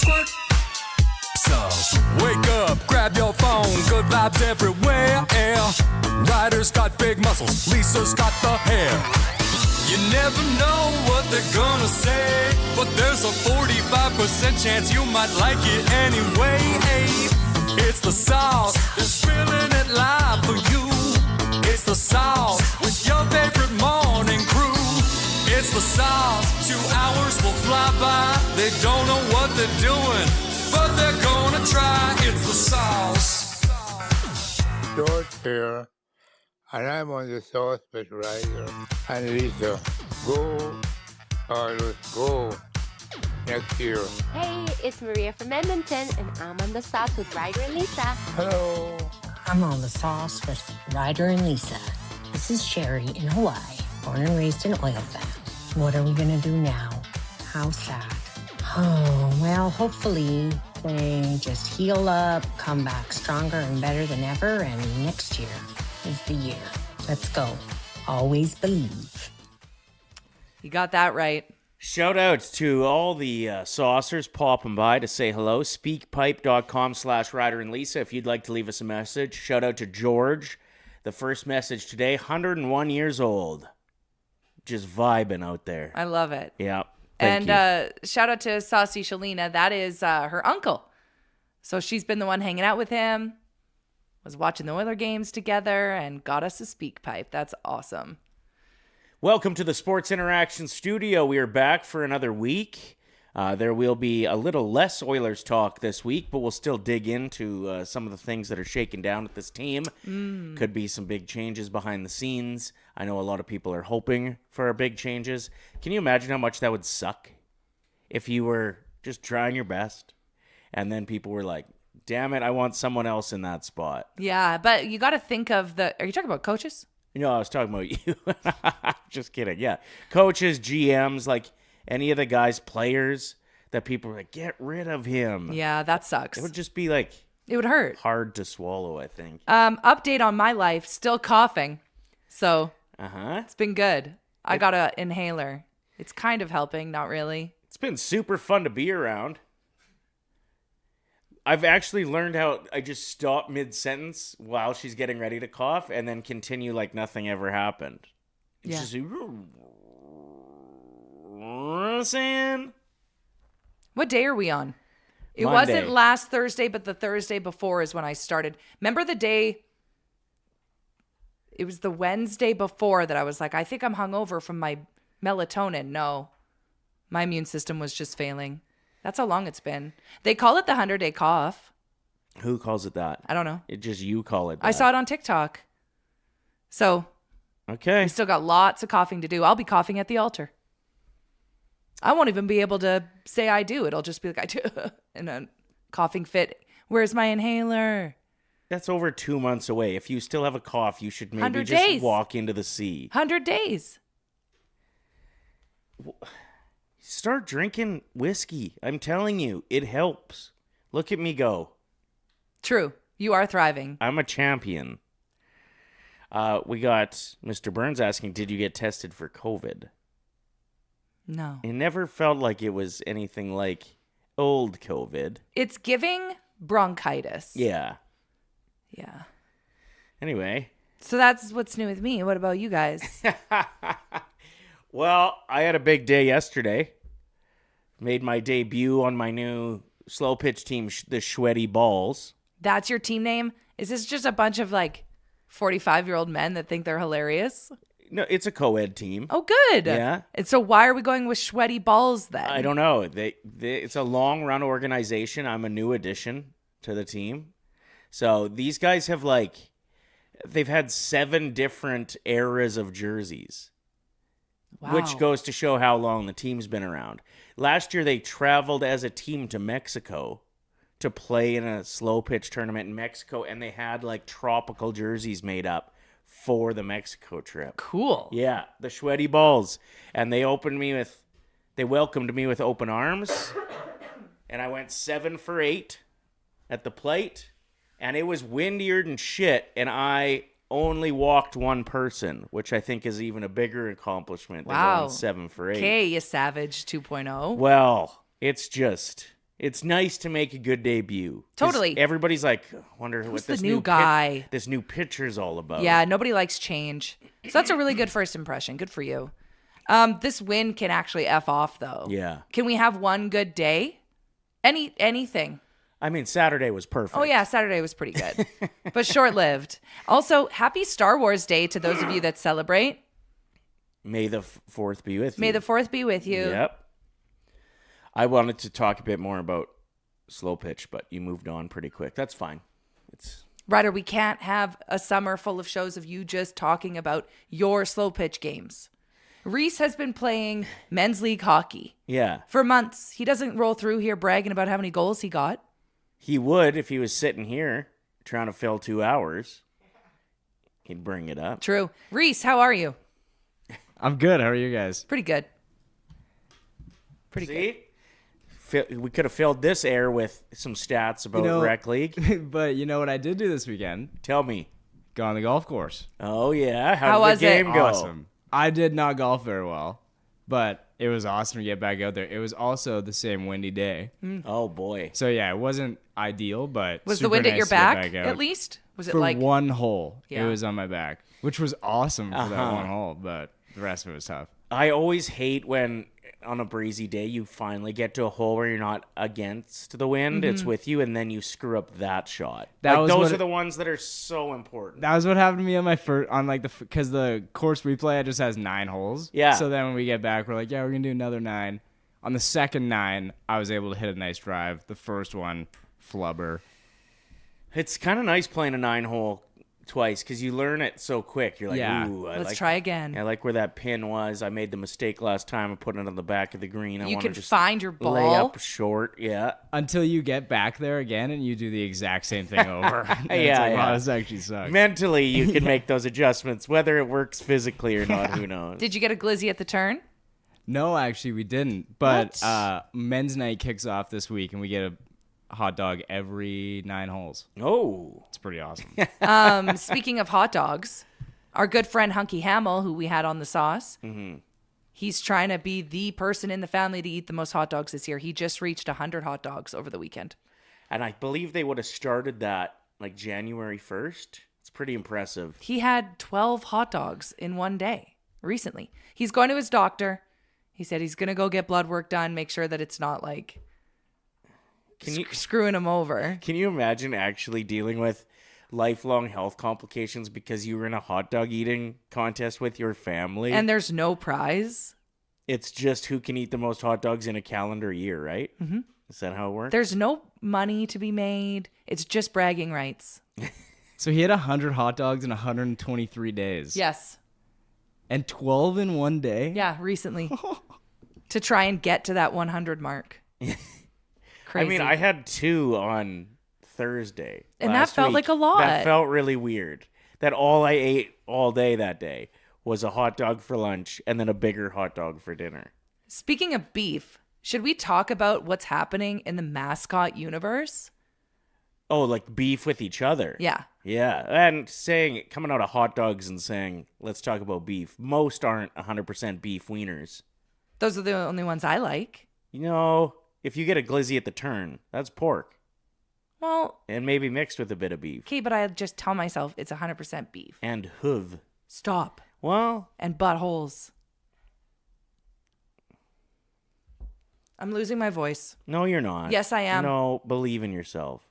squirt. Sauce. Wake up, grab your phone, good vibes everywhere. Ryder's got big muscles, Lisa's got the hair. You never know what they're gonna say, but there's a 45% chance you might like it anyway. It's the sauce, they're spilling it live for you. It's the sauce with your favorite morning crew. It's the sauce, 2 hours will fly by. They don't know what they're doing, but they're gonna try. It's the sauce. George here, and I'm on the sauce with Ryder and Lisa. Go, Oilers, go next year. Hey, it's Maria from Edmonton, and I'm on the sauce with Ryder and Lisa. Hello. I'm on the sauce with Ryder and Lisa. This is Sherry in Hawaii, born and raised an oil fan. What are we gonna do now? How sad. Oh, well, hopefully they just heal up, come back stronger and better than ever, and next year is the year. Let's go. Always believe. You got that right. Shout out to all the saucers popping by to say hello. Speakpipe.com/Ryder and Lisa if you'd like to leave us a message. Shout out to George. The first message today, 101 years old. Just vibing out there. I love it. Yeah. Thank And you. shout out to Saucy Shalina. That is her uncle. So she's been the one hanging out with him, was watching the Oiler games together, and got us a speak pipe. That's awesome. Welcome to the Sports Interaction Studio. We are back for another week. There will be a little less Oilers talk this week, but we'll still dig into some of the things that are shaking down at this team. Could be some big changes behind the scenes. I know a lot of people are hoping for big changes. Can you imagine how much that would suck if you were just trying your best and then people were like, damn it, I want someone else in that spot? Yeah, but you got to think of are you talking about coaches? No, I was talking about you. Just kidding. Yeah. Coaches, GMs, like any of the guys, players that people are like, get rid of him. Yeah, that sucks. It would just be like It would hurt. hard to swallow, I think. Update on my life, still coughing. So Uh-huh. it's been good. I got an inhaler. It's kind of helping, not really. It's been super fun to be around. I've actually learned how I just stop mid-sentence while she's getting ready to cough and then continue like nothing ever happened. It's Yeah. just saying. What day are we on? It Monday. wasn't last Thursday, but the Thursday before is when I started. Remember the day? It was the Wednesday before that I was like, I think I'm hungover from my melatonin. No, my immune system was just failing. That's how long it's been. They call it the 100-day cough. Who calls it that? I don't know. It just you call it that. I saw it on TikTok. So Okay. we still got lots of coughing to do. I'll be coughing at the altar. I won't even be able to say I do. It'll just be like I do in a coughing fit. Where's my inhaler? That's over 2 months away. If you still have a cough, you should maybe 100 just days. walk into the sea. 100 days. Start drinking whiskey. I'm telling you, it helps. Look at me go. True. You are thriving. I'm a champion. We got Mr. Burns asking, did you get tested for COVID? No. It never felt like it was anything like old COVID. It's giving bronchitis. Yeah. Yeah. Anyway. So that's what's new with me. What about you guys? Well, I had a big day yesterday. Made my debut on my new slow pitch team, the Sweaty Balls. That's your team name? Is this just a bunch of like 45-year-old men that think they're hilarious? No, it's a co-ed team. Oh, good. Yeah. And so why are we going with sweaty balls then? I don't know. It's a long-run organization. I'm a new addition to the team. So these guys have they've had 7 different eras of jerseys. Wow. Which goes to show how long the team's been around. Last year, they traveled as a team to Mexico to play in a slow pitch tournament in Mexico, and they had tropical jerseys made up for the Mexico trip. Cool. Yeah, the Sweaty Balls. And they welcomed me with open arms, and I went 7 for 8 at the plate, and it was windier than shit, and I only walked one person, which I think is even a bigger accomplishment than Wow. going 7 for 8. Okay, you savage 2.0. Well, it's just It's nice to make a good debut. 'Cause Totally. Everybody's like, wonder Who's what the this new guy? this new pitcher's all about. Yeah, nobody likes change. So that's a really good first impression. Good for you. This win can actually F off, though. Yeah. Can we have one good day? Anything. I mean, Saturday was perfect. Oh, yeah, Saturday was pretty good, but short-lived. Also, happy Star Wars Day to those of you that celebrate. May the 4th be with you. May the 4th be with you. Yep. I wanted to talk a bit more about slow pitch, but you moved on pretty quick. That's fine. Ryder, we can't have a summer full of shows of you just talking about your slow pitch games. Reese has been playing men's league hockey Yeah. for months. He doesn't roll through here bragging about how many goals he got. He would if he was sitting here trying to fill 2 hours. He'd bring it up. True. Reese, how are you? I'm good. How are you guys? Pretty good. Pretty good. See? We could have filled this air with some stats about rec league. But you know what I did do this weekend? Tell me. Go on the golf course. Oh, yeah. How How was did the it? game go? Awesome. I did not golf very well, but it was awesome to get back out there. It was also the same windy day. Oh, boy. So, yeah, it wasn't ideal, but Was the super wind at nice your to get back, back out. at least? Was it For like... one hole, Yeah. it was on my back, which was awesome for that Uh-huh. one hole, but the rest of it was tough. I always hate when on a breezy day you finally get to a hole where you're not against the wind, it's with you, and then you screw up that shot. That was those what are it- the ones that are so important. That was what happened to me on my first, because the course we play, it just has 9 holes. Yeah. So then when we get back, we're like, yeah, we're going to do another 9. On the second 9, I was able to hit a nice drive. The first one, flubber. It's kind of nice playing a 9-hole twice because you learn it so quick. You're like, Yeah. ooh, Let's try again. I like where that pin was. I made the mistake last time of putting it on the back of the green. I You want can to just find your lay ball. up short. Yeah. Until you get back there again and you do the exact same thing over. And it's Yeah, like, yeah. wow, this actually sucks. Mentally, you can make those adjustments. Whether it works physically or not, who knows? Did you get a glizzy at the turn? No, actually, we didn't. But What? men's night kicks off this week, and we get a hot dog every 9 holes. Oh. It's pretty awesome. Speaking of hot dogs, our good friend Hunky Hamill, who we had on the sauce, he's trying to be the person in the family to eat the most hot dogs this year. He just reached 100 hot dogs over the weekend. And I believe they would have started that like January 1st. It's pretty impressive. He had 12 hot dogs in one day recently. He's going to his doctor. He said he's going to go get blood work done, make sure that it's not like screwing him over. Can you imagine actually dealing with lifelong health complications because you were in a hot dog eating contest with your family? And there's no prize. It's just who can eat the most hot dogs in a calendar year, right? Mm-hmm. Is that how it works? There's no money to be made. It's just bragging rights. So he had 100 hot dogs in 123 days. Yes. And 12 in one day? Yeah, recently. To try and get to that 100 mark. Crazy. I mean, I had 2 on Thursday. And that last felt week. like a lot. That felt really weird. That all I ate all day that day was a hot dog for lunch and then a bigger hot dog for dinner. Speaking of beef, should we talk about what's happening in the mascot universe? Oh, like beef with each other. Yeah. Yeah. And coming out of hot dogs and saying, let's talk about beef. Most aren't 100% beef wieners. Those are the only ones I like. You know, if you get a glizzy at the turn, that's pork. Well, And maybe mixed with a bit of beef. okay, but I just tell myself it's 100% beef. And hoof. Stop. Well, And buttholes. I'm losing my voice. no, you're not. Yes, I am. No, believe in yourself.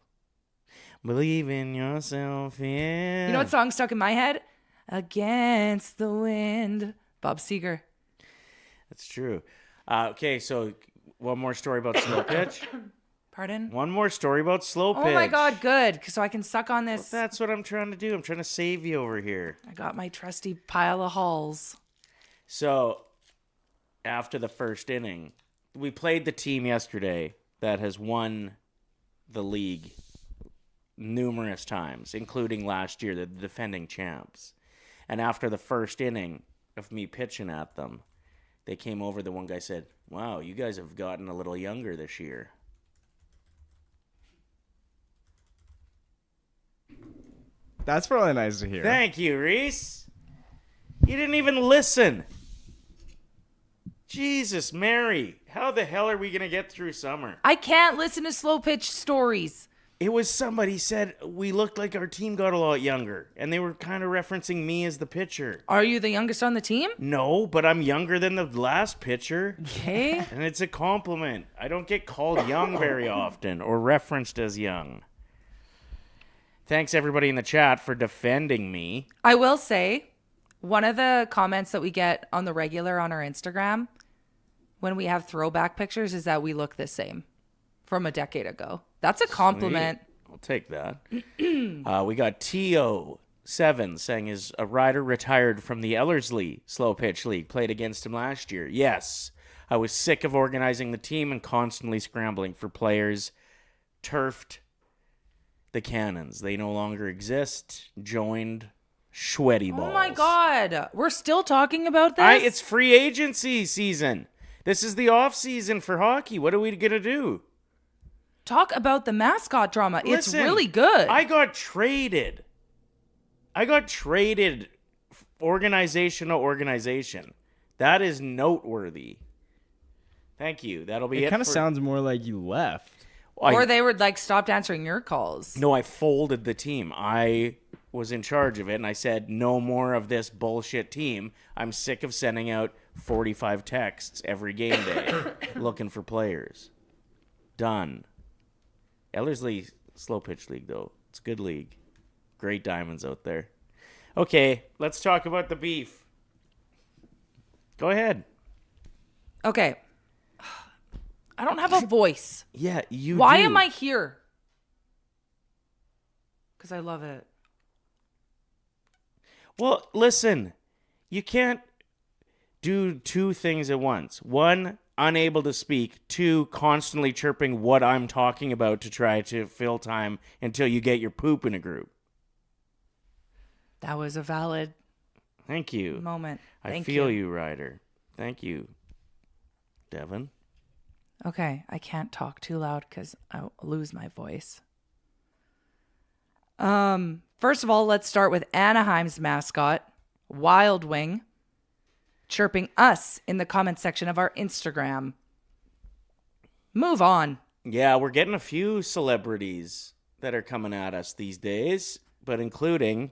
Believe in yourself, yeah. You know what song stuck in my head? Against the Wind. Bob Seger. That's true. Okay, so one more story about slow pitch. Pardon? One more story about slow pitch. Oh my God, good. So I can suck on this. That's what I'm trying to do. I'm trying to save you over here. I got my trusty pile of halls. So, after the first inning, we played the team yesterday that has won the league numerous times, including last year, the defending champs. And after the first inning of me pitching at them, they came over. The one guy said, "Wow, you guys have gotten a little younger this year." That's probably nice to hear. Thank you, Reese. You didn't even listen. Jesus, Mary. How the hell are we going to get through summer? I can't listen to slow pitch stories. It was somebody said we looked like our team got a lot younger, and they were kind of referencing me as the pitcher. Are you the youngest on the team? No, but I'm younger than the last pitcher. Okay. And it's a compliment. I don't get called young very often or referenced as young. Thanks, everybody in the chat, for defending me. I will say, one of the comments that we get on the regular on our Instagram when we have throwback pictures is that we look the same from a decade ago. That's a compliment. Sweet. I'll take that. We got TO7 saying, is a Ryder retired from the Ellerslie slow pitch league? Played against him last year. Yes. I was sick of organizing the team and constantly scrambling for players. Turfed the Cannons. They no longer exist. Joined Sweaty Balls. Oh my God. We're still talking about this? It's free agency season. This is the off season for hockey. What are we going to do? Talk about the mascot drama. Listen, it's really good. I got traded. Organization to organization. That is noteworthy. Thank you. That'll be it. It kind of sounds more like you left. Or they would like stopped answering your calls. No, I folded the team. I was in charge of it, and I said, no more of this bullshit team. I'm sick of sending out 45 texts every game day looking for players. Done. Ellerslie slow pitch league, though. It's a good league. Great diamonds out there. Okay, let's talk about the beef. Go ahead. Okay. I don't have a voice. Yeah, you Why do. am I here? Because I love it. Well, listen. You can't do two things at once. One, unable to speak. Two, constantly chirping what I'm talking about to try to fill time until you get your poop in a group. That was a valid Thank you. moment. I feel you, Ryder. Thank you, Devin. Okay, I can't talk too loud because I'll lose my voice. First of all, let's start with Anaheim's mascot, Wild Wing, chirping us in the comment section of our Instagram. Move on. Yeah, we're getting a few celebrities that are coming at us these days, but including,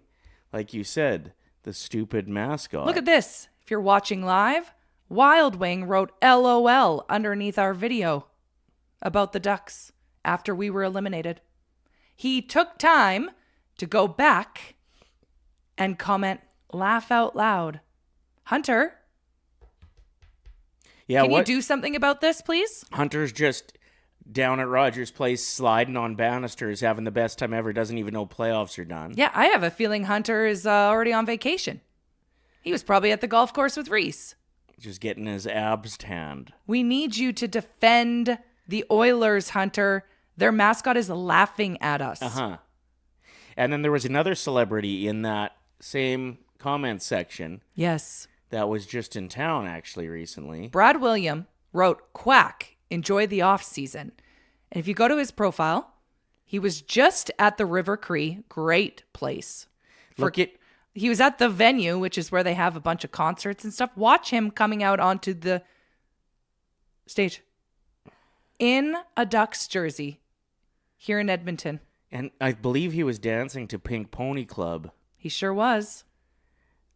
like you said, the stupid mascot. Look at this. If you're watching live, Wild Wing wrote LOL underneath our video about the Ducks after we were eliminated. He took time to go back and comment laugh out loud. Hunter, can you do something about this, please? Hunter's just down at Rogers Place sliding on banisters, having the best time ever, doesn't even know playoffs are done. Yeah, I have a feeling Hunter is already on vacation. He was probably at the golf course with Reese. Just getting his abs tanned. We need you to defend the Oilers, Hunter. Their mascot is laughing at us. Uh-huh. And then there was another celebrity in that same comment section. Yes. That was just in town, actually, recently. Brad William wrote, "Quack, enjoy the off season." And if you go to his profile, he was just at the River Cree. Great place. He was at the venue, which is where they have a bunch of concerts and stuff. Watch him coming out onto the stage in a Ducks jersey here in Edmonton. And I believe he was dancing to Pink Pony Club. He sure was.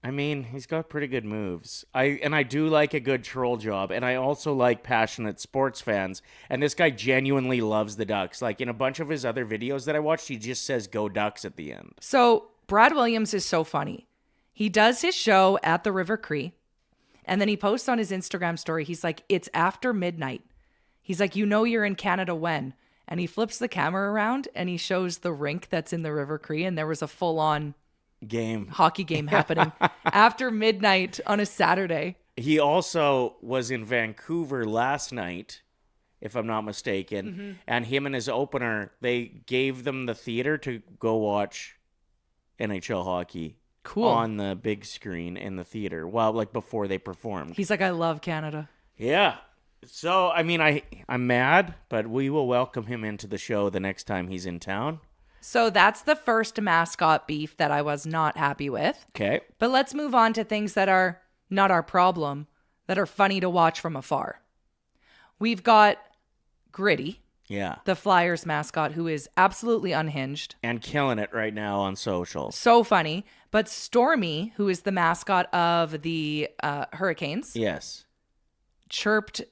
I mean, he's got pretty good moves. I do like a good troll job, and I also like passionate sports fans. And this guy genuinely loves the Ducks. Like in a bunch of his other videos that I watched, he just says "Go Ducks" at the end. So Brad Williams is so funny. He does his show at the River Cree, and then he posts on his Instagram story. He's like, "It's after midnight." He's like, "You know you're in Canada when?" And he flips the camera around and he shows the rink that's in the River Cree, and there was a full-on hockey game happening after midnight on a Saturday. He also was in Vancouver last night, if I'm not mistaken, Mm-hmm. and him and his opener, they gave them the theater to go watch NHL hockey. Cool. On the big screen in the theater, before they performed. He's like, "I love Canada." Yeah. So, I mean, I'm mad, but we will welcome him into the show the next time he's in town. So that's the first mascot beef that I was not happy with. Okay. But let's move on to things that are not our problem, that are funny to watch from afar. We've got Gritty, Yeah. the Flyers mascot, who is absolutely unhinged. And killing it right now on social. So funny. But Stormy, who is the mascot of the Hurricanes, Yes. chirped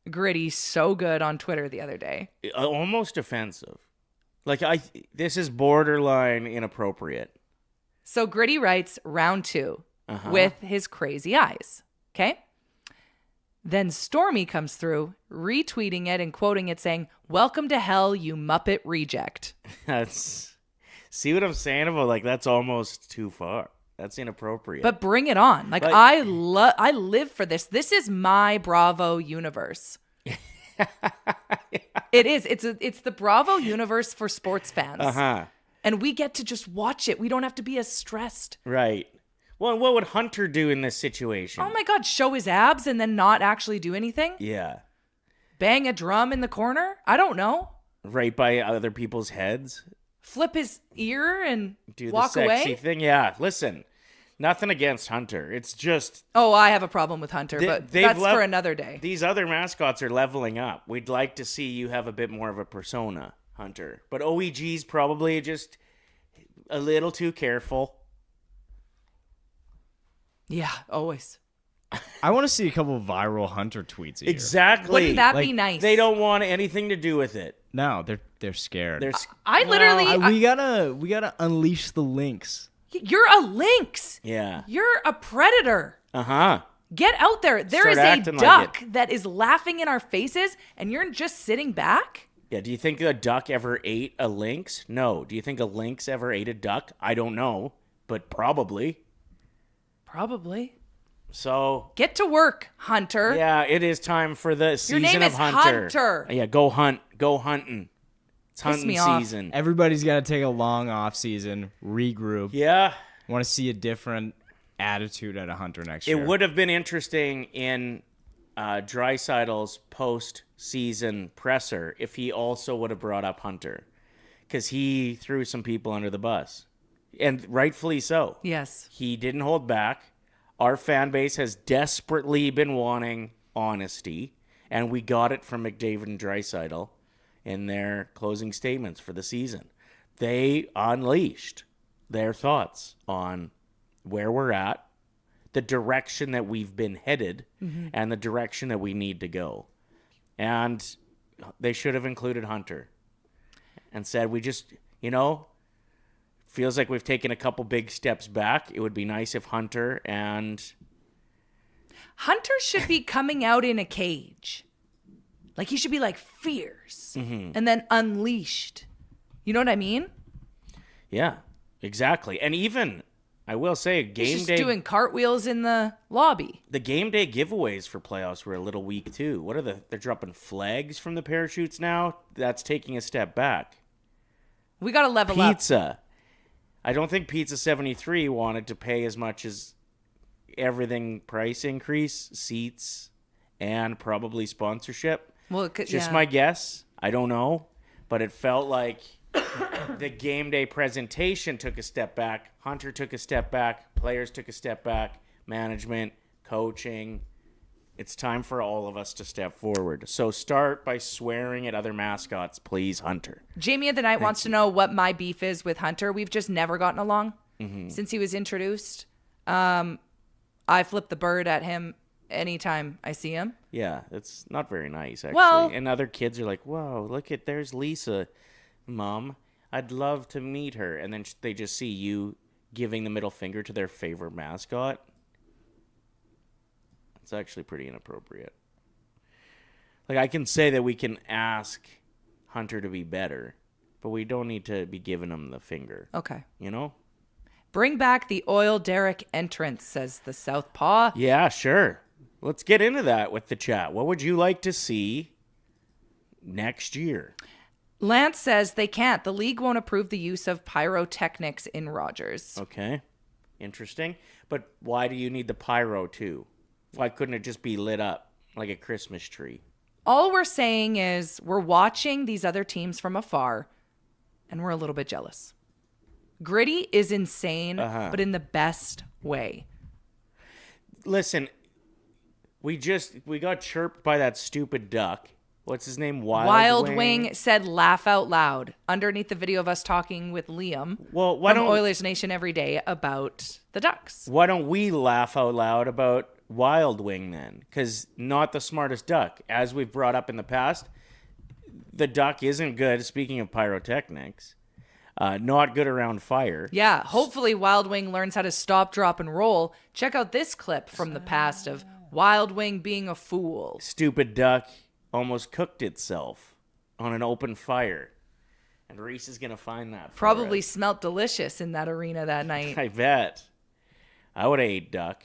Gritty so good on Twitter the other day. Almost offensive. Like, this is borderline inappropriate. So Gritty writes round 2 with his crazy eyes. Okay? Then Stormy comes through, retweeting it and quoting it saying, "Welcome to hell, you Muppet reject." That's, see what I'm saying about, like, that's almost too far. That's inappropriate. But bring it on. Like, I live for this. This is my Bravo universe. It is. It's the Bravo universe for sports fans. And we get to just watch it. We don't have to be as stressed. Right. Well, what would Hunter do in this situation? Oh my God, show his abs and then not actually do anything? Yeah. Bang a drum in the corner? I don't know. Right by other people's heads? Flip his ear and Do walk the sexy away? thing? Yeah. Listen, nothing against Hunter. It's just... Oh, I have a problem with Hunter, but they've that's for another day. These other mascots are leveling up. We'd like to see you have a bit more of a persona, Hunter. But OEG's probably just a little too careful. Yeah, always. I want to see a couple of viral Hunter tweets a year. Exactly. Wouldn't that be Like, nice? They don't want anything to do with it. No, they're scared. I literally... we gotta unleash the lynx. You're a lynx. Yeah. You're a predator. Uh-huh. Get out there. There Start is a acting like duck that is laughing in our faces, and you're just sitting back? Yeah, do you think a duck ever ate a lynx? No. Do you think a lynx ever ate a duck? I don't know, but probably. Probably. So... Get to work, Hunter. Yeah, it is time for the season name of is Hunter. Hunter. Yeah, go hunt. Go hunting. It's Piss hunting me off. season. Everybody's got to take a long off season, regroup. Yeah. Want to see a different attitude at a Hunter next It year. would have been interesting in Draisaitl's post-season presser if he also would have brought up Hunter. Because he threw some people under the bus. And rightfully so. Yes. He didn't hold back. Our fan base has desperately been wanting honesty, and we got it from McDavid and Draisaitl in their closing statements for the season. They unleashed their thoughts on where we're at, the direction that we've been headed, and the direction that we need to go. And they should have included Hunter and said, we just, feels like we've taken a couple big steps back. It would be nice if Hunter should be coming out in a cage. Like, he should be like fierce and then unleashed. You know what I mean? Yeah, exactly. And even, I will say, He's game just day, doing cartwheels in the lobby. the game day giveaways for playoffs were a little weak too. What are they're dropping flags from the parachutes now? That's taking a step back. We got to level up. Pizza. I don't think Pizza 73 wanted to pay as much as everything price increase, seats, and probably sponsorship. Well, Just my guess. I don't know. But it felt like the game day presentation took a step back. Hunter took a step back. Players took a step back. Management, coaching. It's time for all of us to step forward. So start by swearing at other mascots, please, Hunter. Jamie of the Night wants to know what my beef is with Hunter. We've just never gotten along since he was introduced. I flip the bird at him anytime I see him. Yeah, it's not very nice, actually. Well- and other kids are like, whoa, there's Lisa, Mom. I'd love to meet her. And then they just see you giving the middle finger to their favorite mascot. It's actually pretty inappropriate. Like, I can say that we can ask Hunter to be better, but we don't need to be giving him the finger. Okay. You know? Bring back the oil derrick entrance, says the Southpaw. Yeah, sure. Let's get into that with the chat. What would you like to see next year? Lance says they can't. The league won't approve the use of pyrotechnics in Rogers. Okay. Interesting. But why do you need the pyro too? Why couldn't it just be lit up like a Christmas tree? All we're saying is we're watching these other teams from afar, and we're a little bit jealous. Gritty is insane, but in the best way. Listen, we got chirped by that stupid duck, What's his name? Wild Wing said laugh out loud underneath the video of us talking with Liam Well, from Oilers Nation every day about the Ducks. Why don't we laugh out loud about Wild Wing then? Because not the smartest duck. As we've brought up in the past, the duck isn't good, speaking of pyrotechnics, not good around fire. Yeah, hopefully Wild Wing learns how to stop, drop, and roll. Check out this clip from the past of Wild Wing being a fool. Stupid duck almost cooked itself on an open fire. And Reese is going to find that. Probably smelt delicious in that arena that night. I bet. I would have ate duck.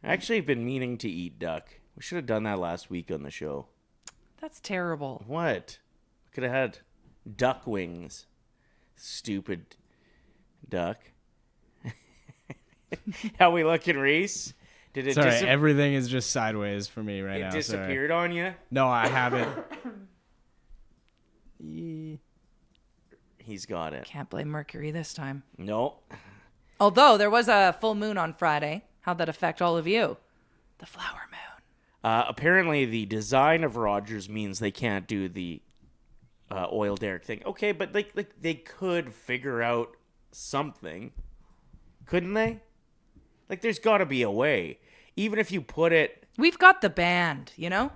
I actually have been meaning to eat duck. We should have done that last week on the show. That's terrible. What? Could have had duck wings. Stupid duck. How we looking, Reese? Did it Sorry, everything is just sideways for me right now. It disappeared on you? No, I haven't. He's got it. Can't blame Mercury this time. No. Although there was a full moon on Friday. How'd that affect all of you? The flower moon. Apparently, the design of Rogers means they can't do the oil derrick thing. Okay, but they could figure out something, couldn't they? Like, there's got to be a way. Even if you put it... We've got the band, you know?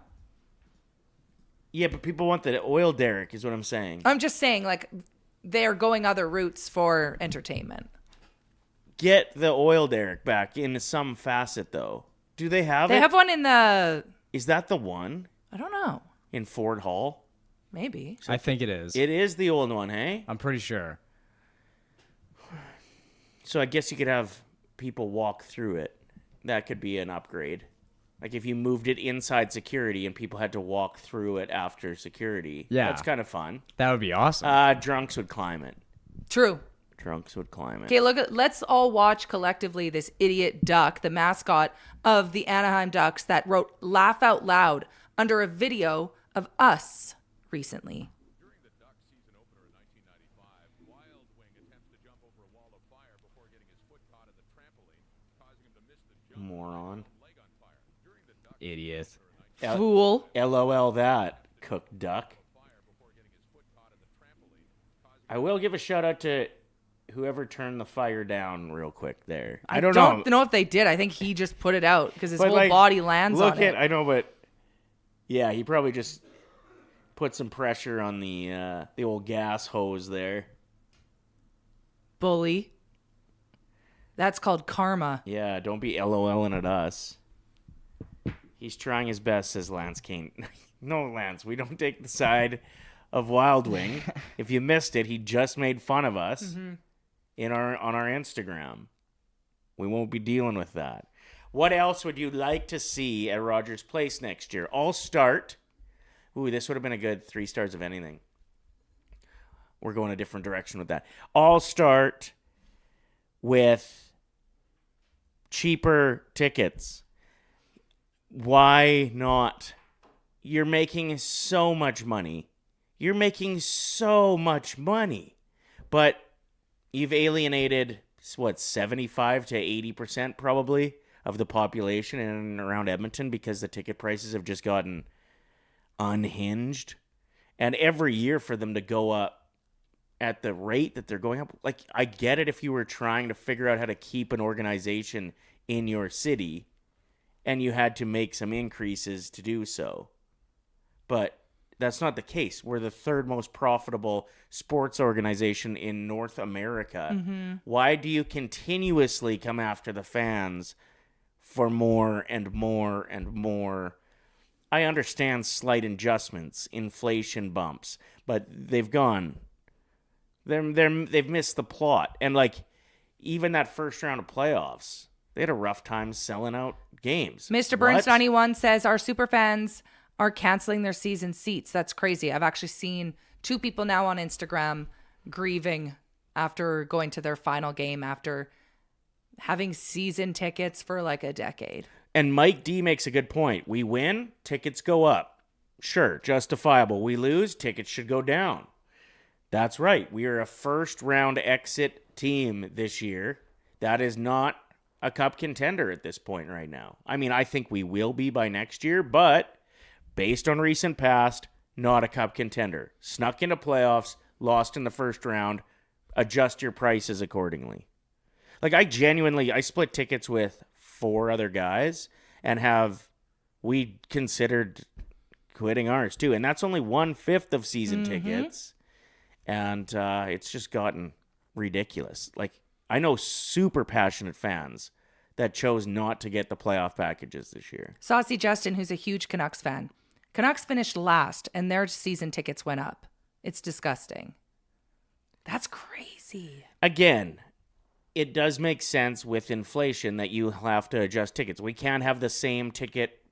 Yeah, but people want the oil derrick, is what I'm saying. I'm just saying, like, they're going other routes for entertainment. Get the oil derrick back in some facet, though. Do they have it? They have one in the... Is that the one? I don't know. In Ford Hall? Maybe. I think it is. It is the old one, hey? I'm pretty sure. So I guess you could have people walk through it. That could be an upgrade. Like if you moved it inside security and people had to walk through it after security. Yeah. That's kind of fun. That would be awesome. Drunks would climb it. True. Drunks would climb it. Okay, let's all watch collectively this idiot duck, the mascot of the Anaheim Ducks, that wrote laugh out loud under a video of us recently. During the Ducks season opener in 1995, Wild Wing attempts to jump over a wall of fire before getting his foot caught in the trampoline, causing him to miss the jump. Moron. Leg on fire. During the Ducks Idiot. Fool. LOL that, cooked duck. fire before getting his foot caught in the trampoline, causing I will give a shout out to whoever turned the fire down real quick there. I don't know if they did. I think he just put it out because his But, whole like, body lands on it. I know, but yeah, he probably just put some pressure on the old gas hose there. Bully. That's called karma. Yeah, don't be LOLing at us. He's trying his best, says Lance Kane. No, Lance, we don't take the side of Wild Wing. If you missed it, he just made fun of us on our Instagram. We won't be dealing with that. What else would you like to see at Rogers Place next year? I'll start. Ooh, this would have been a good 3 stars of anything. We're going a different direction with that. I'll start with cheaper tickets. Why not? You're making so much money. You're making so much money. But you've alienated, 75 to 80% probably of the population in and around Edmonton because the ticket prices have just gotten unhinged. And every year for them to go up at the rate that they're going up, like, I get it if you were trying to figure out how to keep an organization in your city and you had to make some increases to do so. But that's not the case. We're the 3rd most profitable sports organization in North America. Why do you continuously come after the fans for more and more and more? I understand slight adjustments, inflation bumps, but they've gone. They've missed the plot. And like even that first round of playoffs, they had a rough time selling out games. Mr. Burns 91 says our superfans are canceling their season seats. That's crazy. I've actually seen 2 people now on Instagram grieving after going to their final game after having season tickets for like a decade. And Mike D makes a good point. We win, tickets go up. Sure, justifiable. We lose, tickets should go down. That's right. We are a first round exit team this year. That is not a cup contender at this point right now. I mean, I think we will be by next year, but based on recent past, not a cup contender. Snuck into playoffs, lost in the first round. Adjust your prices accordingly. Like, I split tickets with 4 other guys, and we considered quitting ours too. And that's only 1/5 of season tickets. And it's just gotten ridiculous. Like, I know super passionate fans that chose not to get the playoff packages this year. Saucy Justin, who's a huge Canucks fan. Canucks finished last, and their season tickets went up. It's disgusting. That's crazy. Again, it does make sense with inflation that you have to adjust tickets. We can't have the same ticket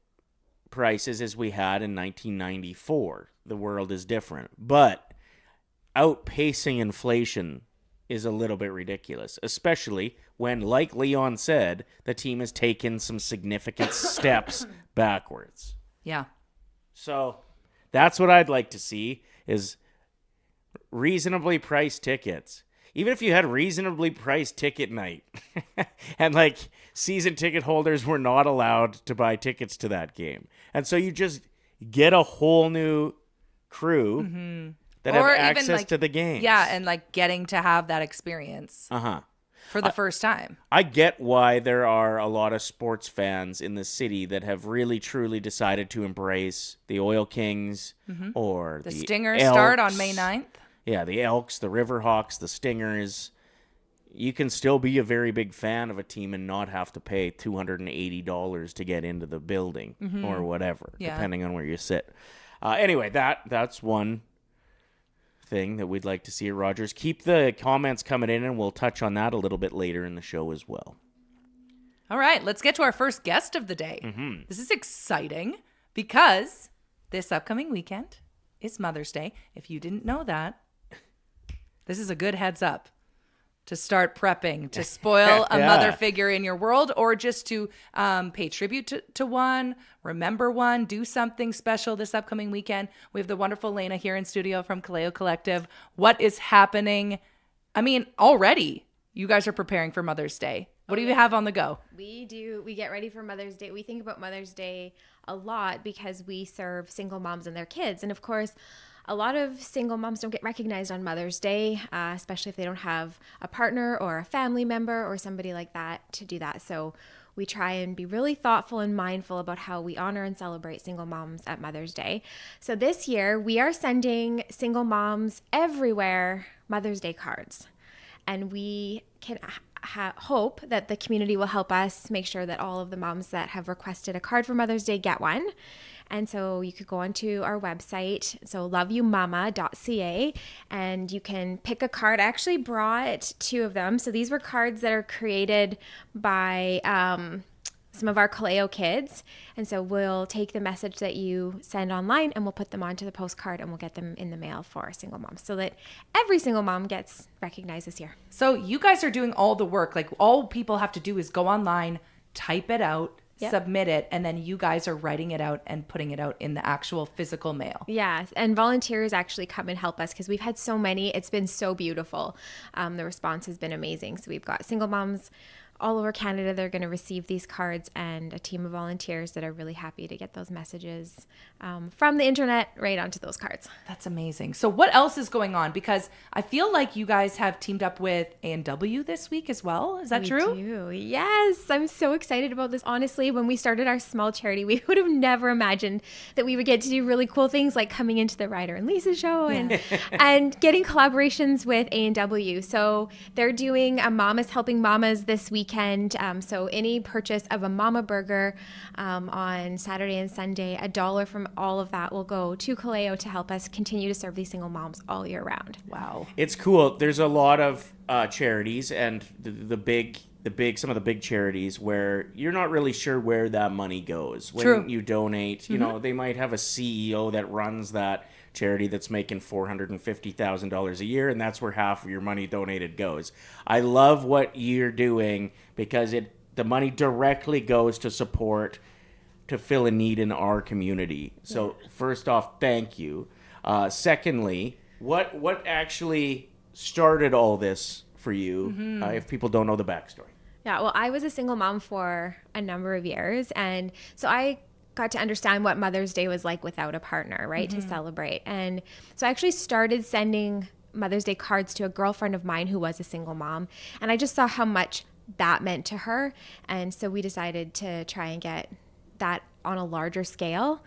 prices as we had in 1994. The world is different. But outpacing inflation is a little bit ridiculous, especially when, like Leon said, the team has taken some significant steps backwards. Yeah. So that's what I'd like to see, is reasonably priced tickets. Even if you had reasonably priced ticket night and like season ticket holders were not allowed to buy tickets to that game. And so you just get a whole new crew that have access to the game. Yeah, and like getting to have that experience for the first time. I get why there are a lot of sports fans in the city that have really truly decided to embrace the Oil Kings or The the Stingers Elks. start on May 9th. Yeah, the Elks, the Riverhawks, the Stingers. You can still be a very big fan of a team and not have to pay $280 to get into the building or whatever, depending on where you sit. Anyway, that's one thing that we'd like to see at Rogers. Keep the comments coming in, and we'll touch on that a little bit later in the show as well. All right, let's get to our first guest of the day. This is exciting because this upcoming weekend is Mother's Day. If you didn't know that, this is a good heads up to start prepping to spoil a mother figure in your world, or just to pay tribute to one, remember one, do something special this upcoming weekend. We have the wonderful Layna here in studio from Kaleo Collective. What is happening? I mean, already you guys are preparing for Mother's Day. What do you have on the go? We get ready for Mother's Day. We think about Mother's Day a lot because we serve single moms and their kids. And of course, a lot of single moms don't get recognized on Mother's Day, especially if they don't have a partner or a family member or somebody like that to do that. So we try and be really thoughtful and mindful about how we honor and celebrate single moms at Mother's Day. So this year, we are sending single moms everywhere Mother's Day cards. And we can hope that the community will help us make sure that all of the moms that have requested a card for Mother's Day get one. And so you could go onto our website, so loveyoumama.ca, and you can pick a card. I actually brought 2 of them. So these were cards that are created by some of our Kaleo kids. And so we'll take the message that you send online and we'll put them onto the postcard, and we'll get them in the mail for single moms so that every single mom gets recognized this year. So you guys are doing all the work. Like, all people have to do is go online, type it out, submit it, and then you guys are writing it out and putting it out in the actual physical mail. Yes, and volunteers actually come and help us because we've had so many. It's been so beautiful. The response has been amazing. So we've got single moms all over Canada. They're going to receive these cards, and a team of volunteers that are really happy to get those messages from the internet right onto those cards. That's amazing. So what else is going on? Because I feel like you guys have teamed up with A&W this week as well. Is that true? We do. Yes. I'm so excited about this. Honestly, when we started our small charity, we would have never imagined that we would get to do really cool things like coming into the Ryder and Lisa show and getting collaborations with A&W. So they're doing a Mamas Helping Mamas this weekend. So any purchase of a mama burger on Saturday and Sunday, $1 from all of that will go to Kaleo to help us continue to serve these single moms all year round. Wow. It's cool. There's a lot of charities, and some of the big charities where you're not really sure where that money goes. When you donate, you know, they might have a CEO that runs that charity that's making $450,000 a year, and that's where half of your money donated goes. I love what you're doing because the money directly goes to support, to fill a need in our community. So first off, thank you. Secondly, what actually started all this for you, if people don't know the backstory? Yeah, well, I was a single mom for a number of years, and so I got to understand what Mother's Day was like without a partner, right, to celebrate. And so I actually started sending Mother's Day cards to a girlfriend of mine who was a single mom. And I just saw how much that meant to her. And so we decided to try and get that on a larger scale.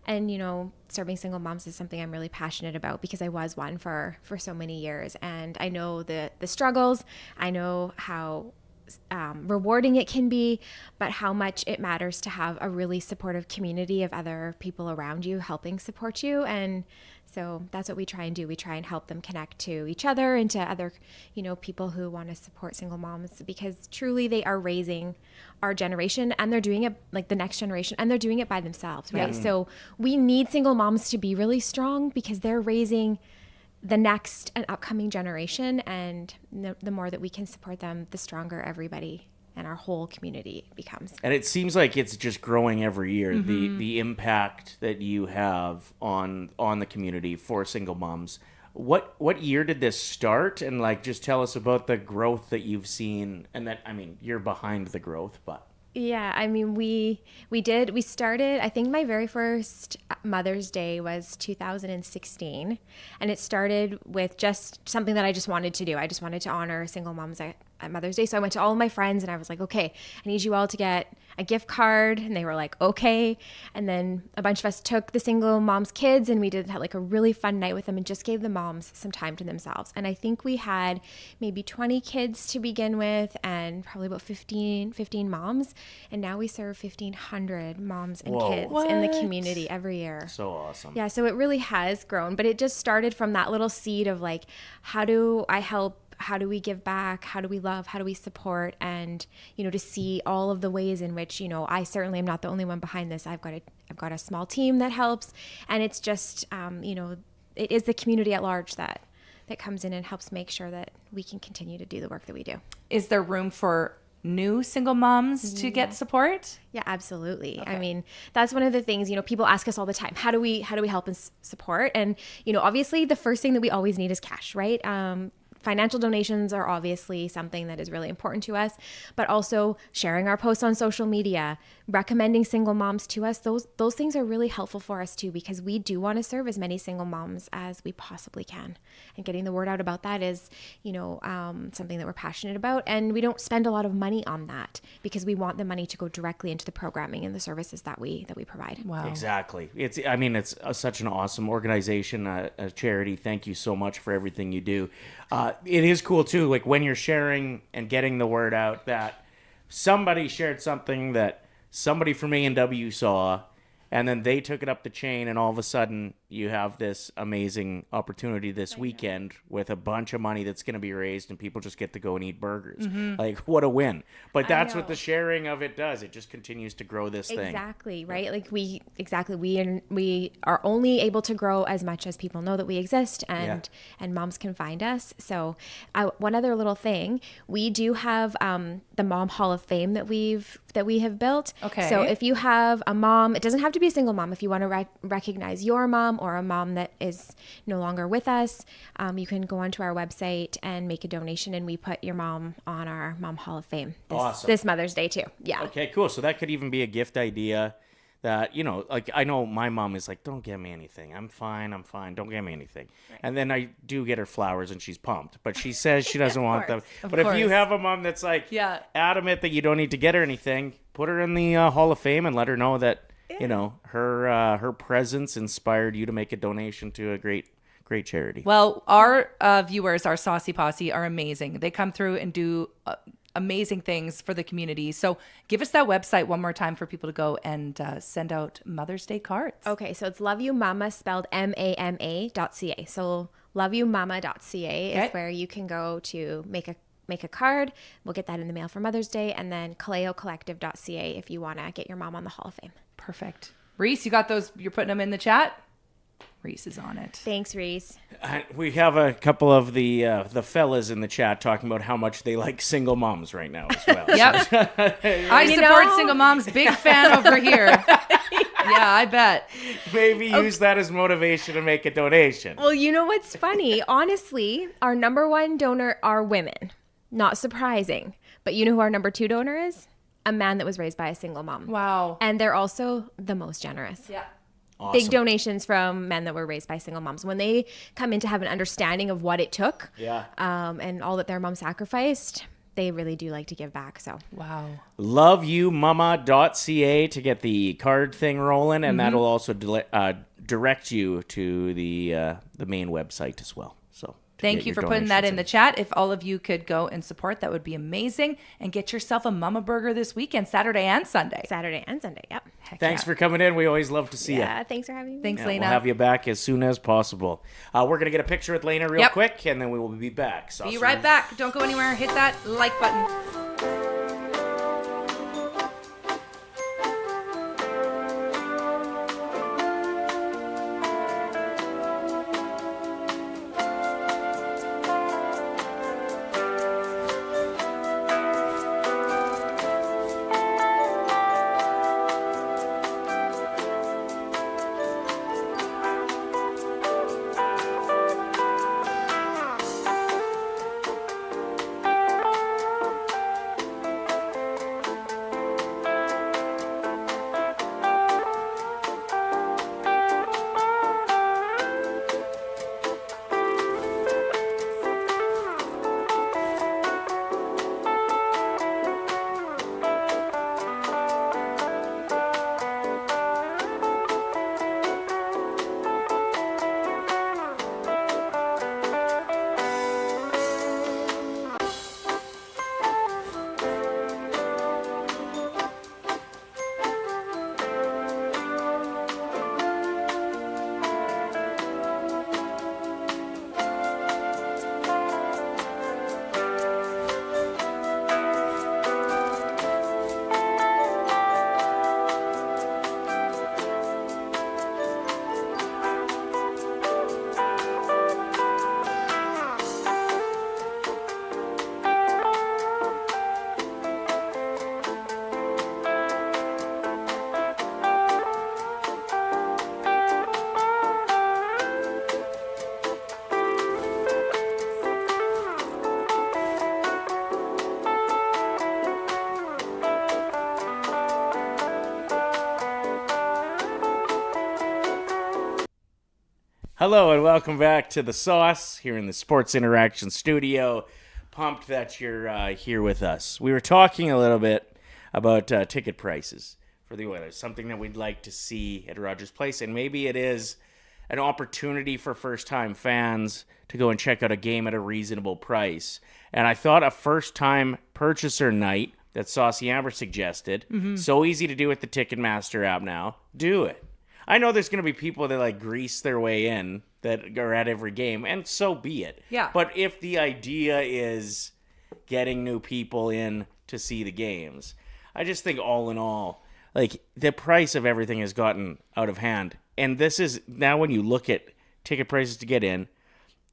And, you know, serving single moms is something I'm really passionate about because I was one for so many years. And I know the struggles. I know how rewarding it can be, but how much it matters to have a really supportive community of other people around you helping support you. And so that's what we try and do. We try and help them connect to each other and to other, you know, people who want to support single moms, because truly they are raising our generation, and they're doing it like the next generation, and they're doing it by themselves, right? So we need single moms to be really strong because they're raising the next and upcoming generation, and the more that we can support them, the stronger everybody and our whole community becomes. And it seems like it's just growing every year. The impact that you have on the community for single moms. What year did this start? And like, just tell us about the growth that you've seen. And that, I mean, you're behind the growth, but. Yeah, I mean, we started, I think my very first Mother's Day was 2016, and it started with just something that I just wanted to do. I just wanted to honor single moms at Mother's Day. So I went to all of my friends and I was like, okay, I need you all to get a gift card. And they were like, okay. And then a bunch of us took the single moms' kids and we did like a really fun night with them and just gave the moms some time to themselves. And I think we had maybe 20 kids to begin with and probably about 15 moms. And now we serve 1,500 moms and kids in the community every year. So awesome. Yeah, so it really has grown, but it just started from that little seed of like, how do I help? How do we give back? How do we love? How do we support? And, you know, to see all of the ways in which, you know, I certainly am not the only one behind this. I've got a small team that helps. And it's just, you know, it is the community at large that comes in and helps make sure that we can continue to do the work that we do. Is there room for new single moms to get support? Yeah, absolutely. Okay. I mean, that's one of the things, you know, people ask us all the time, how do we help and support? And, you know, obviously the first thing that we always need is cash, right? Financial donations are obviously something that is really important to us, but also sharing our posts on social media, recommending single moms to us, those things are really helpful for us too, because we do want to serve as many single moms as we possibly can. And getting the word out about that is, you know, something that we're passionate about. And we don't spend a lot of money on that because we want the money to go directly into the programming and the services that we provide. Wow. Exactly. It's such an awesome organization, a charity. Thank you so much for everything you do. It is cool too, like when you're sharing and getting the word out that somebody shared something that somebody from A&W saw, and then they took it up the chain, and all of a sudden you have this amazing opportunity this weekend with a bunch of money that's going to be raised, and people just get to go and eat burgers. Like, what a win. But that's what the sharing of it does. It just continues to grow this thing. Exactly, right? Like we are only able to grow as much as people know that we exist, and moms can find us. So one other little thing, we do have the Mom Hall of Fame that we have built. Okay. So if you have a mom, it doesn't have to be a single mom. If you want to recognize your mom or a mom that is no longer with us, you can go onto our website and make a donation, and we put your mom on our Mom Hall of Fame this Mother's Day too. Yeah. Okay, cool. So that could even be a gift idea that, you know, like I know my mom is like, don't get me anything. I'm fine. Don't get me anything. Right. And then I do get her flowers and she's pumped, but she says she doesn't want them. But if you have a mom that's like adamant that you don't need to get her anything, put her in the Hall of Fame and let her know that, you know, her presence inspired you to make a donation to a great charity. Well, our viewers, our Saucy Posse, are amazing. They come through and do amazing things for the community. So give us that website one more time for people to go and send out Mother's Day cards. Okay, so it's Love You Mama, spelled MAMA.ca. So loveyoumama.ca is where you can go to make a card. We'll get that in the mail for Mother's Day. And then KaleoCollective.ca if you want to get your mom on the Hall of Fame. Perfect. Reese, you got those? You're putting them in the chat? Reese is on it. Thanks, Reese. We have a couple of the fellas in the chat talking about how much they like single moms right now as well. Yep. I support single moms. Big fan over here. Yeah, I bet. Maybe use that as motivation to make a donation. Well, you know what's funny? Honestly, our number one donor are women. Not surprising. But you know who our number two donor is? a man that was raised by a single mom. Wow. And they're also the most generous. Yeah. Awesome. Big donations from men that were raised by single moms. When they come in to have an understanding of what it took, and all that their mom sacrificed, they really do like to give back. So Wow. loveyoumama.ca to get the card thing rolling, and that'll also direct you to the main website as well. So Thank you for putting that in the chat. If all of you could go and support, that would be amazing. And get yourself a Mama Burger this weekend, Saturday and Sunday. Saturday and Sunday, yep. Thanks for coming in. We always love to see you. Yeah, thanks for having me. Thanks, Yeah, Layna. we'll have you back as soon as possible. We're going to get a picture with Layna real quick, and then we will be back. Be right back. Don't go anywhere. Hit that like button. Hello and welcome back to The Sauce here in the Sports Interaction Studio. Pumped that you're here with us. We were talking a little bit about ticket prices for the Oilers, something that we'd like to see at Rogers Place, and maybe it is an opportunity for first-time fans to go and check out a game at a reasonable price. And I thought a first-time purchaser night that Saucy Amber suggested, so easy to do with the Ticketmaster app now, do it. I know there's going to be people that like grease their way in that are at every game, and so be it. Yeah. But if the idea is getting new people in to see the games, I just think all in all, like the price of everything has gotten out of hand. And this is now when you look at ticket prices to get in,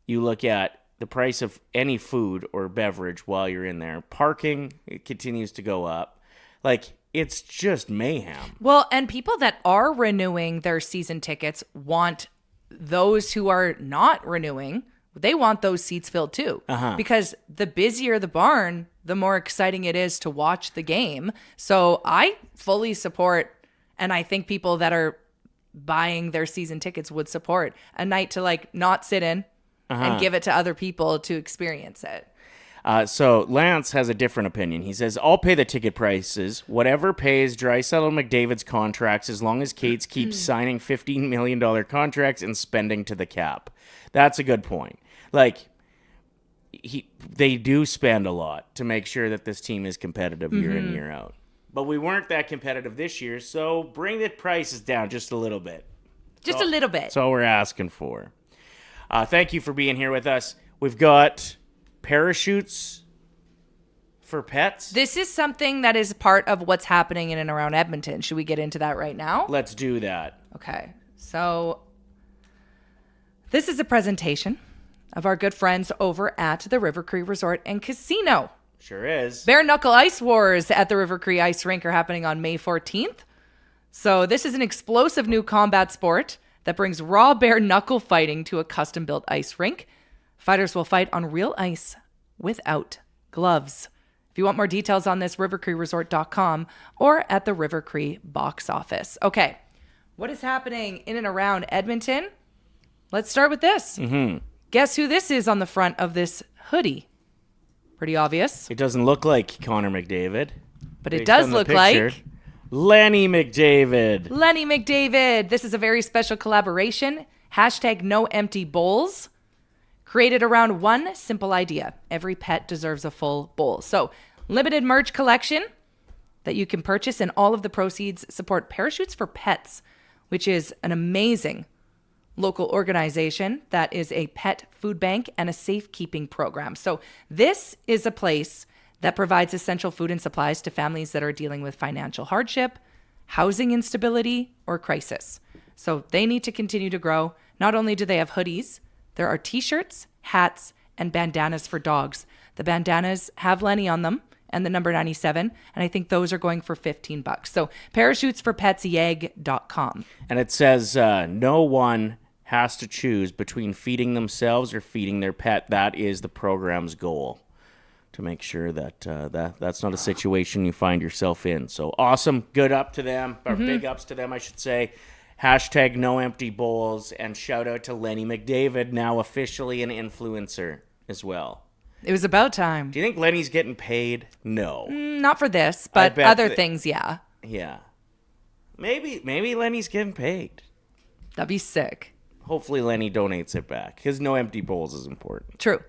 you look at the price of any food or beverage while you're in there. Parking, it continues to go up. Like, it's just mayhem. Well, and people that are renewing their season tickets want those who are not renewing, they want those seats filled too. Because the busier the barn, the more exciting it is to watch the game. So I fully support, and I think people that are buying their season tickets would support a night to like not sit in and give it to other people to experience it. So Lance has a different opinion. He says, I'll pay the ticket prices, whatever pays Draisaitl and McDavid's contracts, as long as Cates keeps signing $15 million contracts and spending to the cap. That's a good point. Like, they do spend a lot to make sure that this team is competitive year in, year out. But we weren't that competitive this year, so bring the prices down just a little bit. Just a little bit. That's all we're asking for. Thank you for being here with us. We've got parachutes for pets. This is something that is part of what's happening in and around Edmonton. Should we get into that right now? Let's do that. Okay. So this is a presentation of our good friends over at the River Cree Resort and Casino. Sure is. Bare Knuckle Ice Wars at the River Cree Ice Rink are happening on May 14th. So this is an explosive new combat sport that brings raw bare knuckle fighting to a custom-built ice rink. Fighters will fight on real ice without gloves. If you want more details on this, rivercreeresort.com or at the River Cree box office. Okay, what is happening in and around Edmonton? Let's start with this. Guess who this is on the front of this hoodie? Pretty obvious. It doesn't look like Connor McDavid. But it Based does on the look picture. like Lenny McDavid. Lenny McDavid. This is a very special collaboration. Hashtag no empty bowls. Created around one simple idea. Every pet deserves a full bowl. So, limited merch collection that you can purchase, and all of the proceeds support Parachutes for Pets, which is an amazing local organization that is a pet food bank and a safekeeping program. So this is a place that provides essential food and supplies to families that are dealing with financial hardship, housing instability, or crisis. So they need to continue to grow. Not only do they have hoodies, there are t-shirts, hats, and bandanas for dogs. The bandanas have Lenny on them and the number 97, and I think those are going for $15. So parachutesforpetsyeg.com. And it says no one has to choose between feeding themselves or feeding their pet. That is the program's goal, to make sure that that's not a situation you find yourself in. So awesome. Good up to them, or big ups to them, I should say. Hashtag no empty bowls, and shout out to Lenny McDavid, now officially an influencer as well. It was about time. Do you think Lenny's getting paid? No. Not for this, but bet other that- things, yeah. Yeah. Maybe Lenny's getting paid. That'd be sick. Hopefully Lenny donates it back, because no empty bowls is important. True.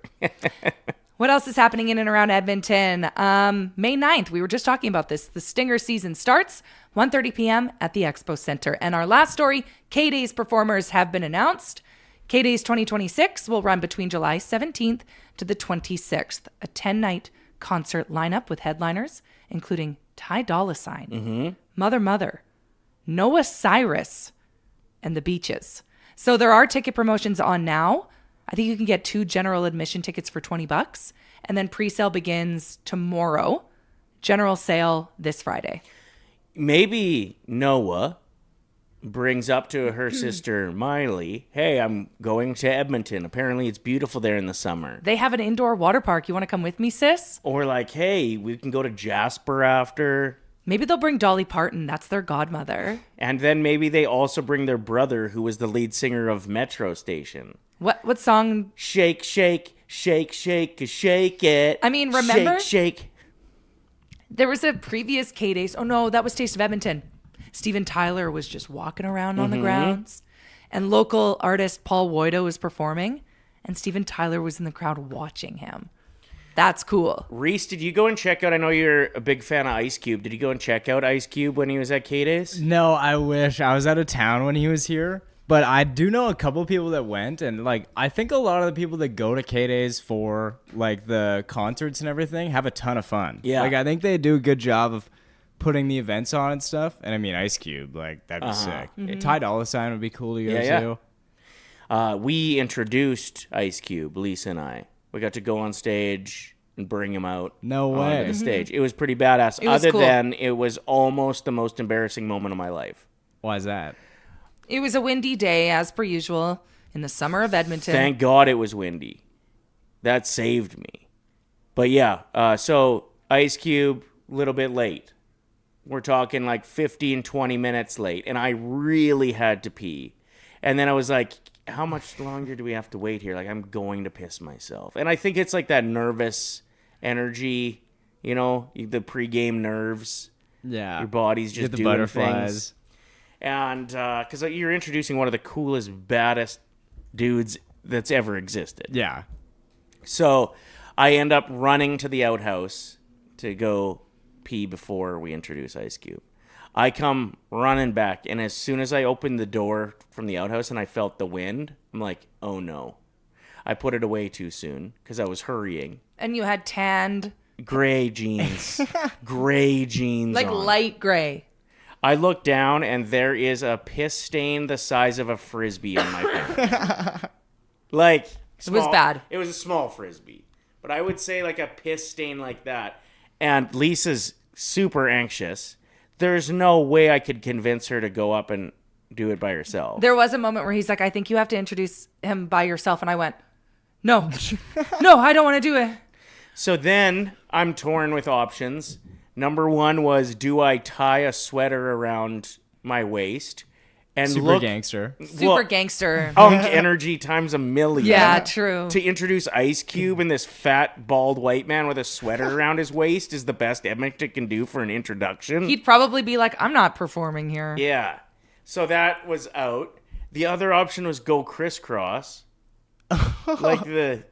What else is happening in and around Edmonton? May 9th, we were just talking about this. The Stinger season starts 1:30 p.m. at the Expo Center. And our last story, K-Days performers have been announced. K-Days 2026 will run between July 17th to the 26th, a 10-night concert lineup with headliners, including Ty Dolla $ign, Mother, Noah Cyrus, and The Beaches. So there are ticket promotions on now. I think you can get 2 general admission tickets for $20, and then pre-sale begins tomorrow. General sale this Friday. Maybe Noah brings up to her sister Miley, hey, I'm going to Edmonton. Apparently it's beautiful there in the summer. They have an indoor water park. You want to come with me, sis? Or like, hey, we can go to Jasper after. Maybe they'll bring Dolly Parton. That's their godmother. And then maybe they also bring their brother, who was the lead singer of Metro Station. What song? Shake, shake, shake, shake, shake it. I mean, remember? Shake, shake. There was a previous K-Days. Oh, no, that was Taste of Edmonton. Steven Tyler was just walking around on the grounds. And local artist Paul Woida was performing. And Steven Tyler was in the crowd watching him. That's cool. Reese, did you go and check out? I know you're a big fan of Ice Cube. Did you go and check out Ice Cube when he was at K-Days? No, I wish. I was out of town when he was here. But I do know a couple of people that went, and like I think a lot of the people that go to K-Days for like the concerts and everything have a ton of fun. Yeah. Like I think they do a good job of putting the events on and stuff. And I mean Ice Cube, like that'd be sick. Ty Dolla $ign would be cool to go to. We introduced Ice Cube, Lisa and I. We got to go on stage and bring him out. No way. Onto the stage. It was pretty badass. It was Other cool. than it was almost the most embarrassing moment of my life. Why is that? It was a windy day, as per usual, in the summer of Edmonton. Thank God it was windy. That saved me. But yeah, so Ice Cube, a little bit late. We're talking like 15, 20 minutes late. And I really had to pee. And then I was like, how much longer do we have to wait here? Like, I'm going to piss myself. And I think it's like that nervous energy, you know, the pregame nerves. Yeah. Your body's You just get the doing butterflies. things. And because you're introducing one of the coolest, baddest dudes that's ever existed. Yeah. So I end up running to the outhouse to go pee before we introduce Ice Cube. I come running back, and as soon as I opened the door from the outhouse and I felt the wind, I'm like, oh no. I put it away too soon because I was hurrying. And you had tanned, Gray jeans. Gray jeans like on. light gray. I look down, and there is a piss stain the size of a Frisbee on my pants. Like, It was bad. It was a small Frisbee. But I would say like a piss stain like that. And Lisa's super anxious. There's no way I could convince her to go up and do it by herself. There was a moment where he's like, I think you have to introduce him by yourself. And I went, no, no, I don't want to do it. So then I'm torn with options. Number one was, do I tie a sweater around my waist and Super gangster. Super gangster. Unk energy times a million. Yeah, true. To introduce Ice Cube and this fat, bald white man with a sweater around his waist is the best Edmonton can do for an introduction. He'd probably be like, I'm not performing here. Yeah. So that was out. The other option was go crisscross. Like the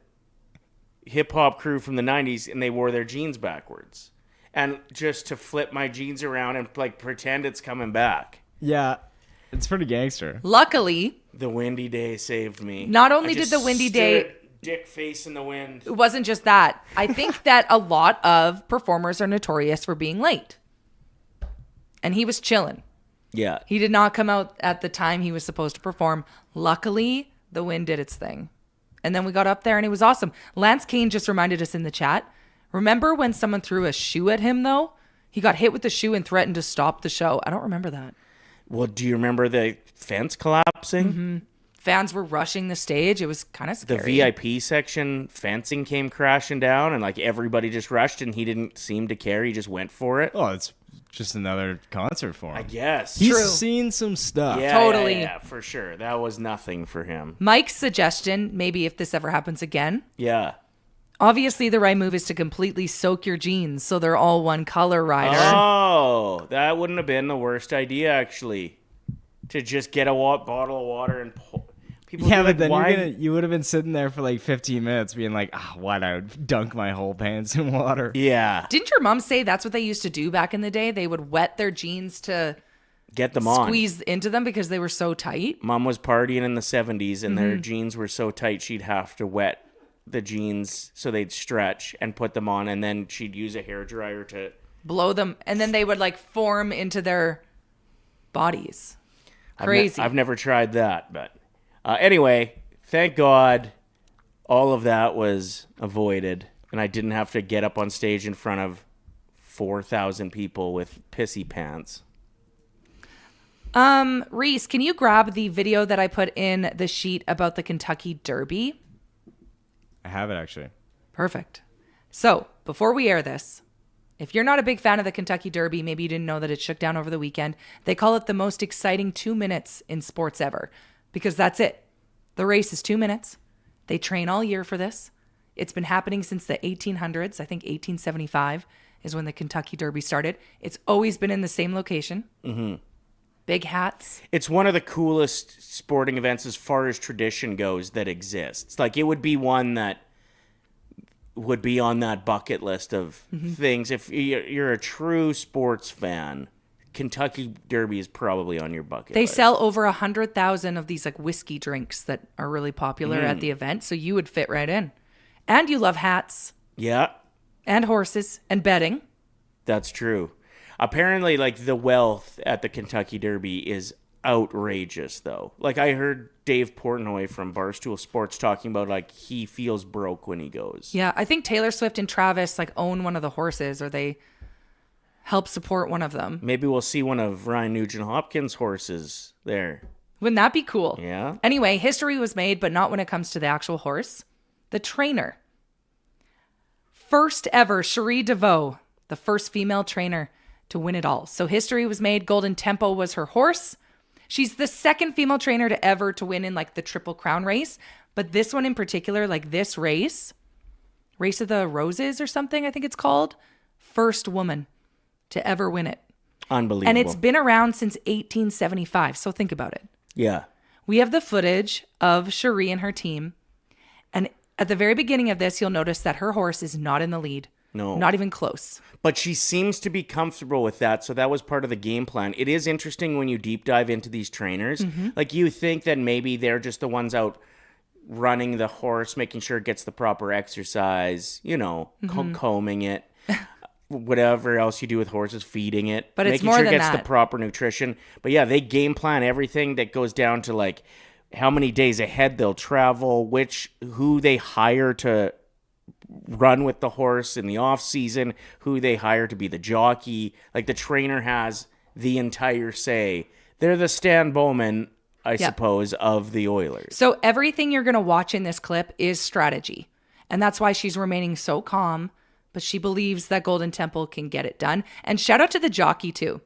hip-hop crew from the 90s, and they wore their jeans backwards. And just to flip my jeans around and like pretend it's coming back. Yeah, it's pretty gangster. Luckily, The windy day saved me. Not only I did just the windy stood day- dick face in the wind. it wasn't just that. I think that a lot of performers are notorious for being late. And he was chilling. Yeah. He did not come out at the time he was supposed to perform. Luckily, the wind did its thing. And then we got up there and it was awesome. Lance Kane just reminded us in the chat. Remember when someone threw a shoe at him, though? He got hit with the shoe and threatened to stop the show. I don't remember that. Well, do you remember the fence collapsing? Mm-hmm. Fans were rushing the stage. It was kind of scary. The VIP section fencing came crashing down, and like everybody just rushed, and he didn't seem to care. He just went for it. Oh, it's just another concert for him. I guess. He's True. seen some stuff. Yeah, Totally. yeah, for sure. That was nothing for him. Mike's suggestion, maybe if this ever happens again, Yeah. obviously the right move is to completely soak your jeans so they're all one color, Ryder. Oh, that wouldn't have been the worst idea, actually. To just get a bottle of water and pull. People Yeah, be but like, then why? you would have been sitting there for like 15 minutes being like, why'd I dunk my whole pants in water? Yeah, Didn't your mom say that's what they used to do back in the day? They would wet their jeans to get them on. squeeze into them because they were so tight. Mom was partying in the 70s, and Mm-hmm. their jeans were so tight she'd have to wet the jeans so they'd stretch and put them on, and then she'd use a hairdryer to... Blow them, and then they would like form into their bodies. Crazy. I've never tried that, but... anyway, thank God all of that was avoided, and I didn't have to get up on stage in front of 4,000 people with pissy pants. Reese, can you grab the video that I put in the sheet about the Kentucky Derby? I have it actually. Perfect. So, before we air this, if you're not a big fan of the Kentucky Derby, maybe you didn't know that it shook down over the weekend. They call it the most exciting 2 minutes in sports ever because that's it. The race is 2 minutes. They train all year for this. It's been happening since the 1800s. I think 1875 is when the Kentucky Derby started. It's always been in the same location. Mm-hmm. Big hats. It's one of the coolest sporting events as far as tradition goes that exists. Like, it would be one that would be on that bucket list of things. If you're a true sports fan, Kentucky Derby is probably on your bucket They list. sell over 100,000 of these like whiskey drinks that are really popular at the event. So you would fit right in. And you love hats Yeah, and horses and betting. that's true. Apparently, like, the wealth at the Kentucky Derby is outrageous, though. Like, I heard Dave Portnoy from Barstool Sports talking about, like, he feels broke when he goes. Yeah, I think Taylor Swift and Travis like own one of the horses or they help support one of them. Maybe we'll see one of Ryan Nugent-Hopkins' horses there. Wouldn't that be cool? Yeah. Anyway, history was made, but not when it comes to the actual horse. The trainer. First ever, Cherie DeVoe, the first female trainer to win it all. So history was made. Golden Tempo was her horse. She's the second female trainer to ever to win in like the Triple Crown race. But this one in particular, like this race, Race of the Roses or something, I think it's called, first woman to ever win it. Unbelievable. And it's been around since 1875. So think about it. Yeah. We have the footage of Cherie and her team. And at the very beginning of this, you'll notice that her horse is not in the lead. No. Not even close. But she seems to be comfortable with that, so that was part of the game plan. It is interesting when you deep dive into these trainers. Like, you think that maybe they're just the ones out running the horse, making sure it gets the proper exercise, you know, combing it, whatever else you do with horses, feeding it, But it's making more sure it than gets the that. proper nutrition. But yeah, they game plan everything that goes down to, like, how many days ahead they'll travel, who they hire to run with the horse in the off season, who they hire to be the jockey. Like, the trainer has the entire say. They're the Stan Bowman, I suppose, of the Oilers. So everything you're going to watch in this clip is strategy. And that's why she's remaining so calm, but she believes that Golden Temple can get it done. And shout out to the jockey too.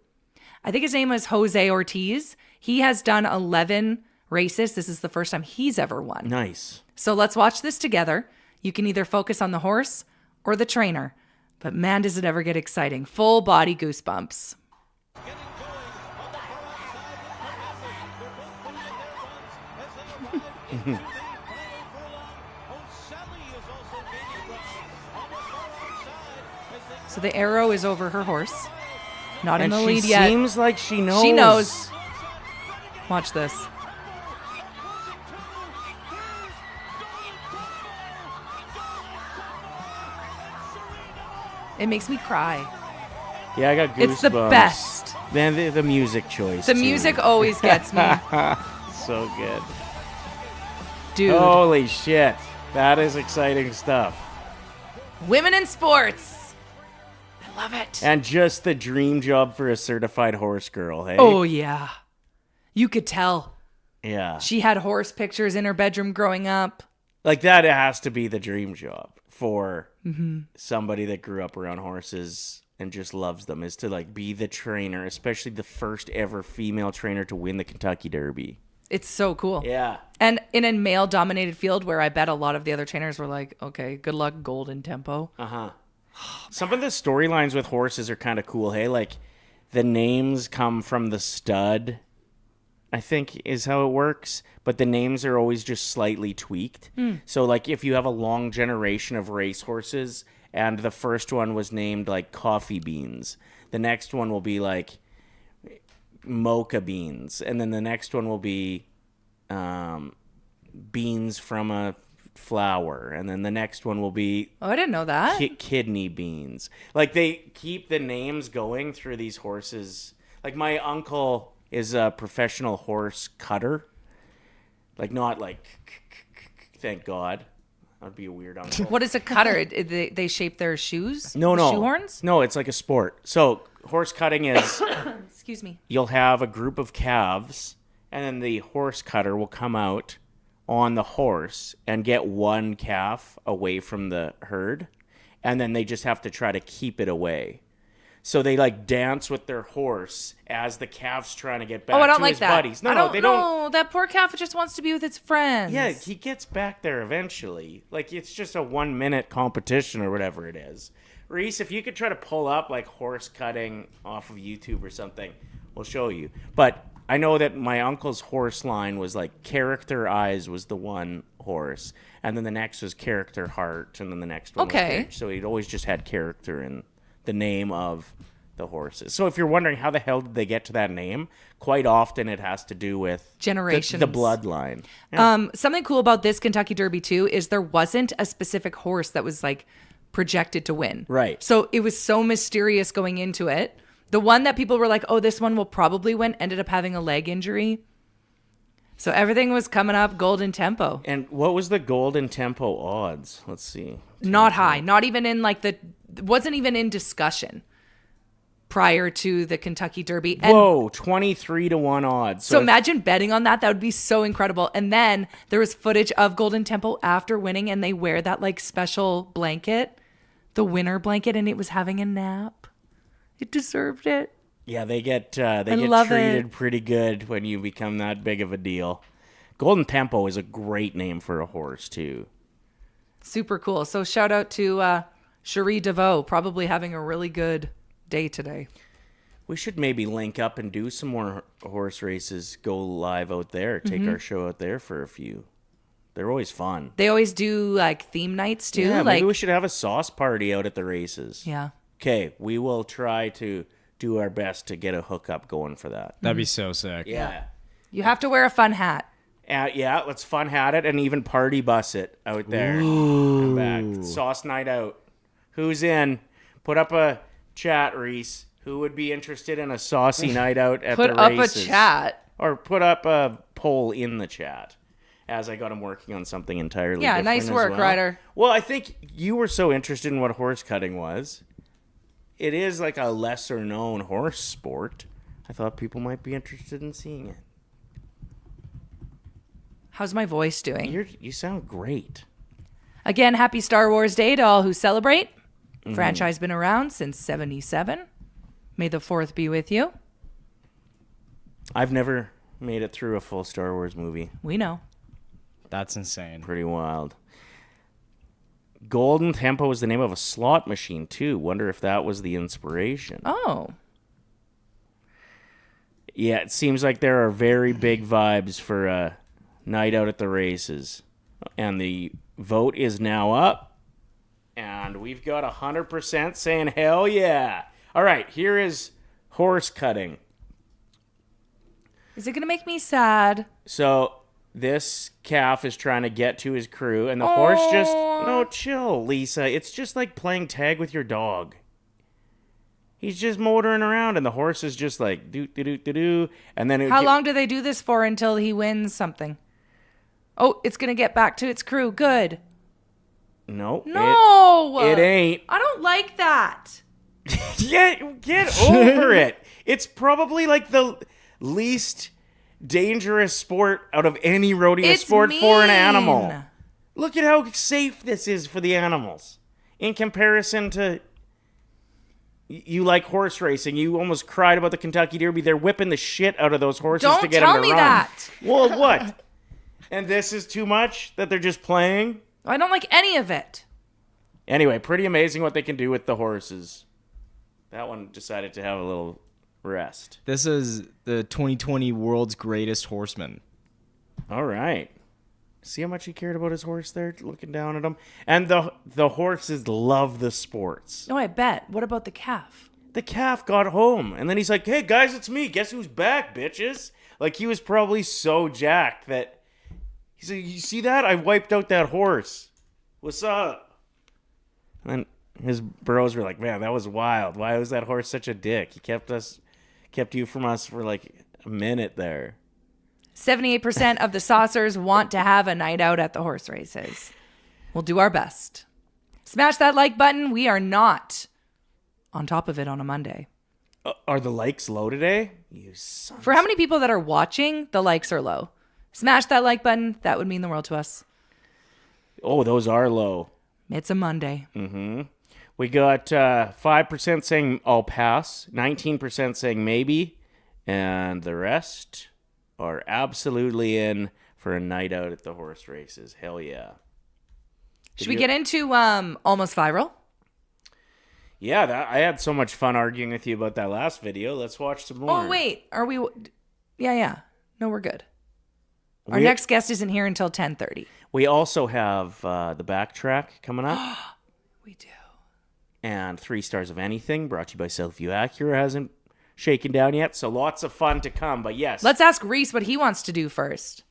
I think his name was Jose Ortiz. He has done 11 races. This is the first time he's ever won. Nice. So let's watch this together. You can either focus on the horse or the trainer, but man, does it ever get exciting. Full body goosebumps. So the arrow is over her horse. Not in And the she lead yet. seems like she knows. She knows. Watch this. It makes me cry. Yeah, I got goosebumps. It's the best. Then the music choice. The too. music always gets me. So good. Dude. Holy shit. That is exciting stuff. Women in sports. I love it. And just the dream job for a certified horse girl, hey? Oh, yeah. You could tell. Yeah. She had horse pictures in her bedroom growing up. Like that has to be the dream job for somebody that grew up around horses and just loves them, is to like be the trainer, especially the first ever female trainer to win the Kentucky Derby. It's so cool. Yeah. And in a male-dominated field where I bet a lot of the other trainers were like, okay, good luck, Golden Tempo. Uh-huh. Some of the storylines with horses are kind of cool, hey? Like the names come from the stud, I think is how it works, but the names are always just slightly tweaked. So like if you have a long generation of racehorses and the first one was named like Coffee Beans, the next one will be like Mocha Beans, and then the next one will be Beans from a Flower, and then the next one will be Oh, I didn't know that. kidney beans. Like they keep the names going through these horses. Like my uncle is a professional horse cutter. Like not like thank God. That'd be a weird uncle. What is a cutter? They shape their shoes? No. Shoehorns? No, it's like a sport. So horse cutting is Excuse me. you'll have a group of calves, and then the horse cutter will come out on the horse and get one calf away from the herd, and then they just have to try to keep it away. So they like dance with their horse as the calf's trying to get back Oh, I don't to like his that. buddies. I No, don't, they don't. No, that poor calf just wants to be with its friends. Yeah, he gets back there eventually. Like it's just a 1 minute competition or whatever it is. Reese, if you could try to pull up like horse cutting off of YouTube or something, we'll show you. But I know that my uncle's horse line was like Character Eyes was the one horse, and then the next was Character Heart, and then the next one was Okay. Character. So he'd always just had character in the name of the horses. So if you're wondering how the hell did they get to that name, quite often it has to do with Generations. the bloodline. Yeah. Something cool about this Kentucky Derby too is there wasn't a specific horse that was like projected to win. Right. So it was so mysterious going into it. The one that people were like, oh, this one will probably win, ended up having a leg injury. So everything was coming up Golden Tempo. And what was the Golden Tempo odds? Let's see. Not high. Not even in like wasn't even in discussion prior to the Kentucky Derby. And Whoa, 23-1 odds. so imagine betting on that. That would be so incredible. And then there was footage of Golden Temple after winning, and they wear that like special blanket, the winner blanket, and it was having a nap. It deserved it. Yeah, they get love treated it. pretty good when you become that big of a deal. Golden Tempo is a great name for a horse too. Super cool. So shout out to Cherie DeVoe, probably having a really good day today. We should maybe link up and do some more horse races, go live out there, take our show out there for a few. They're always fun. They always do like theme nights too. Yeah, like maybe we should have a sauce party out at the races. yeah. Okay, we will try to do our best to get a hookup going for that. That'd be so sick. Yeah. You have to wear a fun hat. Yeah, let's fun hat it and even party bus it out there. And back. Sauce night out. Who's in? Put up a chat, Reese. Who would be interested in a saucy night out at Put the up races? a chat. Or put up a poll in the chat. As I got him working on something entirely Yeah, different nice as work, well. Ryder. Well, I think you were so interested in what horse cutting was. It is like a lesser known horse sport. I thought people might be interested in seeing it. How's my voice doing? You sound great. Again, happy Star Wars Day to all who celebrate. Franchise been around since 77. May the 4th be with you. I've never made it through a full Star Wars movie. We know. That's insane. Pretty wild. Golden Tempo is the name of a slot machine, too. Wonder if that was the inspiration. Oh. Yeah, it seems like there are very big vibes for a night out at the races. And the vote is now up. And we've got 100% saying hell yeah. All right, here is horse cutting. Is it going to make me sad? So this calf is trying to get to his crew, and the horse just... No, chill, Lisa. It's just like playing tag with your dog. He's just motoring around, and the horse is just like, do-do-do-do-do. And then... How long do they do this for until he wins something? Oh, it's going to get back to its crew. Good. No. No! It ain't. I don't like that. Get over it. It's probably like the least dangerous sport out of any rodeo sport for an animal. Look at how safe this is for the animals. In comparison to... You like horse racing. You almost cried about the Kentucky Derby. They're whipping the shit out of those horses to get them to run. Don't tell me that. Well, what? And this is too much that they're just playing? I don't like any of it. Anyway, pretty amazing what they can do with the horses. That one decided to have a little rest. This is the 2020 world's greatest horseman. All right. See how much he cared about his horse there, looking down at him? And the horses love the sports. No, I bet. What about the calf? The calf got home, and then he's like, hey, guys, it's me. Guess who's back, bitches? Like, he was probably so jacked that he's like, you see that? I wiped out that horse. What's up? And his bros were like, man, that was wild. Why was that horse such a dick? He kept you from us for like a minute there. 78% of the saucers want to have a night out at the horse races. We'll do our best. Smash that like button. We are not on top of it on a Monday. Are the likes low today? You son. For how many people that are watching, the likes are low. Smash that like button. That would mean the world to us. Oh, those are low. It's a Monday. Mm-hmm. We got 5% saying I'll pass, 19% saying maybe, and the rest are absolutely in for a night out at the horse races. Hell yeah. Should we get into almost viral? Yeah, I had so much fun arguing with you about that last video. Let's watch some more. Oh, wait. Are we... Yeah. No, we're good. Our next guest isn't here until 10:30. We also have the backtrack coming up. We do. And 3 stars of anything, brought to you by Selfview Acura, hasn't shaken down yet, so lots of fun to come. But yes, let's ask Reese what he wants to do first.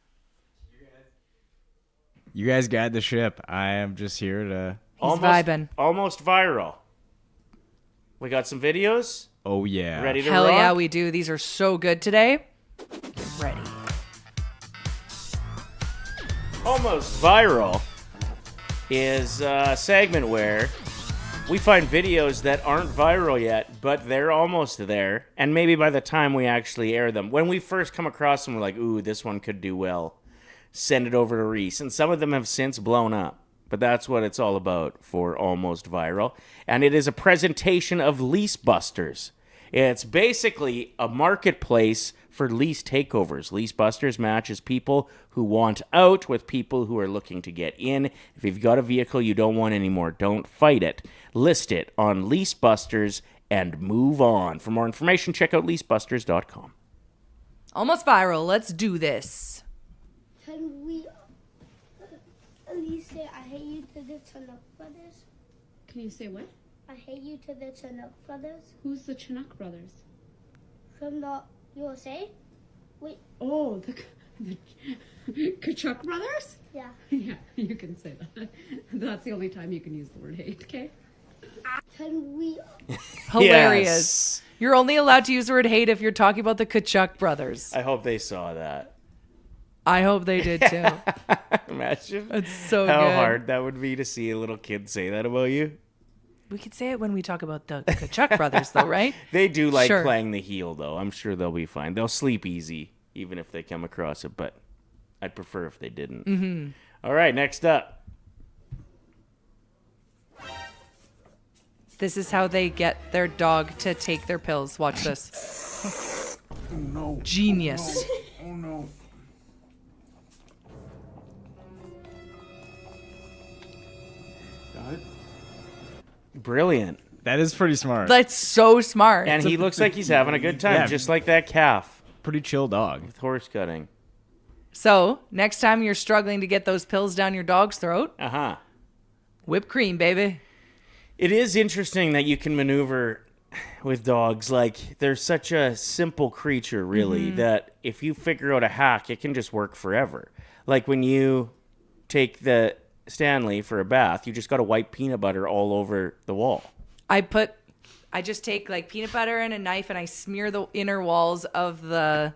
You guys guide the ship. I am just here to... He's vibing. Almost viral. We got some videos. Oh, yeah. Ready to Hell rock? yeah, we do. These are so good today. Get ready. Almost viral is a segment where we find videos that aren't viral yet, but they're almost there. And maybe by the time we actually air them, when we first come across them, we're like, ooh, this one could do well. Send it over to Reese. And some of them have since blown up. But that's what it's all about for Almost Viral. And it is a presentation of Lease Busters. It's basically a marketplace for lease takeovers. Lease Busters matches people who want out with people who are looking to get in. If you've got a vehicle you don't want anymore, don't fight it. List it on Lease Busters and move on. For more information, check out leasebusters.com. Almost Viral. Let's do this. Can we, Alicia, I hate you to the Chinook brothers. Can you say what? I hate you to the Chinook brothers. Who's the Chinook brothers? From the USA? Wait. Oh, the Kachuk brothers? Yeah. Yeah, you can say that. That's the only time you can use the word hate, okay? Can we... Hilarious. Yes. You're only allowed to use the word hate if you're talking about the Kachuk brothers. I hope they saw that. I hope they did too. Imagine It's so how good. hard that would be to see a little kid say that about you. We could say it when we talk about the Kachuk brothers, though, right? They do like Sure. playing the heel, though. I'm sure they'll be fine. They'll sleep easy, even if they come across it, but I'd prefer if they didn't. Mm-hmm. All right, next up. This is how they get their dog to take their pills. Watch this. Oh no. Genius. Oh no. Got it? Brilliant. That is pretty smart. That's so smart. And he looks like he's having a good time, Yeah. just like that calf Pretty chill dog. with horse cutting. So, next time you're struggling to get those pills down your dog's throat, Uh-huh. whipped cream, baby. It is interesting that you can maneuver with dogs. Like, they're such a simple creature, really, that if you figure out a hack, it can just work forever. Like when you take the Stanley for a bath, you just got to wipe peanut butter all over the wall. I just take like peanut butter and a knife and I smear the inner walls of the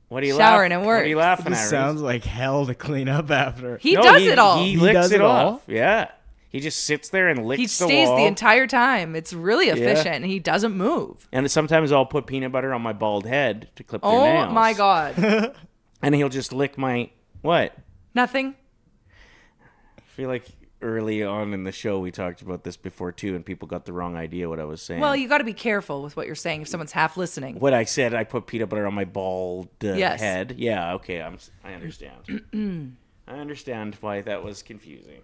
What are you shower laughing? and it What are works. you laughing This at? Reese? sounds like hell to clean up after. He does it all. He He licks does it it all? off. Yeah. He just sits there and licks He the stays wall. the entire time. It's really efficient and he doesn't move. And sometimes I'll put peanut butter on my bald head to clip their Oh nails. my God. And he'll just lick my... What? Nothing. I feel like early on in the show we talked about this before too, and people got the wrong idea what I was saying. Well, you got to be careful with what you're saying if someone's half listening. What I said, I put peanut butter on my bald Yes. head. Yeah, okay, I understand. I understand why that was confusing.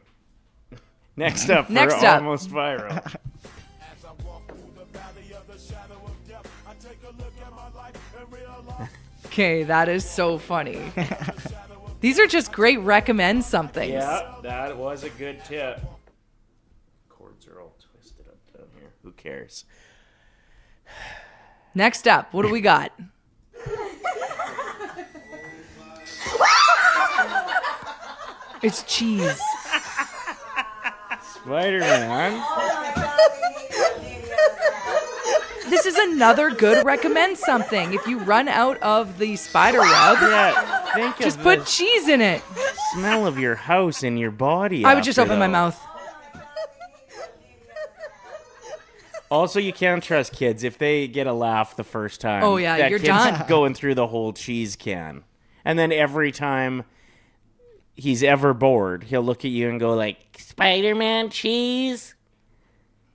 Next up, Next for up. Almost Viral. Okay, that is so funny. These are just great recommend somethings. Yeah, that was a good tip. Cords are all twisted up down here. Who cares? Next up, what do we got? It's cheese. Spider-Man. This is another good recommend something. If you run out of the spider web, Yeah, think just of put the cheese in it. smell of your house in your body. I would just after, open my though. mouth. Also, you can't trust kids if they get a laugh the first time. Oh, yeah, that you're kid's done. going through the whole cheese can, and then every time he's ever bored, he'll look at you and go like, "Spider-Man cheese,"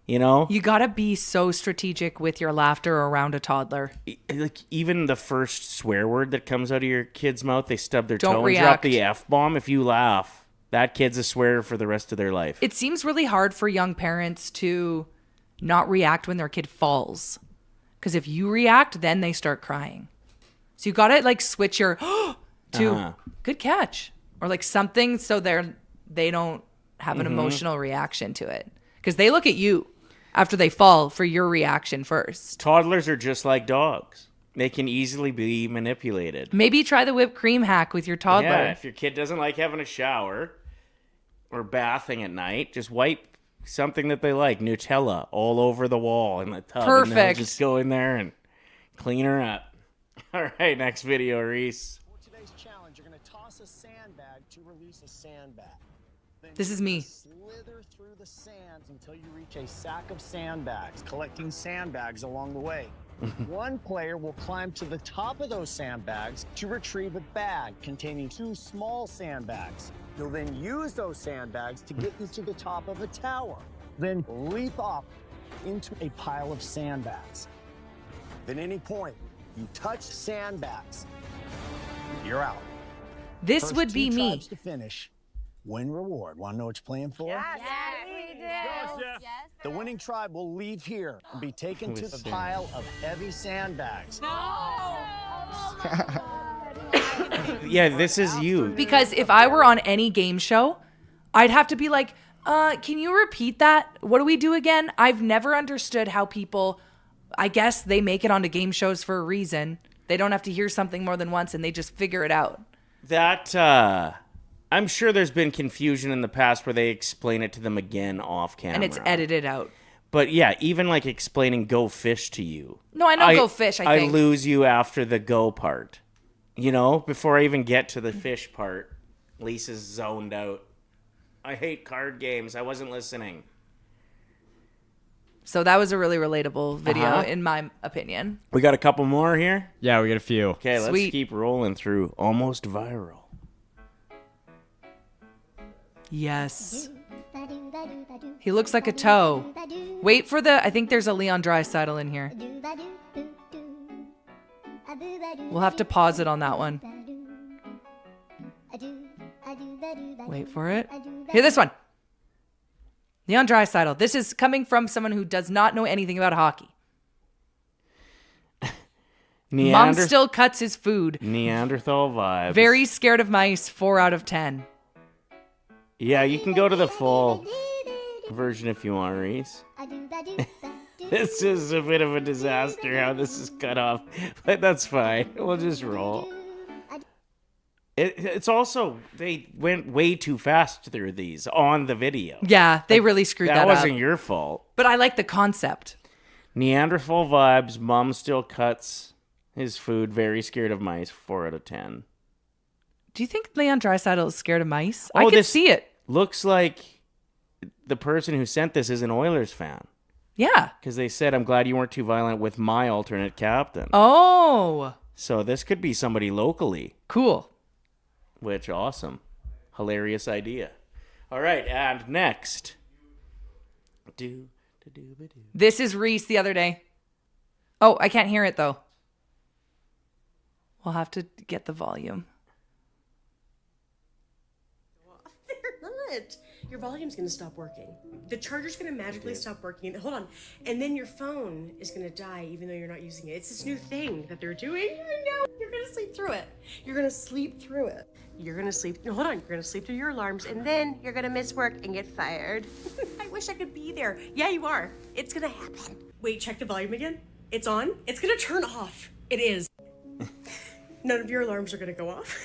you know. You gotta be so strategic with your laughter around a toddler. Like even the first swear word that comes out of your kid's mouth, they stub their Don't toe and drop react. the F-bomb. If you laugh, that kid's a swearer for the rest of their life. It seems really hard for young parents to not react when their kid falls. Because if you react, then they start crying. So you gotta like switch your to good catch. Or like something so they don't have an emotional reaction to it. Because they look at you after they fall for your reaction first. Toddlers are just like dogs. They can easily be manipulated. Maybe try the whipped cream hack with your toddler. Yeah, if your kid doesn't like having a shower or bathing at night, just wipe something that they like, Nutella, all over the wall in the tub. And they'll Perfect. just go in there and clean her up. All right, next video, Reese. For today's challenge, you're going to toss a sandbag to release a sandbag. Then This you're is gonna me. Slither through the sand until you reach a sack of sandbags, collecting sandbags along the way. One player will climb to the top of those sandbags to retrieve a bag containing 2 small sandbags. You'll then use those sandbags to get you to the top of a tower. Then leap up into a pile of sandbags. At any point, you touch sandbags, you're out. This First would be 2 me. tribes to finish, win reward. Want to know what you're playing for? Yes, we do. The winning tribe will leave here and be taken to the With pile of heavy sandbags. Yeah, this is you. Because if I were on any game show, I'd have to be like, can you repeat that? What do we do again? I've never understood how people, I guess they make it onto game shows for a reason. They don't have to hear something more than once and they just figure it out. That, I'm sure there's been confusion in the past where they explain it to them again off camera. And it's edited out. But yeah, even like explaining go fish to you. No, I know go fish, I think. lose you after the go part. You know, before I even get to the fish part, Lisa's zoned out. I hate card games. I wasn't listening. So that was a really relatable video, Uh-huh. in my opinion. We got a couple more here. Yeah, we got a few. Okay, let's Sweet. keep rolling through Almost Viral. Yes. He looks like a toe. Wait for I think there's a Leon Draisaitl in here. We'll have to pause it on that one. Wait for it. Hear this one. Leon Draisaitl. This is coming from someone who does not know anything about hockey. Mom still cuts his food. Neanderthal vibes. Very scared of mice. 4 out of 10. Yeah, you can go to the full version if you want, Reese. This is a bit of a disaster how this is cut off, but that's fine. We'll just roll. It's also, they went way too fast through these on the video. Yeah, they really screwed that up. That wasn't your fault. But I like the concept. Neanderthal vibes. Mom still cuts his food. Very scared of mice. 4 out of 10. Do you think Leon Draisaitl is scared of mice? I can see it. Looks like the person who sent this is an Oilers fan. Yeah. Because they said, I'm glad you weren't too violent with my alternate captain. Oh. So this could be somebody locally. Cool. Which, awesome. Hilarious idea. All right, and next. This is Reese the other day. Oh, I can't hear it, though. We'll have to get the volume. Your volume's going to stop working. The charger's going to magically stop working. Hold on. And then your phone is going to die even though you're not using it. It's this new thing that they're doing. I know. You're going to sleep through it. You're going to sleep through it. You're going to sleep. No, hold on. You're going to sleep through your alarms and then you're going to miss work and get fired. I wish I could be there. Yeah, you are. It's going to happen. Wait, check the volume again. It's on. It's going to turn off. It is. None of your alarms are going to go off.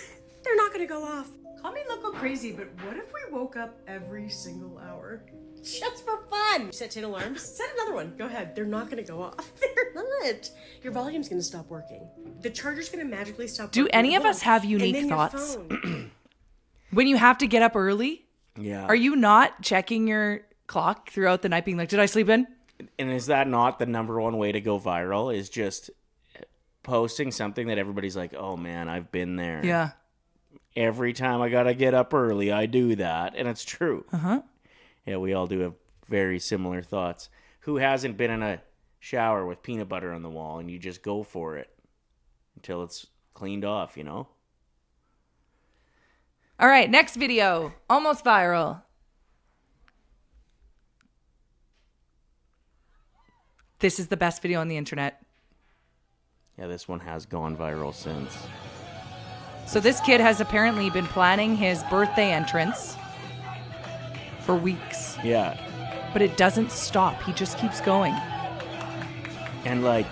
They're not going to go off. Call me loco crazy, but what if we woke up every single hour? Just for fun. Set 10 alarms. Set another one. Go ahead. They're not going to go off. They're not. Your volume's going to stop working. The charger's going to magically stop working. Do any of us have unique thoughts? When you have to get up early? Yeah. Are you not checking your clock throughout the night being like, did I sleep in? And is that not the number one way to go viral? Is just posting something that everybody's like, oh man, I've been there. Yeah. Every time I gotta get up early, I do that. And it's true. Uh-huh. Yeah, we all do have very similar thoughts. Who hasn't been in a shower with peanut butter on the wall and you just go for it until it's cleaned off, you know? All right, next video. Almost viral. This is the best video on the internet. Yeah, this one has gone viral since. So this kid has apparently been planning his birthday entrance for weeks. Yeah. But it doesn't stop. He just keeps going. And like,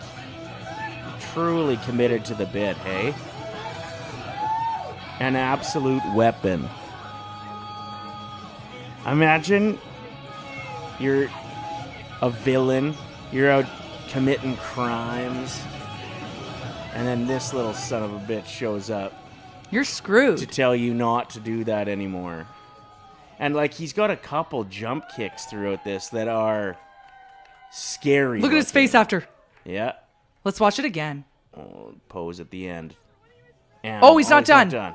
truly committed to the bit, hey? An absolute weapon. Imagine you're a villain. You're out committing crimes. And then this little son of a bitch shows up. You're screwed. To tell you not to do that anymore. And like, he's got a couple jump kicks throughout this that are scary. Look at his face after. Yeah. Let's watch it again. Oh, pose at the end. And oh, he's not done.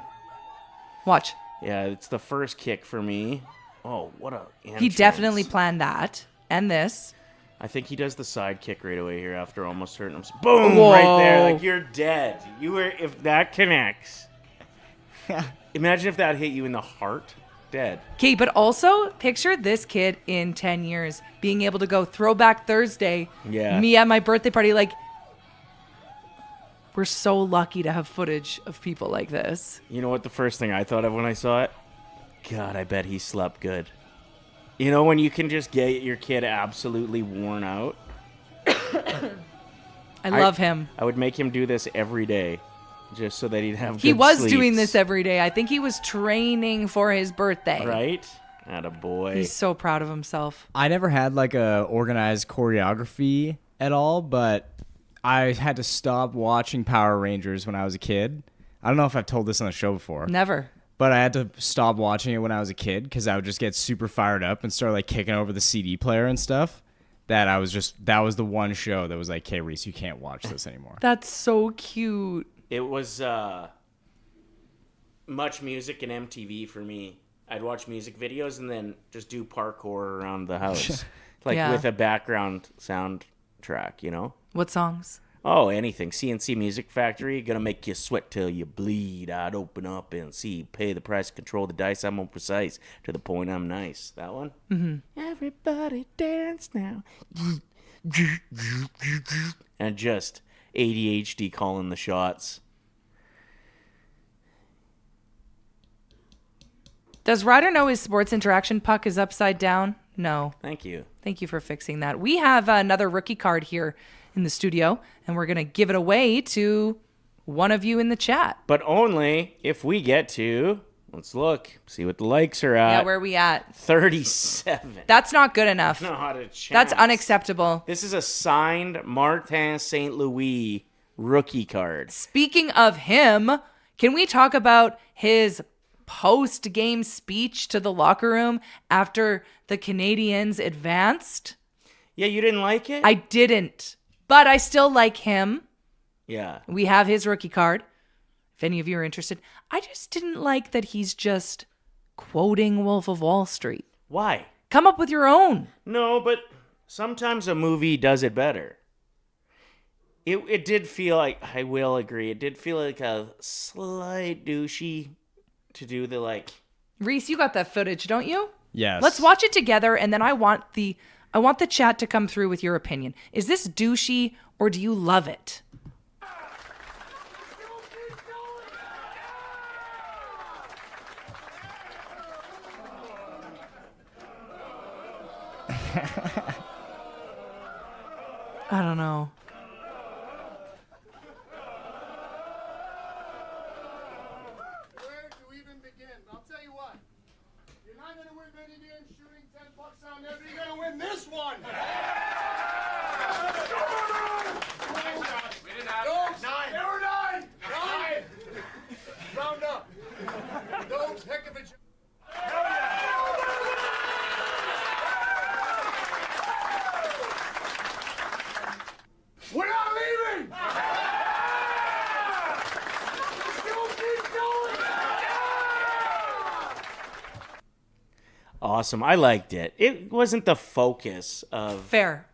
Watch. Yeah, it's the first kick for me. Oh, what a entrance. He definitely planned that. And this. I think he does the side kick right away here after almost hurting him. Boom! Whoa. Right there. Like, you're dead. If that connects. Imagine if that hit you in the heart. Dead. Okay, but also picture this kid in 10 years being able to go Throwback Thursday. Yeah. Me at my birthday party. Like, we're so lucky to have footage of people like this. You know what the first thing I thought of when I saw it? God, I bet he slept good. You know when you can just get your kid absolutely worn out? I love him. I would make him do this every day. Just so that he'd have good He was sleeps. doing this every day. I think he was training for his birthday. Right? Attaboy. He's so proud of himself. I never had like a organized choreography at all, but I had to stop watching Power Rangers when I was a kid. I don't know if I've told this on the show before. Never. But I had to stop watching it when I was a kid because I would just get super fired up and start like kicking over the CD player and stuff. That was the one show that was like, "Hey Reese, you can't watch this anymore." That's so cute. It was Much Music and MTV for me. I'd watch music videos and then just do parkour around the house. Like Yeah. with a background soundtrack, you know? What songs? Oh, anything. CNC Music Factory, gonna make you sweat till you bleed. I'd open up and see, pay the price, control the dice. I'm on precise to the point I'm nice. That one? Mm-hmm. Everybody dance now. And just ADHD calling the shots. Does Ryder know his sports interaction puck is upside down? No. Thank you. Thank you for fixing that. We have another rookie card here in the studio, and we're going to give it away to one of you in the chat. But only if we get to, let's look, see what the likes are at. Yeah, where are we at? 37. That's not good enough. Not a chance. That's unacceptable. This is a signed Martin St. Louis rookie card. Speaking of him, can we talk about his post-game speech to the locker room after the Canadiens advanced? Yeah, you didn't like it? I didn't, but I still like him. Yeah. We have his rookie card, if any of you are interested. I just didn't like that he's just quoting Wolf of Wall Street. Why? Come up with your own. No, but sometimes a movie does it better. It did feel like, I will agree, it did feel like a slight douchey to do the like. Reese, you got that footage, don't you? Yes. Let's watch it together, and then I want the chat to come through with your opinion. Is this douchey, or do you love it? I don't know. Where to even begin? I'll tell you what. You're not going to win many games shooting 10 pucks down there, but you're going to win this one. We didn't have 9. There were 9. 9. Round up. Those heck of a job. We're not leaving! Awesome. I liked it. It wasn't the focus of Fair.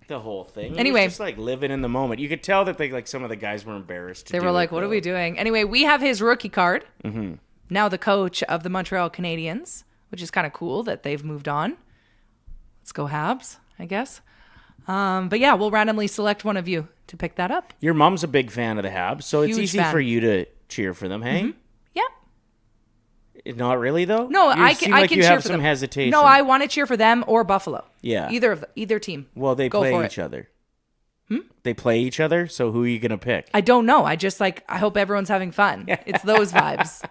the whole thing. Anyway. It was just like living in the moment. You could tell that some of the guys were embarrassed to They do were like, it, what are though. we doing? Anyway, we have his rookie card. Mm-hmm. Now the coach of the Montreal Canadiens, which is kind of cool that they've moved on. Let's go Habs, I guess. But yeah, we'll randomly select one of you to pick that up. Your mom's a big fan of the Habs, so it's Huge easy fan. for you to cheer for them, hey? Mhm. Yeah. Not really, though? No, You I seem can. I like can you cheer have for some them. hesitation. No, I want to cheer for them or Buffalo. Yeah. Either team. Well, they Go play for each it. other. They play each other, so who are you going to pick? I don't know. I just I hope everyone's having fun. It's those vibes.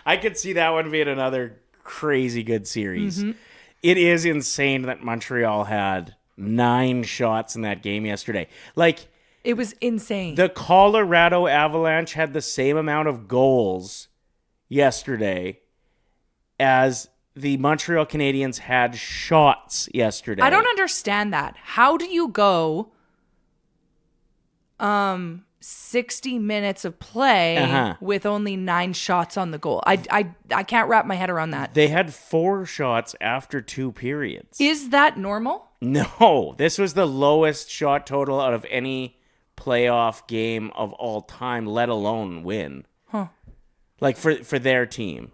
I could see that one being another crazy good series. Mhm. It is insane that Montreal had 9 shots in that game yesterday. Like, It was insane. the Colorado Avalanche had the same amount of goals yesterday as the Montreal Canadiens had shots yesterday. I don't understand that. How do you go 60 minutes of play Uh-huh. with only 9 shots on the goal? I can't wrap my head around that. They had 4 shots after 2 periods. Is that normal? No, this was the lowest shot total out of any playoff game of all time, let alone win. Huh. Like for their team.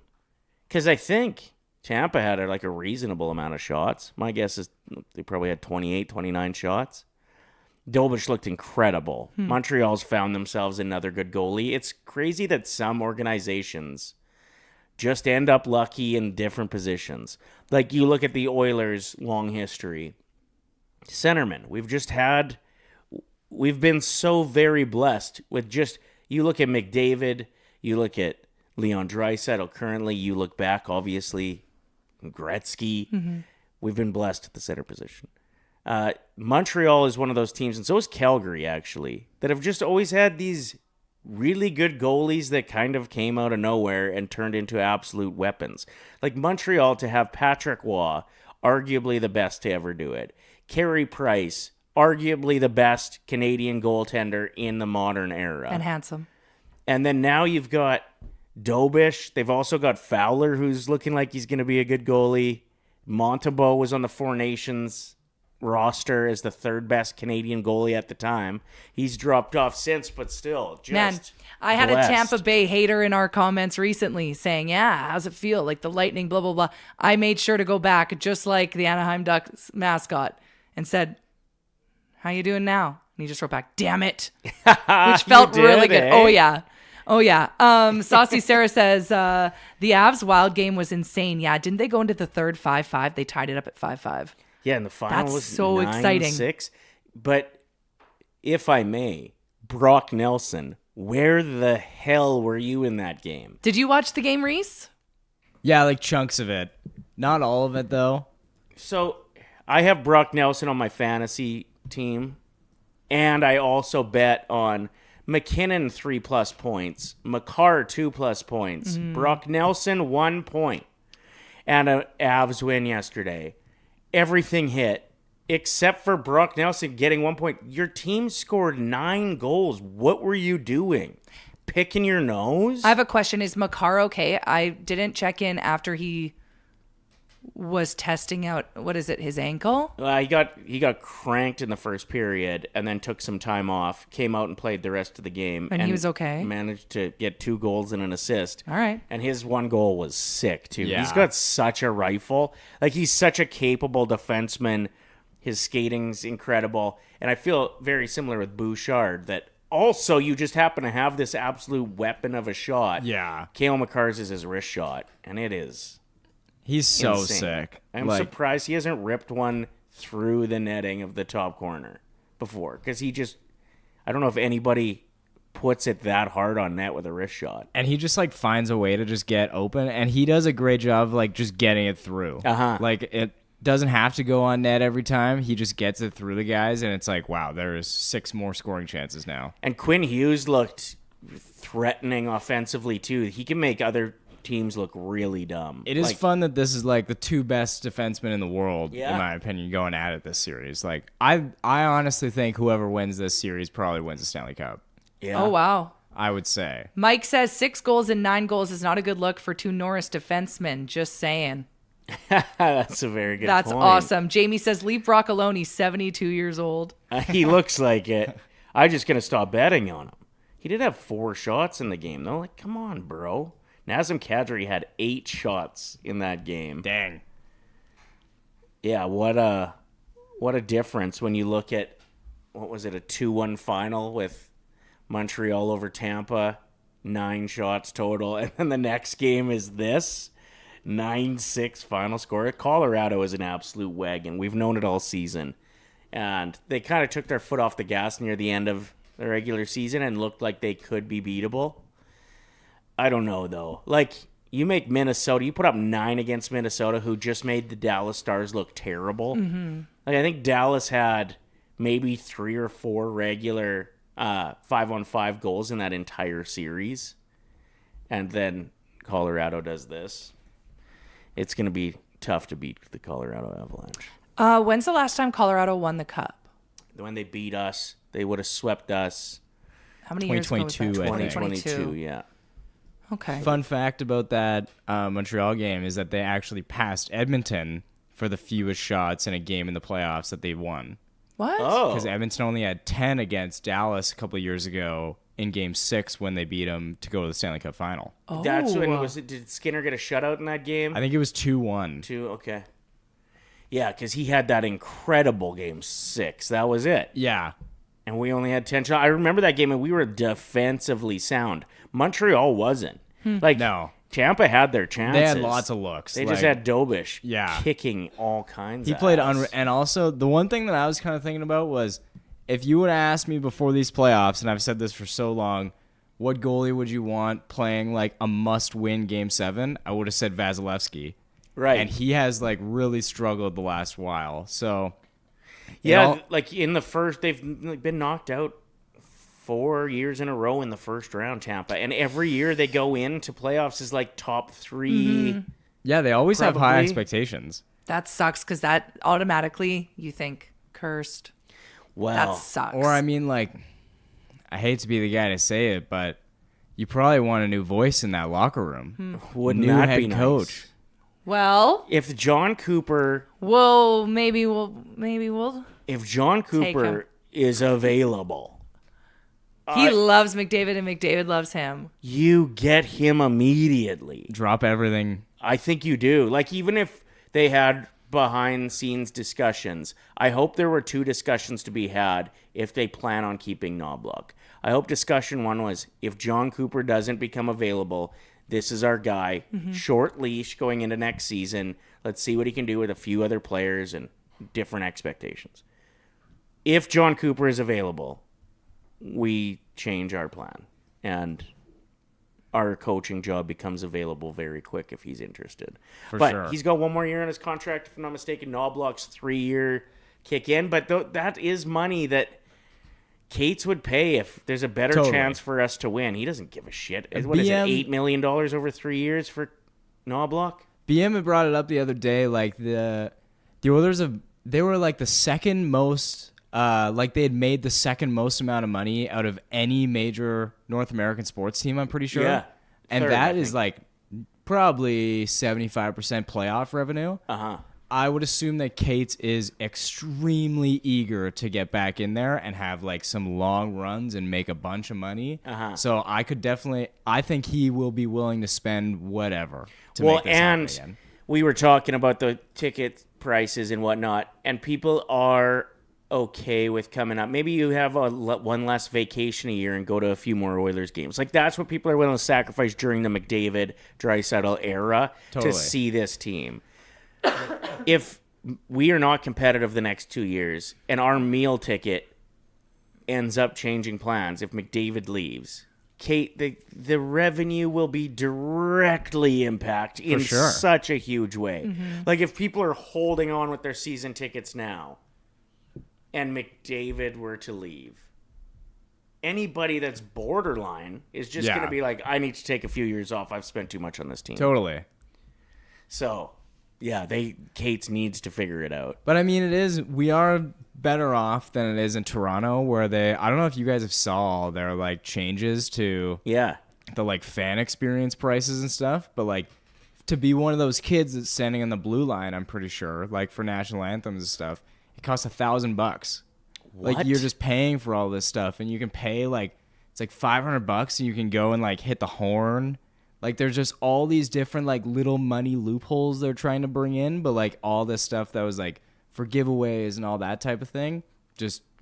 Because I think Tampa had a reasonable amount of shots. My guess is they probably had 28, 29 shots. Dolbich looked incredible. Montreal's found themselves another good goalie. It's crazy that some organizations just end up lucky in different positions. Like you look at the Oilers' long history. Centerman, we've been so very blessed with just, you look at McDavid, you look at Leon Draisaitl currently, you look back, obviously, Gretzky. Mm-hmm. We've been blessed at the center position. Montreal is one of those teams, and so is Calgary, actually, that have just always had these really good goalies that kind of came out of nowhere and turned into absolute weapons. Like Montreal, to have Patrick Waugh, arguably the best to ever do it. Carey Price, arguably the best Canadian goaltender in the modern era. And handsome. And then now you've got Dobish. They've also got Fowler, who's looking like he's going to be a good goalie. Montembeault was on the Four Nations roster as the third best Canadian goalie at the time. He's dropped off since, but still, just Man, I had blessed. a Tampa Bay hater in our comments recently saying, yeah, how's it feel? Like the Lightning, blah, blah, blah. I made sure to go back just like the Anaheim Ducks mascot and said, how you doing now? And he just wrote back, damn it, which felt really good. Oh, yeah. Oh, yeah. Saucy Sarah says, the Avs Wild game was insane. Yeah, didn't they go into the third 5-5? They tied it up at 5-5. Yeah, and the final That's was so 9-6. exciting. But if I may, Brock Nelson, where the hell were you in that game? Did you watch the game, Reese? Yeah, like chunks of it. Not all of it, though. So I have Brock Nelson on my fantasy team, and I also bet on McKinnon 3+ points, Makar 2+ points, Brock Nelson 1 point, and a Avs win yesterday. Everything hit except for Brock Nelson getting 1 point. Your team scored 9 goals. What were you doing? Picking your nose? I have a question. Is Makar okay? I didn't check in after he was testing out, what is it, his ankle? He got cranked in the first period and then took some time off, came out and played the rest of the game. And he was okay? Managed to get 2 goals and an assist. All right. And his 1 goal was sick, too. Yeah. He's got such a rifle. Like, he's such a capable defenseman. His skating's incredible. And I feel very similar with Bouchard, that also you just happen to have this absolute weapon of a shot. Yeah. Cale Makar's is his wrist shot, and it is He's so insane. sick. I'm surprised he hasn't ripped one through the netting of the top corner before, because I don't know if anybody puts it that hard on net with a wrist shot. And he just like finds a way to just get open, and he does a great job of like just getting it through. Like it doesn't have to go on net every time. He just gets it through the guys, and it's like, wow, there is 6 more scoring chances now. And Quinn Hughes looked threatening offensively too. He can make other teams look really dumb. It is fun that this is like the 2 best defensemen in the world, in my opinion, going at it this series. Like I honestly think whoever wins this series probably wins the Stanley Cup. Yeah. Oh, wow. I would say. Mike says 6 goals and 9 goals is not a good look for 2 Norris defensemen. Just saying. That's a very good That's point. awesome. Jamie says, leave Brock alone. He's 72 years old. He looks like it. I'm just going to stop betting on him. He did have 4 shots in the game, though. Like, come on, bro. Nazem Kadri had 8 shots in that game. Dang. Yeah, what a difference when you look at, what was it, a 2-1 final with Montreal over Tampa, 9 shots total, and then the next game is this, 9-6 final score. Colorado is an absolute wagon. We've known it all season. And they kind of took their foot off the gas near the end of the regular season and looked like they could be beatable. I don't know, though. Like, you make Minnesota, you put up 9 against Minnesota, who just made the Dallas Stars look terrible. Mm-hmm. Like, I think Dallas had maybe 3 or 4 regular 5-on-5 goals in that entire series. And then Colorado does this. It's going to be tough to beat the Colorado Avalanche. When's the last time Colorado won the Cup? When they beat us, they would have swept us. How many years ago was that? 2022, yeah. Okay. Fun fact about that Montreal game is that they actually passed Edmonton for the fewest shots in a game in the playoffs that they won. What? Oh. Because Edmonton only had 10 against Dallas a couple of years ago in Game 6 when they beat them to go to the Stanley Cup Final. Oh. That's when did Skinner get a shutout in that game? I think it was 2-1. 2, okay. Yeah, because he had that incredible Game 6. That was it. Yeah. And we only had 10 shots. I remember that game, and we were defensively sound. Montreal wasn't. Like, no. Tampa had their chances. They had lots of looks. They just had Dobish Yeah. kicking all kinds He of played ass. and also the one thing that I was kind of thinking about was if you would have asked me before these playoffs, and I've said this for so long, what goalie would you want playing like a must-win Game 7? I would have said Vasilevsky. Right. And he has like really struggled the last while. So yeah, like in the first, they've been knocked out 4 years in a row in the first round, Tampa. And every year they go into playoffs as like top 3. Mm-hmm. Yeah, they always have high Probably. expectations. That sucks because that automatically you think cursed. Wow. That sucks. Or I mean, like, I hate to be the guy to say it, but you probably want a new voice in that locker room. Wouldn't new that head be nice? coach. Well, If John Cooper, maybe we'll if John Cooper is available, he loves McDavid and McDavid loves him. you get him immediately. Drop everything. I think you do. Like, even if they had behind scenes discussions, I hope there were 2 discussions to be had if they plan on keeping Knobloch. I hope discussion 1 was, if John Cooper doesn't become available, this is our guy. Short leash going into next season. Let's see what he can do with a few other players and different expectations. If John Cooper is available, we change our plan. And our coaching job becomes available very quick if he's interested. But sure. He's got 1 more year on his contract, if I'm not mistaken. Knobloch's 3-year kick in. But that is money that Cates would pay if there's a better chance for us to win. He doesn't give a shit. What is it, $8 million over 3 years for Knobloch? BM had brought it up the other day. Like the Oilers they were like the second most. Like they had made the second most amount of money out of any major North American sports team. I'm pretty sure. Yeah, and third, that is like probably 75% playoff revenue. I would assume that Cates is extremely eager to get back in there and have like some long runs and make a bunch of money. So I think he will be willing to spend whatever to make this happen again. We were talking about the ticket prices and whatnot, and people are okay with coming up. Maybe you have one less vacation a year and go to a few more Oilers games. Like, that's what people are willing to sacrifice during the McDavid Draisaitl era to see this team. If we are not competitive the next 2 years and our meal ticket ends up changing plans, if McDavid leaves, Kate, the revenue will be directly impacted in such a huge way. Like, if people are holding on with their season tickets now and McDavid were to leave, anybody that's borderline is just going to be like, I need to take a few years off. I've spent too much on this team. Totally. So, yeah, Cates needs to figure it out. But I mean, we are better off than it is in Toronto, where I don't know if you guys have saw all their like changes to the like fan experience prices and stuff, but like to be one of those kids that's standing on the blue line, I'm pretty sure, like for national anthems and stuff, it costs $1,000. Like, you're just paying for all this stuff, and you can pay like it's like $500, and you can go and like hit the horn. Like, there's just all these different like little money loopholes they're trying to bring in, but like all this stuff that was like for giveaways and all that type of thing,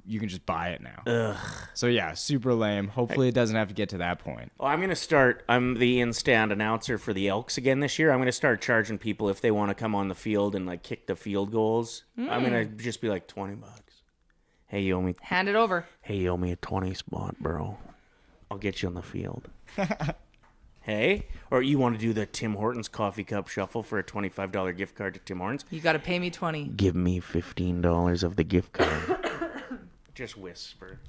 you can just buy it now. Ugh. So yeah, super lame. Hopefully it doesn't have to get to that point. Well, I'm the in-stand announcer for the Elks again this year. I'm going to start charging people if they want to come on the field and like kick the field goals. I'm going to just be like $20. Hey, you owe me. Hand it over. Hey, you owe me a 20 spot, bro. I'll get you on the field. Hey, or you want to do the Tim Hortons coffee cup shuffle for a $25 gift card to Tim Hortons? You got to pay me $20. Give me $15 of the gift card. Just whisper.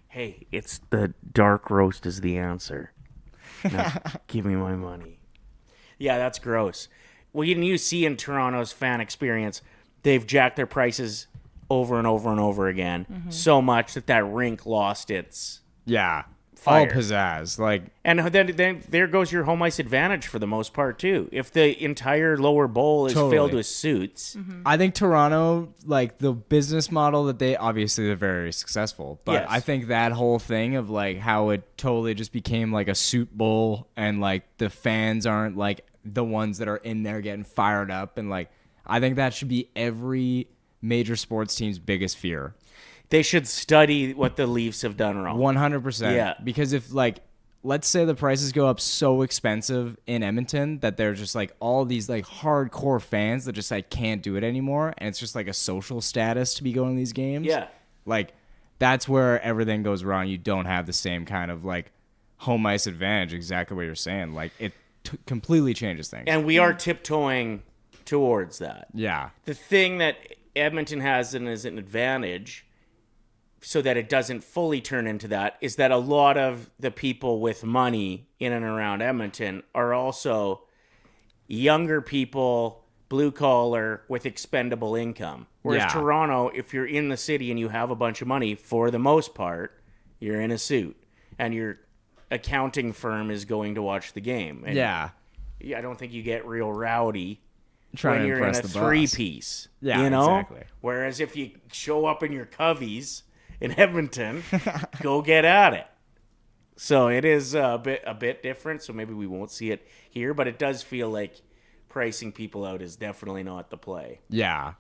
Hey, it's the dark roast is the answer. Now, give me my money. Yeah, that's gross. Well, you see in Toronto's fan experience, they've jacked their prices over and over and over again so much that rink lost its fire. All pizzazz. Like, and then there goes your home ice advantage for the most part too. If the entire lower bowl is filled with suits, I think Toronto, like the business model that they're very successful, but I think that whole thing of like how it totally just became like a suit bowl, and like the fans aren't like the ones that are in there getting fired up, and like I think that should be every major sports team's biggest fear. They should study what the Leafs have done wrong. 100%. Yeah. Because if, like, let's say the prices go up so expensive in Edmonton that they're just, like, all these, like, hardcore fans that just, like, can't do it anymore, and it's just, like, a social status to be going to these games. Yeah. Like, that's where everything goes wrong. You don't have the same kind of, like, home ice advantage, exactly what you're saying. Like, it completely changes things. And we are tiptoeing towards that. Yeah. The thing that Edmonton has as an advantage, so that it doesn't fully turn into that, is that a lot of the people with money in and around Edmonton are also younger people, blue collar, with expendable income. Whereas Toronto, if you're in the city and you have a bunch of money, for the most part, you're in a suit and you're accounting firm is going to watch the game. And Yeah. I don't think you get real rowdy Trying when to you're in a impress the boss. three-piece. Yeah, you know? exactly. Whereas if you show up in your Coveys in Edmonton, go get at it. So it is a bit different, so maybe we won't see it here, but it does feel like pricing people out is definitely not the play. Yeah.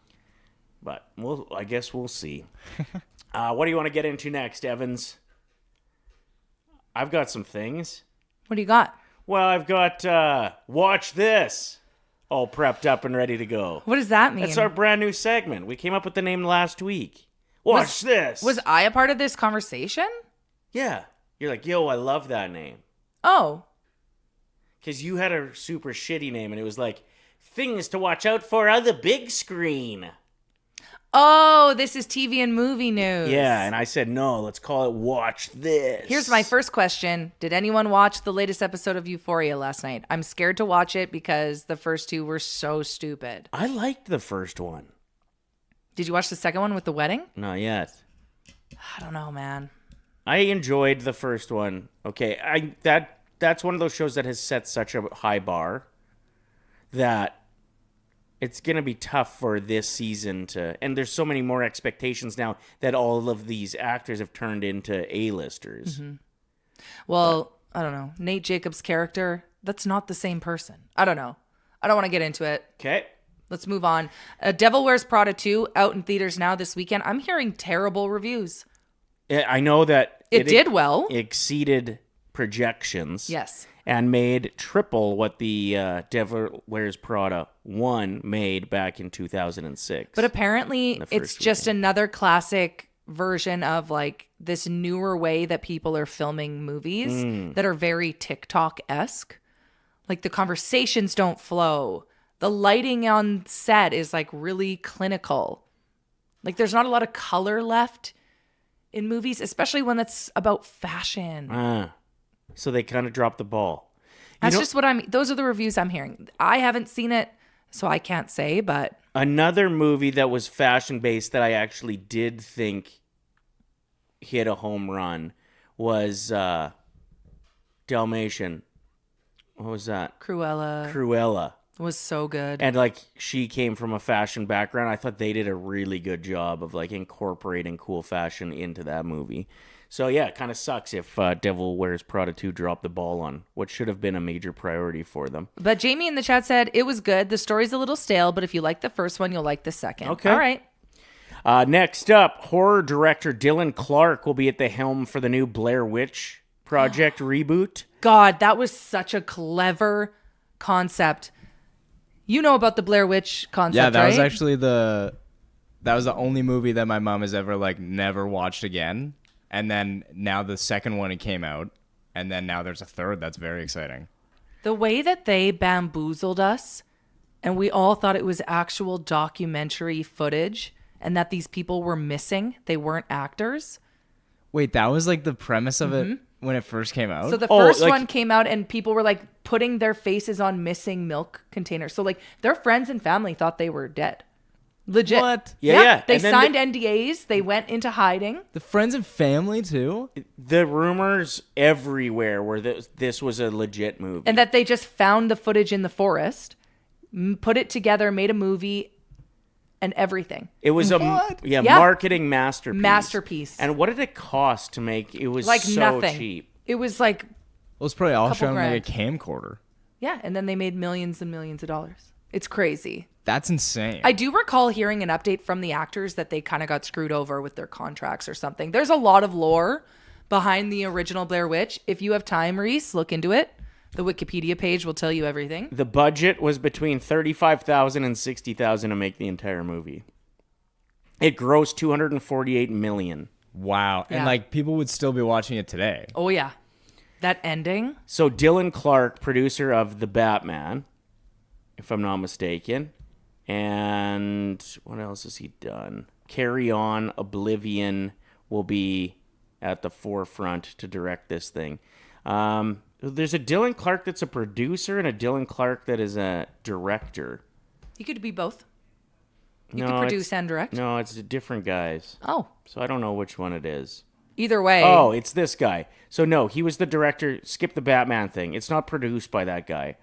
But I guess we'll see. What do you want to get into next, Evans? I've got some things. What do you got? Well, I've got Watch This all prepped up and ready to go. What does that mean? That's our brand new segment. We came up with the name last week. Watch This. Was I a part of this conversation? Yeah. You're like, yo, I love that name. Oh. Because you had a super shitty name, and it was like, things to watch out for on the big screen. Oh, this is TV and movie news. Yeah, and I said, no, let's call it Watch This. Here's my first question. Did anyone watch the latest episode of Euphoria last night? I'm scared to watch it because the first two were so stupid. I liked the first one. Did you watch the second one with the wedding? Not yet. I don't know, man. I enjoyed the first one. Okay, that's one of those shows that has set such a high bar that it's going to be tough for this season to... And there's so many more expectations now that all of these actors have turned into A-listers. Mm-hmm. Well, I don't know. Nate Jacobs' character, that's not the same person. I don't know. I don't want to get into it. Okay. Let's move on. Devil Wears Prada 2 out in theaters now this weekend. I'm hearing terrible reviews. I know that it did well. Exceeded projections. Yes. And made triple what the Devil Wears Prada 1 made back in 2006. But apparently it's just another classic version of like this newer way that people are filming movies that are very TikTok-esque. Like the conversations don't flow. The lighting on set is like really clinical. Like there's not a lot of color left in movies, especially when it's about fashion. So they kind of dropped the ball. That's just what those are the reviews I'm hearing. I haven't seen it, so I can't say, but. Another movie that was fashion-based that I actually did think hit a home run was Dalmatian. What was that? Cruella. Was so good. And like she came from a fashion background. I thought they did a really good job of like incorporating cool fashion into that movie. So yeah, it kind of sucks if Devil Wears Prada 2 dropped the ball on what should have been a major priority for them. But Jamie in the chat said it was good. The story's a little stale, but if you like the first one, you'll like the second. Okay. All right. Next up, horror director Dylan Clark will be at the helm for the new Blair Witch Project reboot. God, that was such a clever concept. You know about the Blair Witch concept, yeah, that right? was actually that was the only movie that my mom has ever like never watched again. And then now the second one it came out, and then now there's a third. That's very exciting. The way that they bamboozled us, and we all thought it was actual documentary footage, and that these people were missing. They weren't actors. Wait, that was like the premise of it when it first came out? So the first one came out and people were like putting their faces on missing milk containers. So like their friends and family thought they were dead. Legit. What? Yeah. They signed NDAs. They went into hiding. The friends and family too? The rumors everywhere were that this was a legit movie. And that they just found the footage in the forest, put it together, made a movie, and everything. It was marketing masterpiece. And what did it cost to make? It was like so nothing. cheap. It was like Well, it's probably all shown grand. like a camcorder. Yeah, and then they made millions and millions of dollars. It's crazy. That's insane. I do recall hearing an update from the actors that they kind of got screwed over with their contracts or something. There's a lot of lore behind the original Blair Witch. If you have time, Reese, look into it. The Wikipedia page will tell you everything. The budget was between $35,000 and $60,000 to make the entire movie. It grossed $248 million. Wow. Yeah. And like people would still be watching it today. Oh, yeah. That ending. So Dylan Clark, producer of The Batman, if I'm not mistaken. And what else has he done? Carry On, Oblivion will be at the forefront to direct this thing. There's a Dylan Clark that's a producer and a Dylan Clark that is a director. You could be both. You could produce and direct. No, it's different guys. Oh. So I don't know which one it is. Either way. Oh, it's this guy. So no, he was the director. Skip the Batman thing. It's not produced by that guy.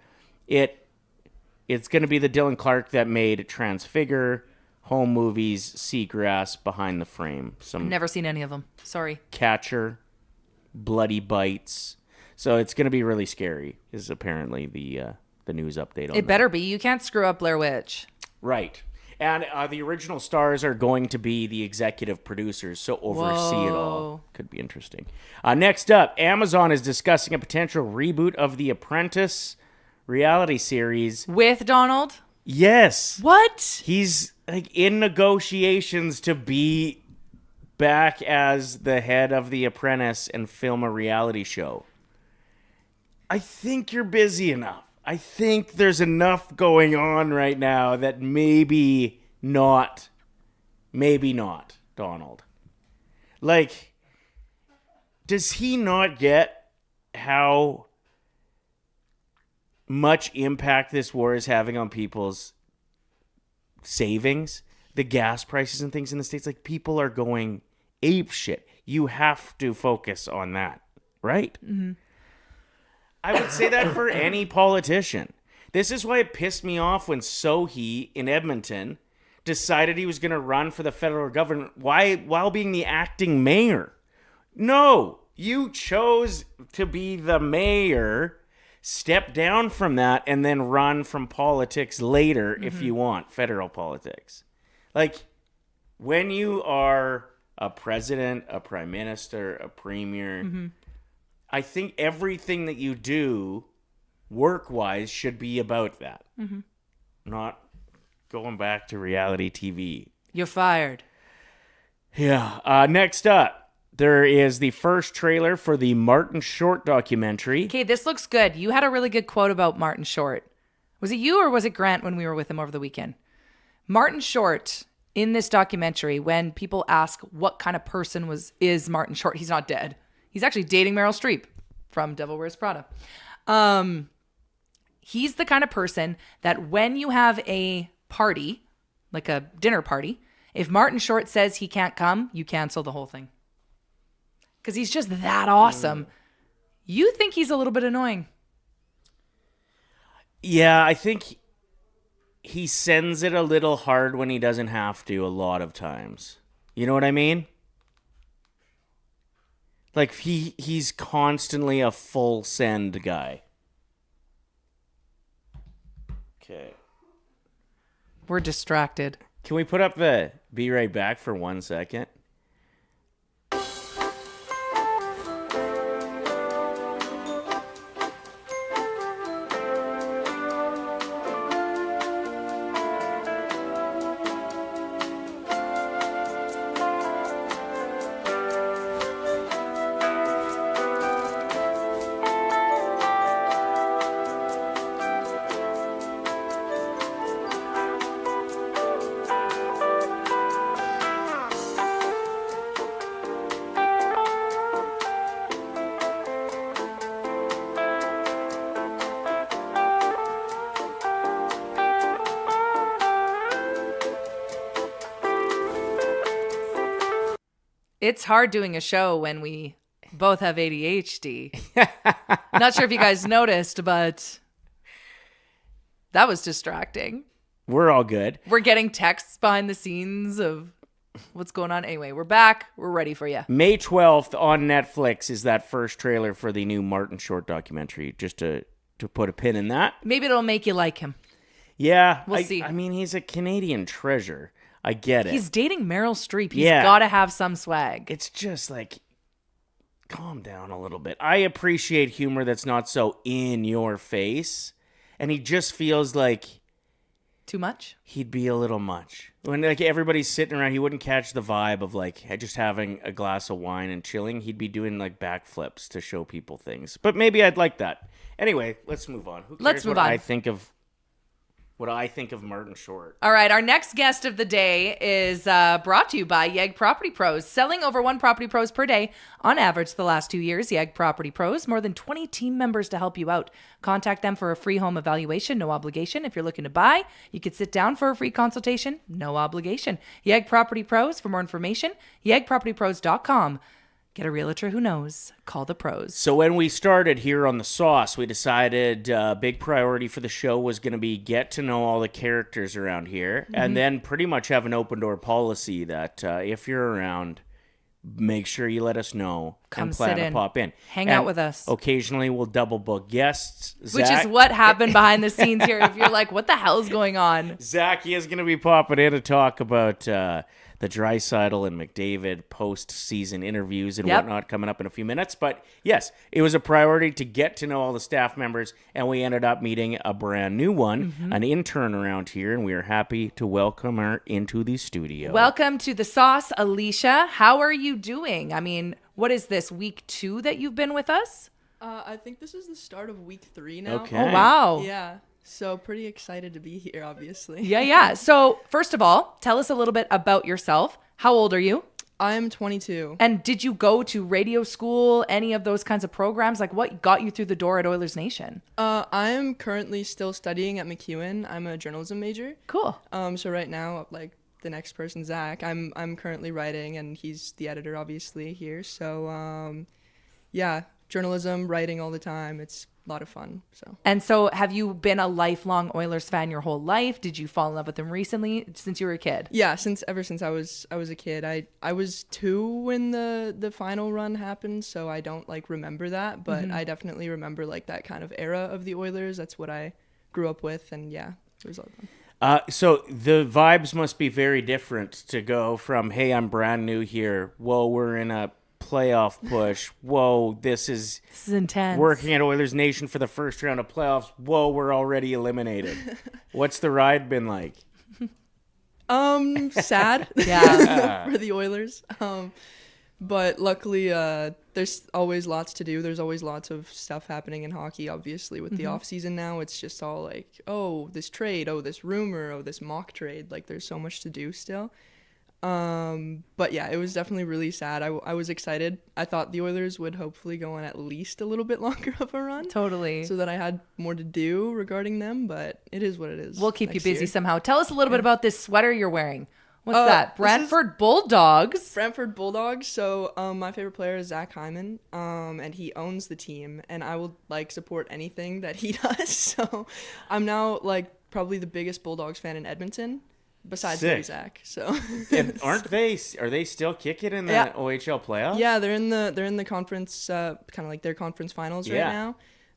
It's going to be the Dylan Clark that made Transfigure, Home Movies, Seagrass, Behind the Frame. Never seen any of them. Sorry. Catcher, Bloody Bites. So it's going to be really scary, is apparently the news update on it. Better be. You can't screw up Blair Witch. Right. And the original stars are going to be the executive producers, so oversee it all. Could be interesting. Next up, Amazon is discussing a potential reboot of The Apprentice reality series. With Donald? Yes. What? He's like in negotiations to be back as the head of The Apprentice and film a reality show. I think you're busy enough. I think there's enough going on right now that maybe not, Donald. Like, does he not get how much impact this war is having on people's savings? The gas prices and things in the States, like, people are going ape shit. You have to focus on that, right? Mm-hmm. I would say that for any politician. This is why it pissed me off when Sohi in Edmonton decided he was going to run for the federal government while being the acting mayor. No, you chose to be the mayor, step down from that, and then run from politics later if you want, federal politics. Like, when you are a president, a prime minister, a premier... I think everything that you do work-wise should be about that. Not going back to reality TV. You're fired. Yeah. Next up, there is the first trailer for the Martin Short documentary. Okay, this looks good. You had a really good quote about Martin Short. Was it you or was it Grant when we were with him over the weekend? Martin Short, in this documentary, when people ask what kind of person is Martin Short, he's not dead. He's actually dating Meryl Streep from Devil Wears Prada. He's the kind of person that when you have a party, like a dinner party, if Martin Short says he can't come, you cancel the whole thing. Because he's just that awesome. You think he's a little bit annoying. Yeah, I think he sends it a little hard when he doesn't have to a lot of times. You know what I mean? Like, he's constantly a full send guy. Okay. We're distracted. Can we put up the be right back for 1 second? It's hard doing a show when we both have ADHD. Not sure if you guys noticed, but that was distracting. We're all good. We're getting texts behind the scenes of what's going on. Anyway, we're back. We're ready for you. May 12th on Netflix is that first trailer for the new Martin Short documentary. Just to put a pin in that. Maybe it'll make you like him. Yeah. We'll see. I mean, he's a Canadian treasure. I get it. He's dating Meryl Streep. He's got to have some swag. It's just like, calm down a little bit. I appreciate humor that's not so in your face. And he just feels like... Too much? He'd be a little much. When like everybody's sitting around, he wouldn't catch the vibe of like just having a glass of wine and chilling. He'd be doing like backflips to show people things. But maybe I'd like that. Anyway, let's move on. Who cares let's move on. What I think of Martin Short. All right, our next guest of the day is brought to you by Yegg Property Pros. Selling over one Property Pros per day on average the last 2 years. Yegg Property Pros, more than 20 team members to help you out. Contact them for a free home evaluation, no obligation. If you're looking to buy, you could sit down for a free consultation, no obligation. Yegg Property Pros, for more information, yeggpropertypros.com. Get a realtor who knows. Call the pros. So when we started here on The Sauce, we decided big priority for the show was going to be get to know all the characters around here, and then pretty much have an open door policy that if you're around, make sure you let us know. Come and plan sit to in. pop in. Hang And out with us. Occasionally we'll double book guests. Which Zach, is what happened behind the scenes here. If you're like, what the hell is going on? Zach is going to be popping in to talk about the Draisaitl and McDavid post-season interviews and whatnot coming up in a few minutes. But yes, it was a priority to get to know all the staff members, and we ended up meeting a brand new one, an intern around here, and we are happy to welcome her into the studio. Welcome to The Sauce, Alicia. How are you doing? I mean, what is this, week 2 that you've been with us? I think this is the start of week 3 now. Okay. Oh, wow. Yeah. So pretty excited to be here, obviously. Yeah. So first of all, tell us a little bit about yourself. How old are you? I'm 22. And did you go to radio school, any of those kinds of programs? Like what got you through the door at Oilers Nation? I'm currently still studying at McEwen. I'm a journalism major. Cool. So right now, like the next person, Zach, I'm currently writing, and he's the editor, obviously, here. So yeah, journalism, writing all the time. It's a lot of fun. And so have you been a lifelong Oilers fan your whole life? Did you fall in love with them recently since you were a kid? Yeah, ever since I was a kid. I was 2 when the final run happened, so I don't like remember that, but I definitely remember like that kind of era of the Oilers. That's what I grew up with, and yeah, it was a lot of fun. So the vibes must be very different to go from, hey, I'm brand new here. Whoa, we're in a playoff push. Whoa, this is intense. Working at Oilers Nation for the first round of playoffs. Whoa, we're already eliminated. What's the ride been like? Sad. Yeah. For the Oilers. But luckily, there's always lots to do. There's always lots of stuff happening in hockey, obviously, with the off season now. It's just all like, oh, this trade, oh, this rumor, oh, this mock trade. Like, there's so much to do still. But yeah, it was definitely really sad. I was excited. I thought the Oilers would hopefully go on at least a little bit longer of a run. Totally. So that I had more to do regarding them, but it is what it is. We'll keep you next busy year. somehow. Tell us a little bit about this sweater you're wearing. What's that? Brantford Bulldogs. Brantford Bulldogs. So my favorite player is Zach Hyman, and he owns the team, and I will like support anything that he does. So I'm now like probably the biggest Bulldogs fan in Edmonton. Besides maybe Zach, so And are they still kicking in the OHL playoffs? Yeah, they're in the conference, kind of like their conference finals right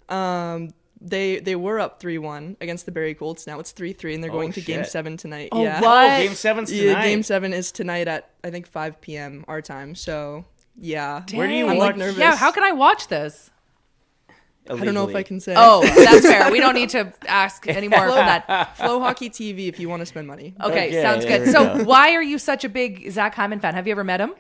now. They were up 3-1 against the Barrie Colts. Now it's 3-3, and they're going to Game 7 tonight. Oh, yeah. what? Game 7's tonight. Yeah, Game 7 is tonight at I think 5 p.m. our time. So yeah, Where do you I'm watch? like nervous. Yeah, how can I watch this? I don't know if I can say. Oh, that's fair. We don't need to ask anymore from that. Flow Hockey TV if you want to spend money. Okay, sounds good. So why are you such a big Zach Hyman fan? Have you ever met him?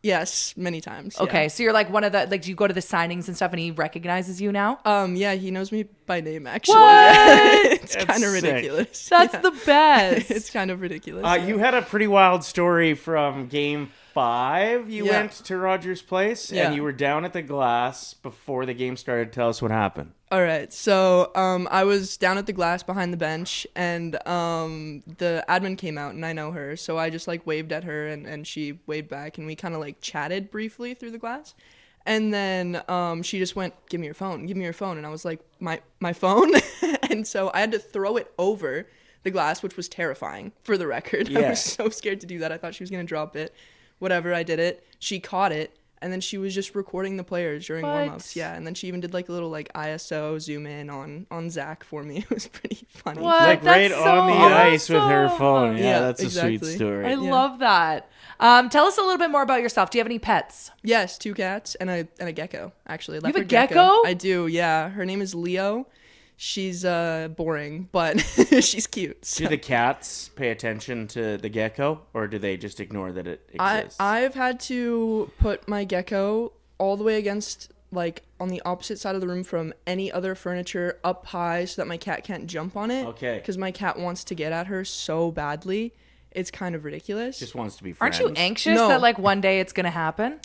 Yes, many times. Okay, yeah. so you're like one of the, like, do you go to the signings and stuff and he recognizes you now? Yeah, he knows me by name, actually. What? Yeah. It's kind of sick. ridiculous. That's the best. It's kind of ridiculous. You had a pretty wild story from Game 5. You went to Rogers Place, and you were down at the glass before the game started. Tell us what happened. All right, so I was down at the glass behind the bench, and the admin came out, and I know her, so I just like waved at her, and she waved back, and we kind of like chatted briefly through the glass, and then she just went, give me your phone, and I was like, my phone? And so I had to throw it over the glass, which was terrifying, for the record. I was so scared to do that. I thought she was gonna drop it. Whatever, I did it. She caught it. And then she was just recording the players during warm-ups. Yeah, and then she even did like a little like ISO zoom in on Zach for me. It was pretty funny. What? Like That's right so on the ice with her awesome. phone. Yeah, Yeah, that's exactly. a sweet story. I love that. Tell us a little bit more about yourself. Do you have any pets? Yes, 2 cats and a gecko, actually. You have a Leopard gecko? I do, yeah. Her name is Leo. She's boring, but she's cute. So. Do the cats pay attention to the gecko, or do they just ignore that it exists? I've had to put my gecko all the way against, like, on the opposite side of the room from any other furniture, up high, so that my cat can't jump on it. Okay. Because my cat wants to get at her so badly. It's kind of ridiculous. Just wants to be friends. Aren't you anxious No. that like one day it's gonna happen?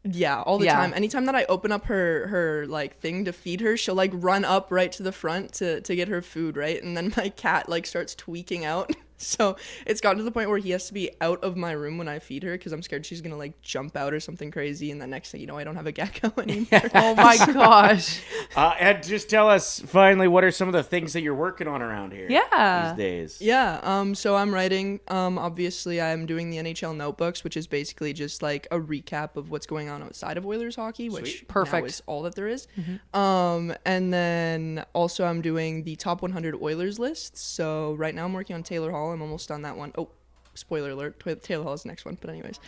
Yeah, all the time. Anytime that I open up her like thing to feed her, she'll like run up right to the front to get her food, right? And then my cat like starts tweaking out So it's gotten to the point where he has to be out of my room when I feed her because I'm scared she's gonna like jump out or something crazy, and the next thing you know, I don't have a gecko anymore. Oh my gosh. And just tell us finally, what are some of the things that you're working on around here? Yeah. These days. Yeah. So I'm writing. Obviously, I'm doing the NHL notebooks, which is basically just like a recap of what's going on outside of Oilers hockey, which Perfect. now is all that there is. And then also I'm doing the top 100 Oilers lists. So right now I'm working on Taylor Hall. I'm almost done that one. Oh, spoiler alert. Taylor Hall is the next one. But anyways.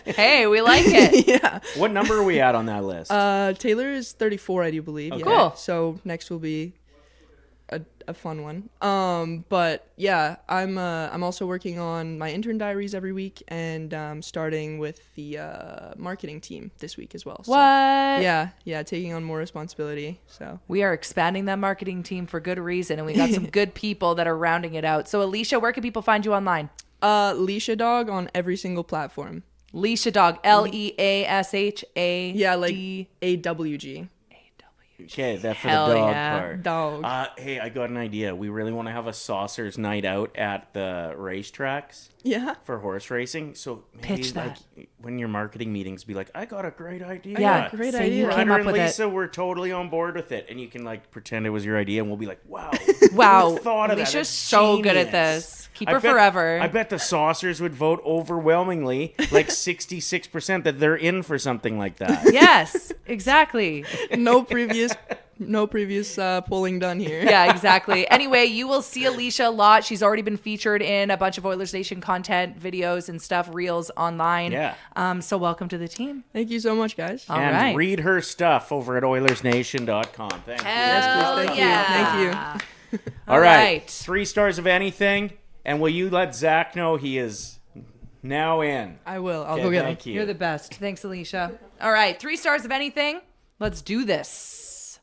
Hey, we like it. Yeah. What number are we at on that list? Taylor is 34, I do believe. Okay. Yeah. Cool. So next will be a fun one. But yeah, I'm also working on my intern diaries every week, and starting with the marketing team this week as well. So, What? yeah, taking on more responsibility. So We are expanding that marketing team for good reason, and we got some good people that are rounding it out. So, Alicia, where can people find you online? Alicia Dog on every single platform. Alicia Dog, Leasha. Yeah, like AWG. Okay, that for Hell the dog yeah. part. Dog. Hey, I got an idea. We really want to have a saucers night out at the racetracks Yeah. for horse racing. So maybe Pitch that. when your marketing meetings, be like, I got a great idea. Yeah, great say idea. you came Ryder up and with Lisa it. were totally on board with it, and you can like pretend it was your idea, and we'll be like, wow, Wow, who thought of that? Alicia's That's so good at genius. this. Keep I her bet- forever. I bet the saucers would vote overwhelmingly, like 66%, that they're in for something like that. Yes, exactly. No previous polling done here. Yeah, exactly. Anyway, you will see Alicia a lot. She's already been featured in a bunch of Oilers Nation content, videos and stuff, reels online. Yeah. So welcome to the team. Thank you so much, guys. All and right. read her stuff over at OilersNation.com. Thank you. Hell Thank yeah. you. Thank you. All right. right. 3 stars of anything. And will you let Zach know he is now in? I will. I'll Okay, go get him. thank you. You're the best. Thanks, Alicia. All right. 3 stars of anything. Let's do this.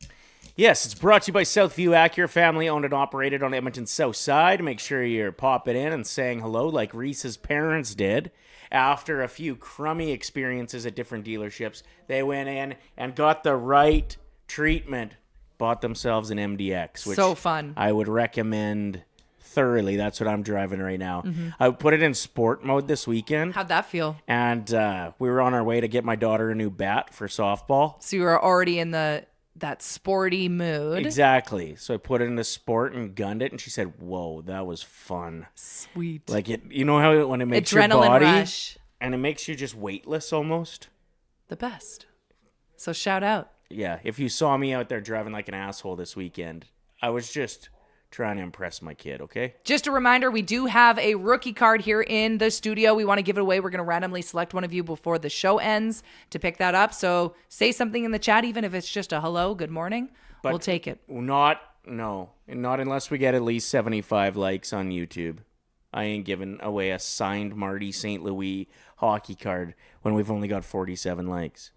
Yes, it's brought to you by Southview Acura, family owned and operated on Edmonton's south side. Make sure you're popping in and saying hello like Reese's parents did. After a few crummy experiences at different dealerships, they went in and got the right treatment. Bought themselves an MDX, which So fun. I would recommend thoroughly. That's what I'm driving right now. Mm-hmm. I put it in sport mode this weekend. How'd that feel? And we were on our way to get my daughter a new bat for softball. So you were already in that sporty mood. Exactly. So I put it into sport and gunned it, and she said, "Whoa, that was fun." Sweet. Like it, you know how when it makes your Adrenaline body rush. and it makes you just weightless almost. The best. So shout out. Yeah. If you saw me out there driving like an asshole this weekend, I was just trying to impress my kid. Okay. Just a reminder, we do have a rookie card here in the studio. We want to give it away. We're going to randomly select one of you before the show ends to pick that up. So say something in the chat, even if it's just a hello, good morning. But we'll take it. Not unless we get at least 75 likes on YouTube. I ain't giving away a signed Marty St. Louis hockey card when we've only got 47 likes.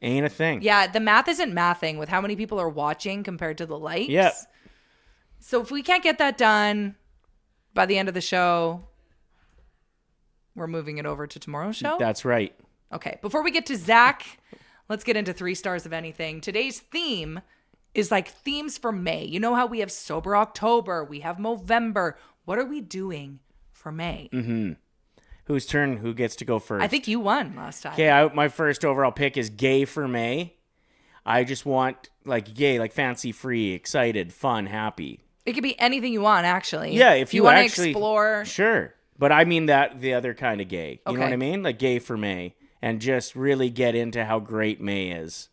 Ain't a thing. Yeah, the math isn't mathing with how many people are watching compared to the likes. Yep. So if we can't get that done by the end of the show, we're moving it over to tomorrow's show? That's right. Okay, before we get to Zach, let's get into 3 stars of anything. Today's theme is like themes for May. You know how we have Sober October, we have Movember. What are we doing for May? Mm-hmm. Whose turn? Who gets to go first? I think you won last time. Okay, my first overall pick is gay for May. I just want like gay, like fancy free, excited, fun, happy. It could be anything you want, actually. Yeah, if you want actually to explore. Sure. But I mean that the other kind of gay. You know Okay. what I mean? Like gay for May. And just really get into how great May is.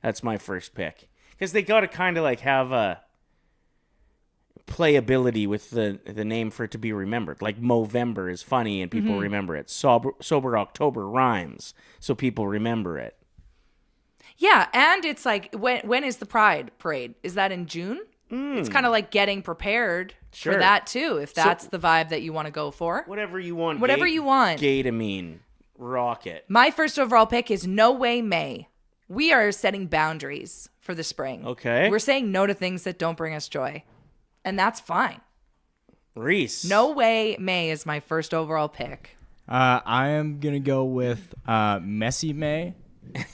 That's my first pick. Because they got to kind of like have a playability with the name for it to be remembered. Like Movember is funny and people remember it. Sober October rhymes, so people remember it. Yeah, and it's like, when is the Pride Parade? Is that in June? It's kind of like getting prepared Sure. for that too, if that's the vibe that you want to go for. Whatever you want. Whatever you want. Gay to mean. Rock it. My first overall pick is No Way May. We are setting boundaries for the spring. Okay. We're saying no to things that don't bring us joy. And that's fine. Reese. No Way May is my first overall pick. I am going to go with Messy May. It's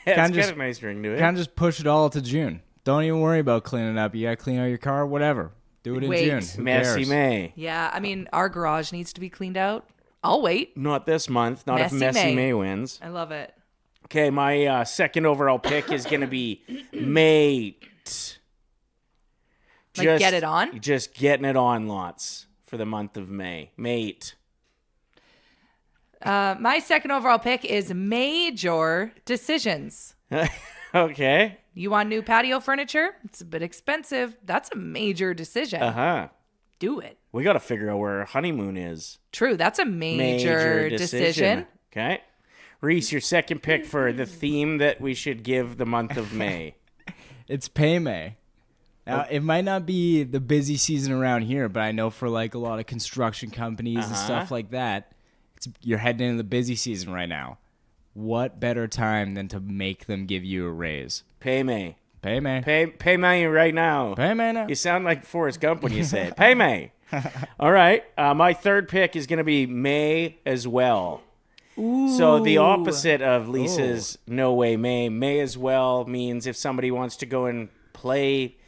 Kinda got a nice ring to it. Kind of just push it all to June. Don't even worry about cleaning up. You got to clean out your car, whatever. Do it in Wait. June. Who Messy cares? May. Yeah, I mean, our garage needs to be cleaned out. I'll wait. Not this month. Not if Messy May wins. I love it. Okay, my second overall pick is going to be Mate. Like, get it on? Just getting it on lots for the month of May. Mate. My second overall pick is Major Decisions. Okay. You want new patio furniture? It's a bit expensive. That's a major decision. Uh-huh. Do it. We got to figure out where our honeymoon is. True. That's a major decision. Okay. Reese, your second pick for the theme that we should give the month of May. It's Pay May. Now, it might not be the busy season around here, but I know for like a lot of construction companies and stuff like that, you're heading into the busy season right now. What better time than to make them give you a raise? Pay May. Pay May. Pay May right now. Pay May now. You sound like Forrest Gump when you say it. Pay May. All right. My third pick is going to be May as well. Ooh. So the opposite of Lisa's No Way May. May as well means if somebody wants to go and play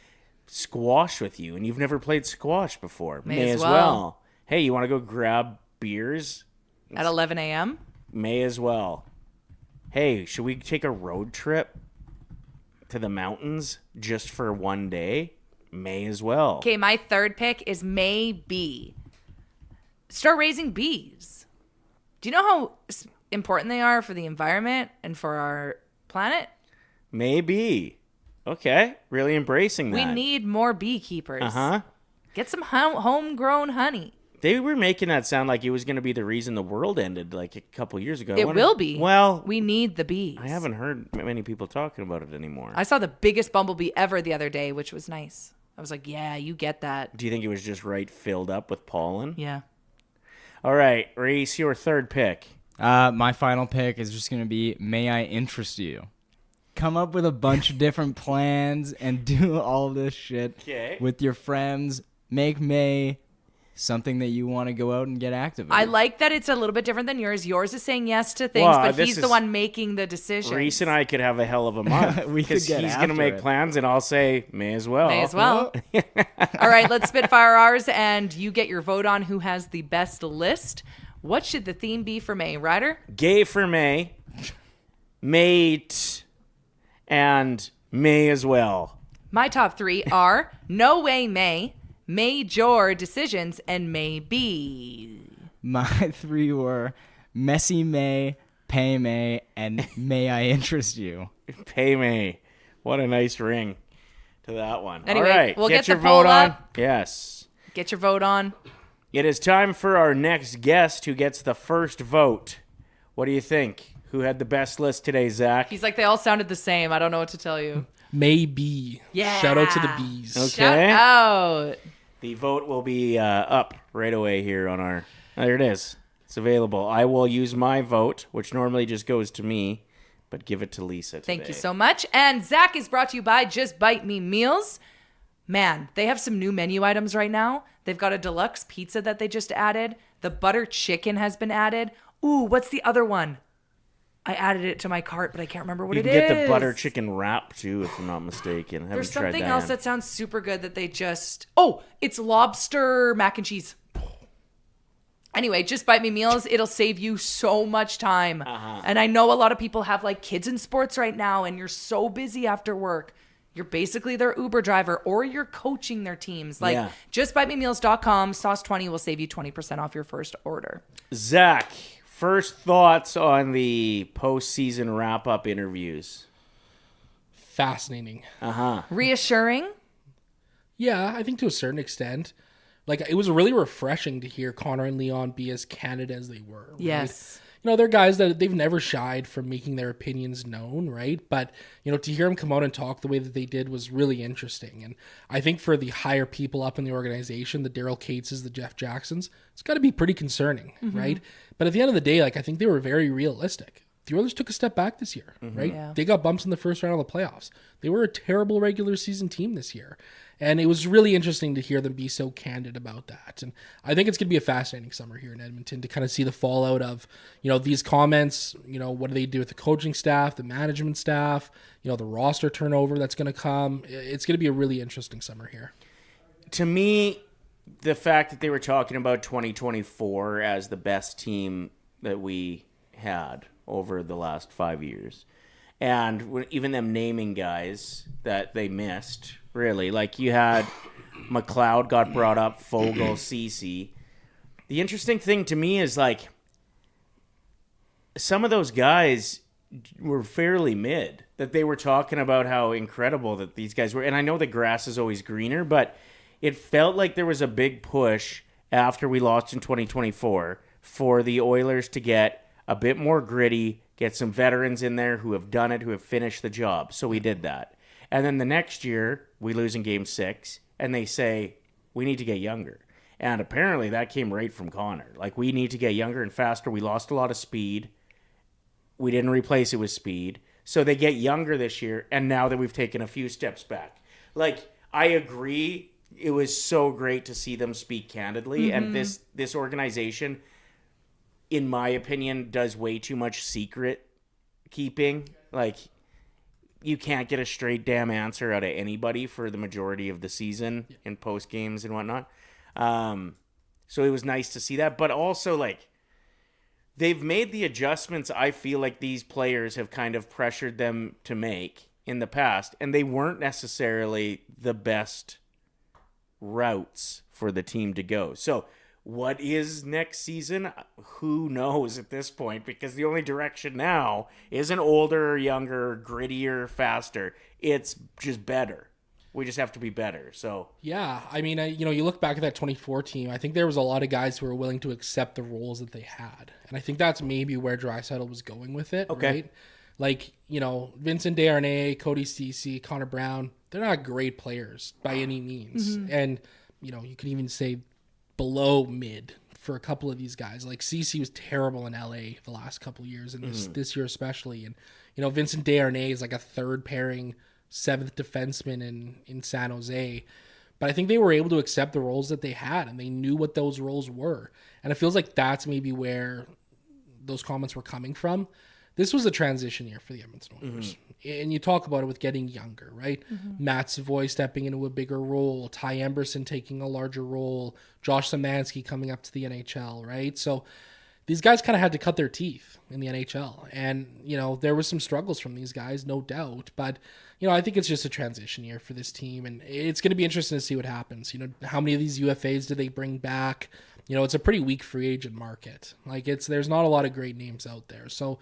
squash with you and you've never played squash before. May as well. Hey, you want to go grab beers? At 11 a.m.? May as well. Hey, should we take a road trip to the mountains just for one day? May as well. Okay, my third pick is May bee. Start raising bees. Do you know how important they are for the environment and for our planet? Maybe. Okay, really embracing that. We need more beekeepers. Uh-huh. Get some homegrown honey. They were making that sound like it was going to be the reason the world ended like a couple years ago. It will be. Well, we need the bees. I haven't heard many people talking about it anymore. I saw the biggest bumblebee ever the other day, which was nice. I was like, yeah, you get that. Do you think it was just filled up with pollen? Yeah. All right, Reese, your third pick. My final pick is just going to be May I Interest You. Come up with a bunch of different plans and do all this shit with your friends. Make May something that you want to go out and get active in. I like that it's a little bit different than yours. Yours is saying yes to things, but he's the one making the decision. Reese and I could have a hell of a month. Because he's going to make plans and I'll say, may as well. May as well. All right, let's spitfire ours and you get your vote on who has the best list. What should the theme be for May, Ryder? Gay for May, Mate, and May as well. My top three are No Way May, Major Decisions, and Maybe. My three were Messy May, Pay May, and May I Interest You. Pay May. What a nice ring to that one. Anyway, all right, we'll get your the vote poll on. up. Yes. Get your vote on. It is time for our next guest who gets the first vote. What do you think? Who had the best list today, Zach? He's like, they all sounded the same. I don't know what to tell you. Maybe. Yeah. Shout out to the bees. Okay. Shout out. The vote will be up right away here on our... There it is. It's available. I will use my vote, which normally just goes to me, but give it to Lisa today. Thank you so much. And Zach is brought to you by Just Bite Me Meals. Man, they have some new menu items right now. They've got a deluxe pizza that they just added. The butter chicken has been added. Ooh, what's the other one? I added it to my cart, but I can't remember what it is. You can get the butter chicken wrap, too, if I'm not mistaken. There's something else that sounds super good that they just... Oh, it's lobster mac and cheese. Anyway, Just Bite Me Meals. It'll save you so much time. And I know a lot of people have like kids in sports right now, and you're so busy after work. You're basically their Uber driver, or you're coaching their teams. Like, justbitememeals.com, sauce20 will save you 20% off your first order. Zach, first thoughts on the postseason wrap-up interviews? Fascinating. Reassuring? Yeah, I think to a certain extent. Like, it was really refreshing to hear Connor and Leon be as candid as they were. Right? Yes. You know, they're guys that they've never shied from making their opinions known, right? But, you know, to hear them come out and talk the way that they did was really interesting. And I think for the higher people up in the organization, the Daryl Cateses, the Jeff Jacksons, it's got to be pretty concerning, right? But at the end of the day, like, I think they were very realistic. The Oilers took a step back this year, right? Yeah. They got bumps in the first round of the playoffs. They were a terrible regular season team this year. And it was really interesting to hear them be so candid about that. And I think it's going to be a fascinating summer here in Edmonton to kind of see the fallout of, you know, these comments. You know, what do they do with the coaching staff, the management staff, you know, the roster turnover that's going to come. It's going to be a really interesting summer here. to me, the fact that they were talking about 2024 as the best team that we had over the last 5 years, and even them naming guys that they missed, really, like you had McLeod got brought up, Fogle, Ceci. The interesting thing to me is like some of those guys were fairly mid, that they were talking about how incredible that these guys were. And I know the grass is always greener, but it felt like there was a big push after we lost in 2024 for the Oilers to get a bit more gritty, get some veterans in there who have done it, who have finished the job. So we did that. And then the next year, we lose in Game 6, and they say, we need to get younger. And apparently that came right from Connor. Like, we need to get younger and faster. We lost a lot of speed. We didn't replace it with speed. So they get younger this year, and now that we've taken a few steps back. Like, I agree. It was so great to see them speak candidly. And this organization, in my opinion, does way too much secret keeping. Like, you can't get a straight damn answer out of anybody for the majority of the season in post games and whatnot. So it was nice to see that. But also, like, they've made the adjustments I feel like these players have kind of pressured them to make in the past. And they weren't necessarily the best routes for the team to go. So what is next season? Who knows at this point? Because the only direction now isn't older, younger, grittier, faster. It's just better. We just have to be better. So yeah, I mean, you look back at that 24 team. I think there was a lot of guys who were willing to accept the roles that they had, and I think that's maybe where Draisaitl was going with it. Okay, right? Like, Vincent Desharnais, Cody Ceci, Connor Brown. They're not great players by any means, and you could even say below mid for a couple of these guys. Like Ceci was terrible in LA the last couple of years, and this year especially. And Vincent Desharnais is like a third pairing, seventh defenseman in San Jose. But I think they were able to accept the roles that they had, and they knew what those roles were. And it feels like that's maybe where those comments were coming from. This was a transition year for the Edmonton Oilers. And you talk about it with getting younger, right? Matt Savoy stepping into a bigger role, Ty Emberson taking a larger role, Josh Szymanski coming up to the NHL, right? So these guys kind of had to cut their teeth in the NHL. And, there was some struggles from these guys, no doubt. But, I think it's just a transition year for this team. And it's going to be interesting to see what happens. How many of these UFAs do they bring back? It's a pretty weak free agent market. Like, there's not a lot of great names out there. So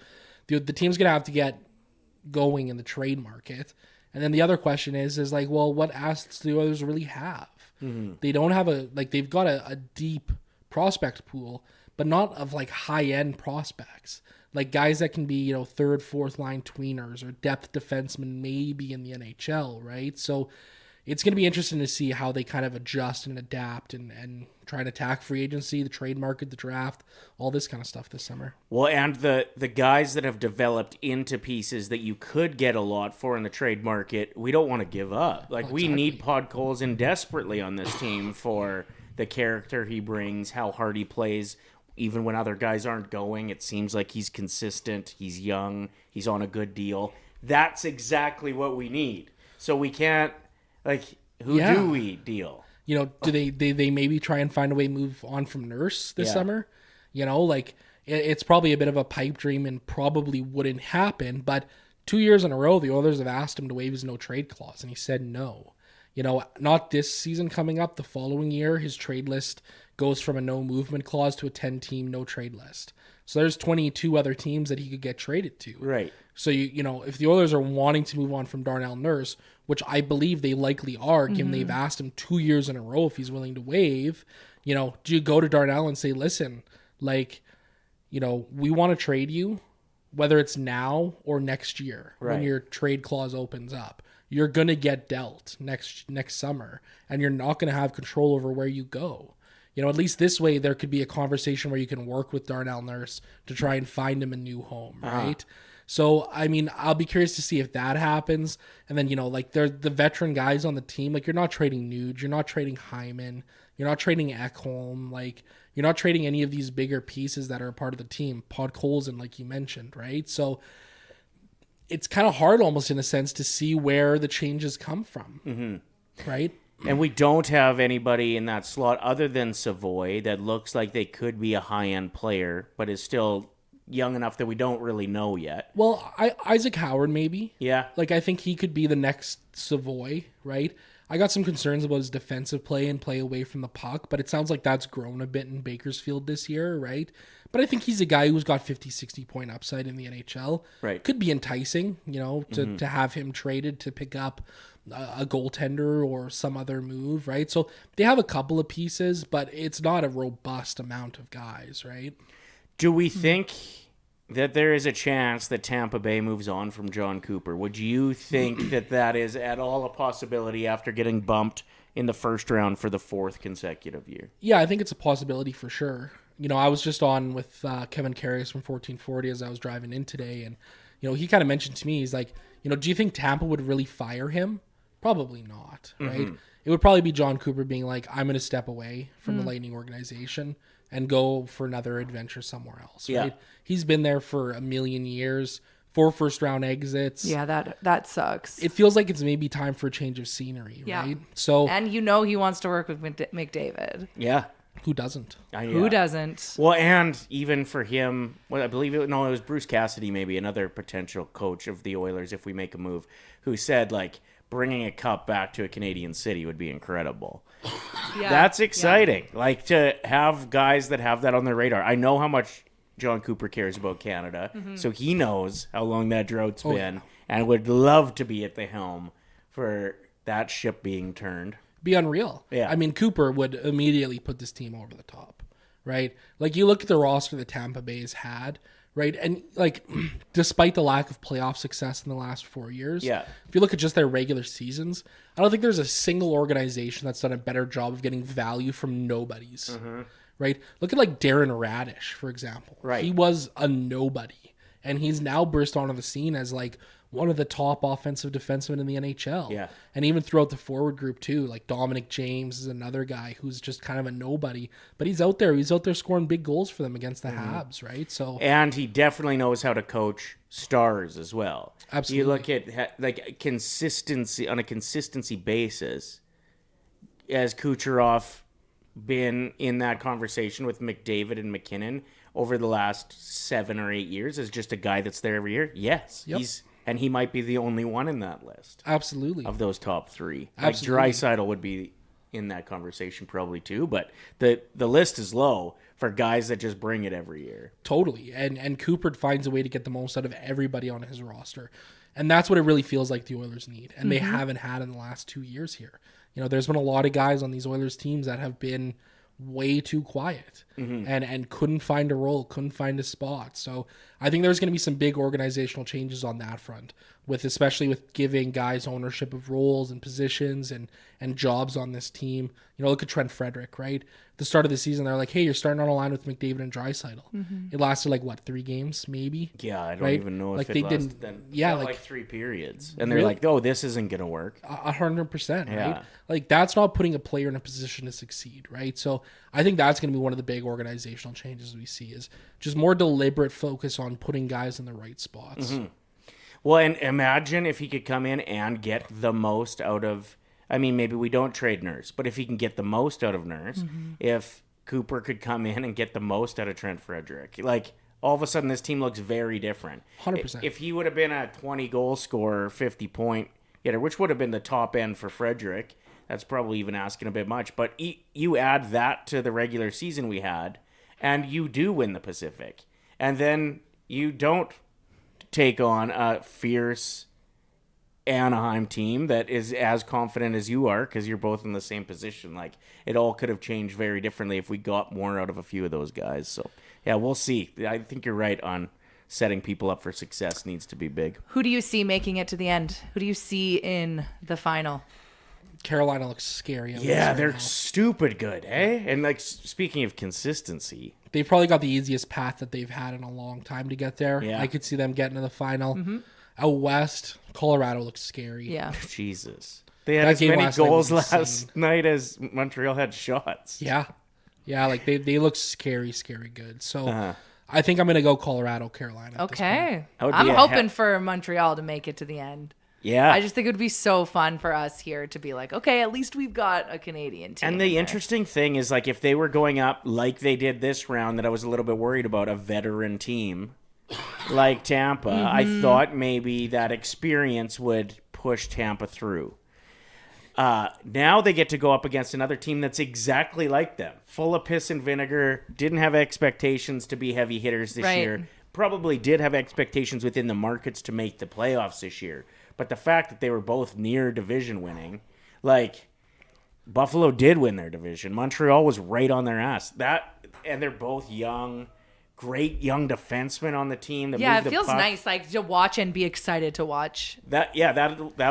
the team's going to have to get going in the trade market. And then the other question is like, well, what assets do the Oilers really have? They don't have they've got a deep prospect pool, but not of like high-end prospects. Like guys that can be, third, fourth line tweeners or depth defensemen maybe in the NHL, right? So it's going to be interesting to see how they kind of adjust and adapt and try and attack free agency, the trade market, the draft, all this kind of stuff this summer. Well, and the guys that have developed into pieces that you could get a lot for in the trade market, we don't want to give up. Like, we need Podkolzin desperately on this team for the character he brings, how hard he plays. Even when other guys aren't going, it seems like he's consistent, he's young, he's on a good deal. That's exactly what we need. So we can't, who do we deal? Do they maybe try and find a way to move on from Nurse this summer? It's probably a bit of a pipe dream and probably wouldn't happen. But 2 years in a row, the Oilers have asked him to waive his no trade clause, and he said no. Not this season coming up. The following year, his trade list goes from a no movement clause to a 10-team no trade list. So there's 22 other teams that he could get traded to. Right. So, if the Oilers are wanting to move on from Darnell Nurse, which I believe they likely are, given they've asked him 2 years in a row if he's willing to waive, do you go to Darnell and say, listen, we want to trade you, whether it's now or next year when your trade clause opens up. You're going to get dealt next summer, and you're not going to have control over where you go. At least this way, there could be a conversation where you can work with Darnell Nurse to try and find him a new home, right? So, I mean, I'll be curious to see if that happens. And then, they're the veteran guys on the team. You're not trading Nuge. You're not trading Hyman. You're not trading Ekholm. You're not trading any of these bigger pieces that are a part of the team. Podkolzin, like you mentioned, right? So it's kind of hard almost in a sense to see where the changes come from, right? And we don't have anybody in that slot other than Savoy that looks like they could be a high-end player, but is still young enough that we don't really know yet. Well, Isaac Howard maybe. Yeah. Like, I think he could be the next Savoy, right? I got some concerns about his defensive play and play away from the puck, but it sounds like that's grown a bit in Bakersfield this year, right? But I think he's a guy who's got 50, 60-point upside in the NHL. Right. Could be enticing, to have him traded to pick up a goaltender or some other move, right? So they have a couple of pieces, but it's not a robust amount of guys, right? Do we think that there is a chance that Tampa Bay moves on from John Cooper? Would you think that is at all a possibility after getting bumped in the first round for the 4th consecutive year? Yeah, I think it's a possibility for sure. I was just on with Kevin Karras from 1440 as I was driving in today, and he kind of mentioned to me, he's like, do you think Tampa would really fire him? Probably not, right? It would probably be John Cooper being like, I'm going to step away from the Lightning organization and go for another adventure somewhere else, right? He's been there for a million years, 4 first-round exits. Yeah, that sucks. It feels like it's maybe time for a change of scenery, right? So, and he wants to work with McDavid. Yeah. Who doesn't? Who doesn't? Well, and even for him, I believe it was Bruce Cassidy, maybe another potential coach of the Oilers if we make a move, who said, like, bringing a cup back to a Canadian city would be incredible. Yeah. That's exciting. Yeah. Like, to have guys that have that on their radar. I know how much John Cooper cares about Canada, so he knows how long that drought's been, and would love to be at the helm for that ship being turned. Be unreal. Yeah. I mean, Cooper would immediately put this team over the top, right? Like, you look at the roster that Tampa Bay's had, right? And, like, despite the lack of playoff success in the last 4 years, if you look at just their regular seasons, I don't think there's a single organization that's done a better job of getting value from nobodies, right? Look at, like, Darren Radish, for example. Right. He was a nobody, and he's now burst onto the scene as, like, one of the top offensive defensemen in the NHL. Yeah. And even throughout the forward group too, like Dominic James is another guy who's just kind of a nobody, but he's out there scoring big goals for them against the Habs, right? So, and he definitely knows how to coach stars as well. Absolutely. You look at like consistency on a consistency basis. Has Kucherov been in that conversation with McDavid and McKinnon over the last 7 or 8 years as just a guy that's there every year? Yes. Yep. And he might be the only one in that list. Absolutely. Of those top 3. Absolutely. Like Draisaitl would be in that conversation probably too, but the list is low for guys that just bring it every year. Totally. And Cooper finds a way to get the most out of everybody on his roster. And that's what it really feels like the Oilers need. And they haven't had in the last 2 years here. There's been a lot of guys on these Oilers teams that have been way too quiet and couldn't find a role, couldn't find a spot. So I think there's going to be some big organizational changes on that front, especially with giving guys ownership of roles and positions and jobs on this team. Look at Trent Frederick, right? At the start of the season, they're like, hey, you're starting on a line with McDavid and Draisaitl. It lasted 3 games, maybe? Yeah, I don't even know if it lasted then. Yeah, like 3 periods. And they're like, oh, this isn't going to work. 100%, yeah. Right? Like, that's not putting a player in a position to succeed, right? So I think that's going to be one of the big organizational changes we see is just more deliberate focus on putting guys in the right spots. Well, and imagine if he could come in and get the most out of, I mean, maybe we don't trade Nurse, but if he can get the most out of Nurse, if Cooper could come in and get the most out of Trent Frederick, like, all of a sudden this team looks very different. 100%. If he would have been a 20-goal scorer, 50-point hitter, which would have been the top end for Frederick, that's probably even asking a bit much. But you add that to the regular season we had, and you do win the Pacific. And then you don't take on a fierce Anaheim team that is as confident as you are because you're both in the same position. Like, it all could have changed very differently if we got more out of a few of those guys. So, yeah, we'll see. I think you're right on setting people up for success needs to be big. Who do you see making it to the end? Who do you see in the final? Carolina looks scary. Yeah, they're stupid good, eh? And, like, speaking of consistency, they've probably got the easiest path that they've had in a long time to get there. Yeah. I could see them getting to the final. Out west, Colorado looks scary. Yeah. Jesus. They had as many goals last night as Montreal had shots. Yeah. Yeah, like they look scary good. So I think I'm going to go Colorado, Carolina. Okay. I'm hoping for Montreal to make it to the end. Yeah. I just think it would be so fun for us here to be like, okay, at least we've got a Canadian team. And the interesting thing is, like, if they were going up like they did this round, that I was a little bit worried about, a veteran team like Tampa, I thought maybe that experience would push Tampa through. Now they get to go up against another team that's exactly like them, full of piss and vinegar, didn't have expectations to be heavy hitters this year, probably did have expectations within the markets to make the playoffs this year. But the fact that they were both near division winning, like, Buffalo did win their division. Montreal was right on their ass. And they're both young, great young defensemen on the team. That yeah, move it feels puck. nice, like, to watch and be excited to watch. That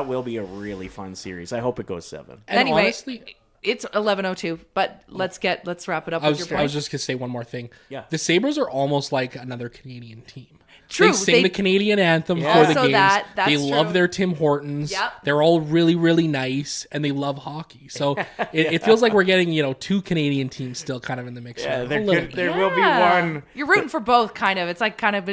will be a really fun series. I hope it goes 7. And anyway, honestly, it's 11:02, but let's wrap it up with your point. I was just gonna say one more thing. Yeah. The Sabres are almost like another Canadian team. True, They sing the Canadian anthem for the Also games. that's they true. love their Tim Hortons. Yep. They're all really, really nice, and they love hockey. So it feels like we're getting 2 Canadian teams still kind of in the mix. Yeah, there will be one. You're rooting for both, kind of. It's like kind of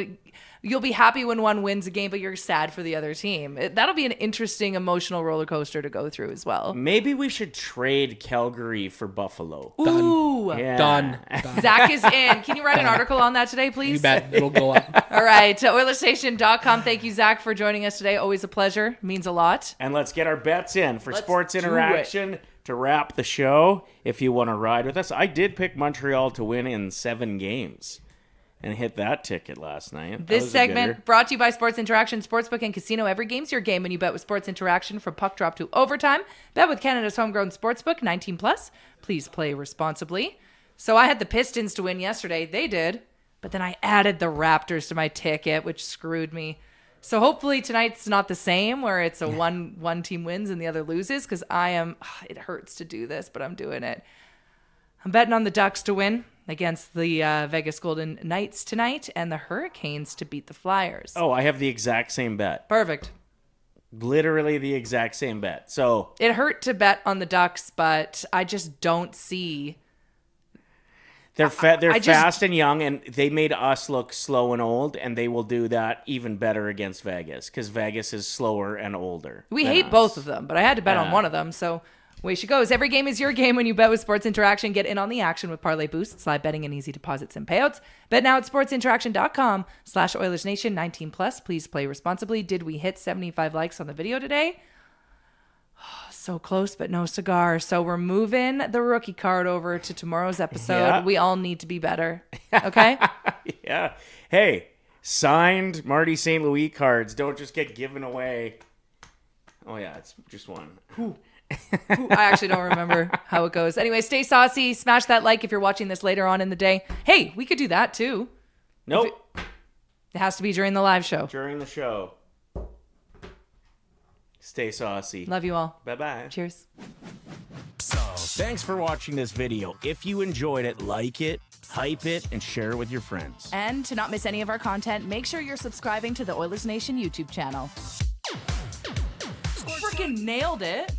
you'll be happy when one wins a game, but you're sad for the other team. That'll be an interesting emotional roller coaster to go through as well. Maybe we should trade Calgary for Buffalo. Ooh. Yeah. Done. Zach is in. Can you write an article on that today, please? You bet. It'll go up. All right. OilersNation.com. Thank you, Zach, for joining us today. Always a pleasure. Means a lot. And let's get our bets in for Let's Sports do Interaction to wrap the show. If you want to ride with us, I did pick Montreal to win in 7 games. And hit that ticket last night. This segment brought to you by Sports Interaction, Sportsbook and Casino. Every game's your game when you bet with Sports Interaction from puck drop to overtime. Bet with Canada's homegrown sportsbook, 19 plus. Please play responsibly. So I had the Pistons to win yesterday. They did. But then I added the Raptors to my ticket, which screwed me. So hopefully tonight's not the same, where it's a one team wins and the other loses, because it hurts to do this, but I'm doing it. I'm betting on the Ducks to win against the Vegas Golden Knights tonight, and the Hurricanes to beat the Flyers. Oh, I have the exact same bet. Perfect. Literally the exact same bet. So it hurt to bet on the Ducks, but I just don't see. They're fast and young, and they made us look slow and old, and they will do that even better against Vegas, because Vegas is slower and older. We hate both of them, but I had to bet on one of them, so way she goes. Every game is your game when you bet with Sports Interaction. Get in on the action with parlay boosts, live betting, and easy deposits and payouts. Bet now at sportsinteraction.com/OilersNation. 19 plus. Please play responsibly. Did we hit 75 likes on the video today? Oh, so close, but no cigar. So we're moving the rookie card over to tomorrow's episode. Yeah. We all need to be better. Okay? Yeah. Hey, signed Marty St. Louis cards don't just get given away. Oh, yeah, it's just one. Ooh, I actually don't remember how it goes. Anyway, stay saucy. Smash that like if you're watching this later on in the day. Hey, we could do that too. Nope. It has to be during the live show. During the show. Stay saucy. Love you all. Bye-bye. Cheers. Thanks for watching this video. If you enjoyed it, like it, hype it, and share it with your friends. And to not miss any of our content, make sure you're subscribing to the Oilers Nation YouTube channel. Freaking nailed it.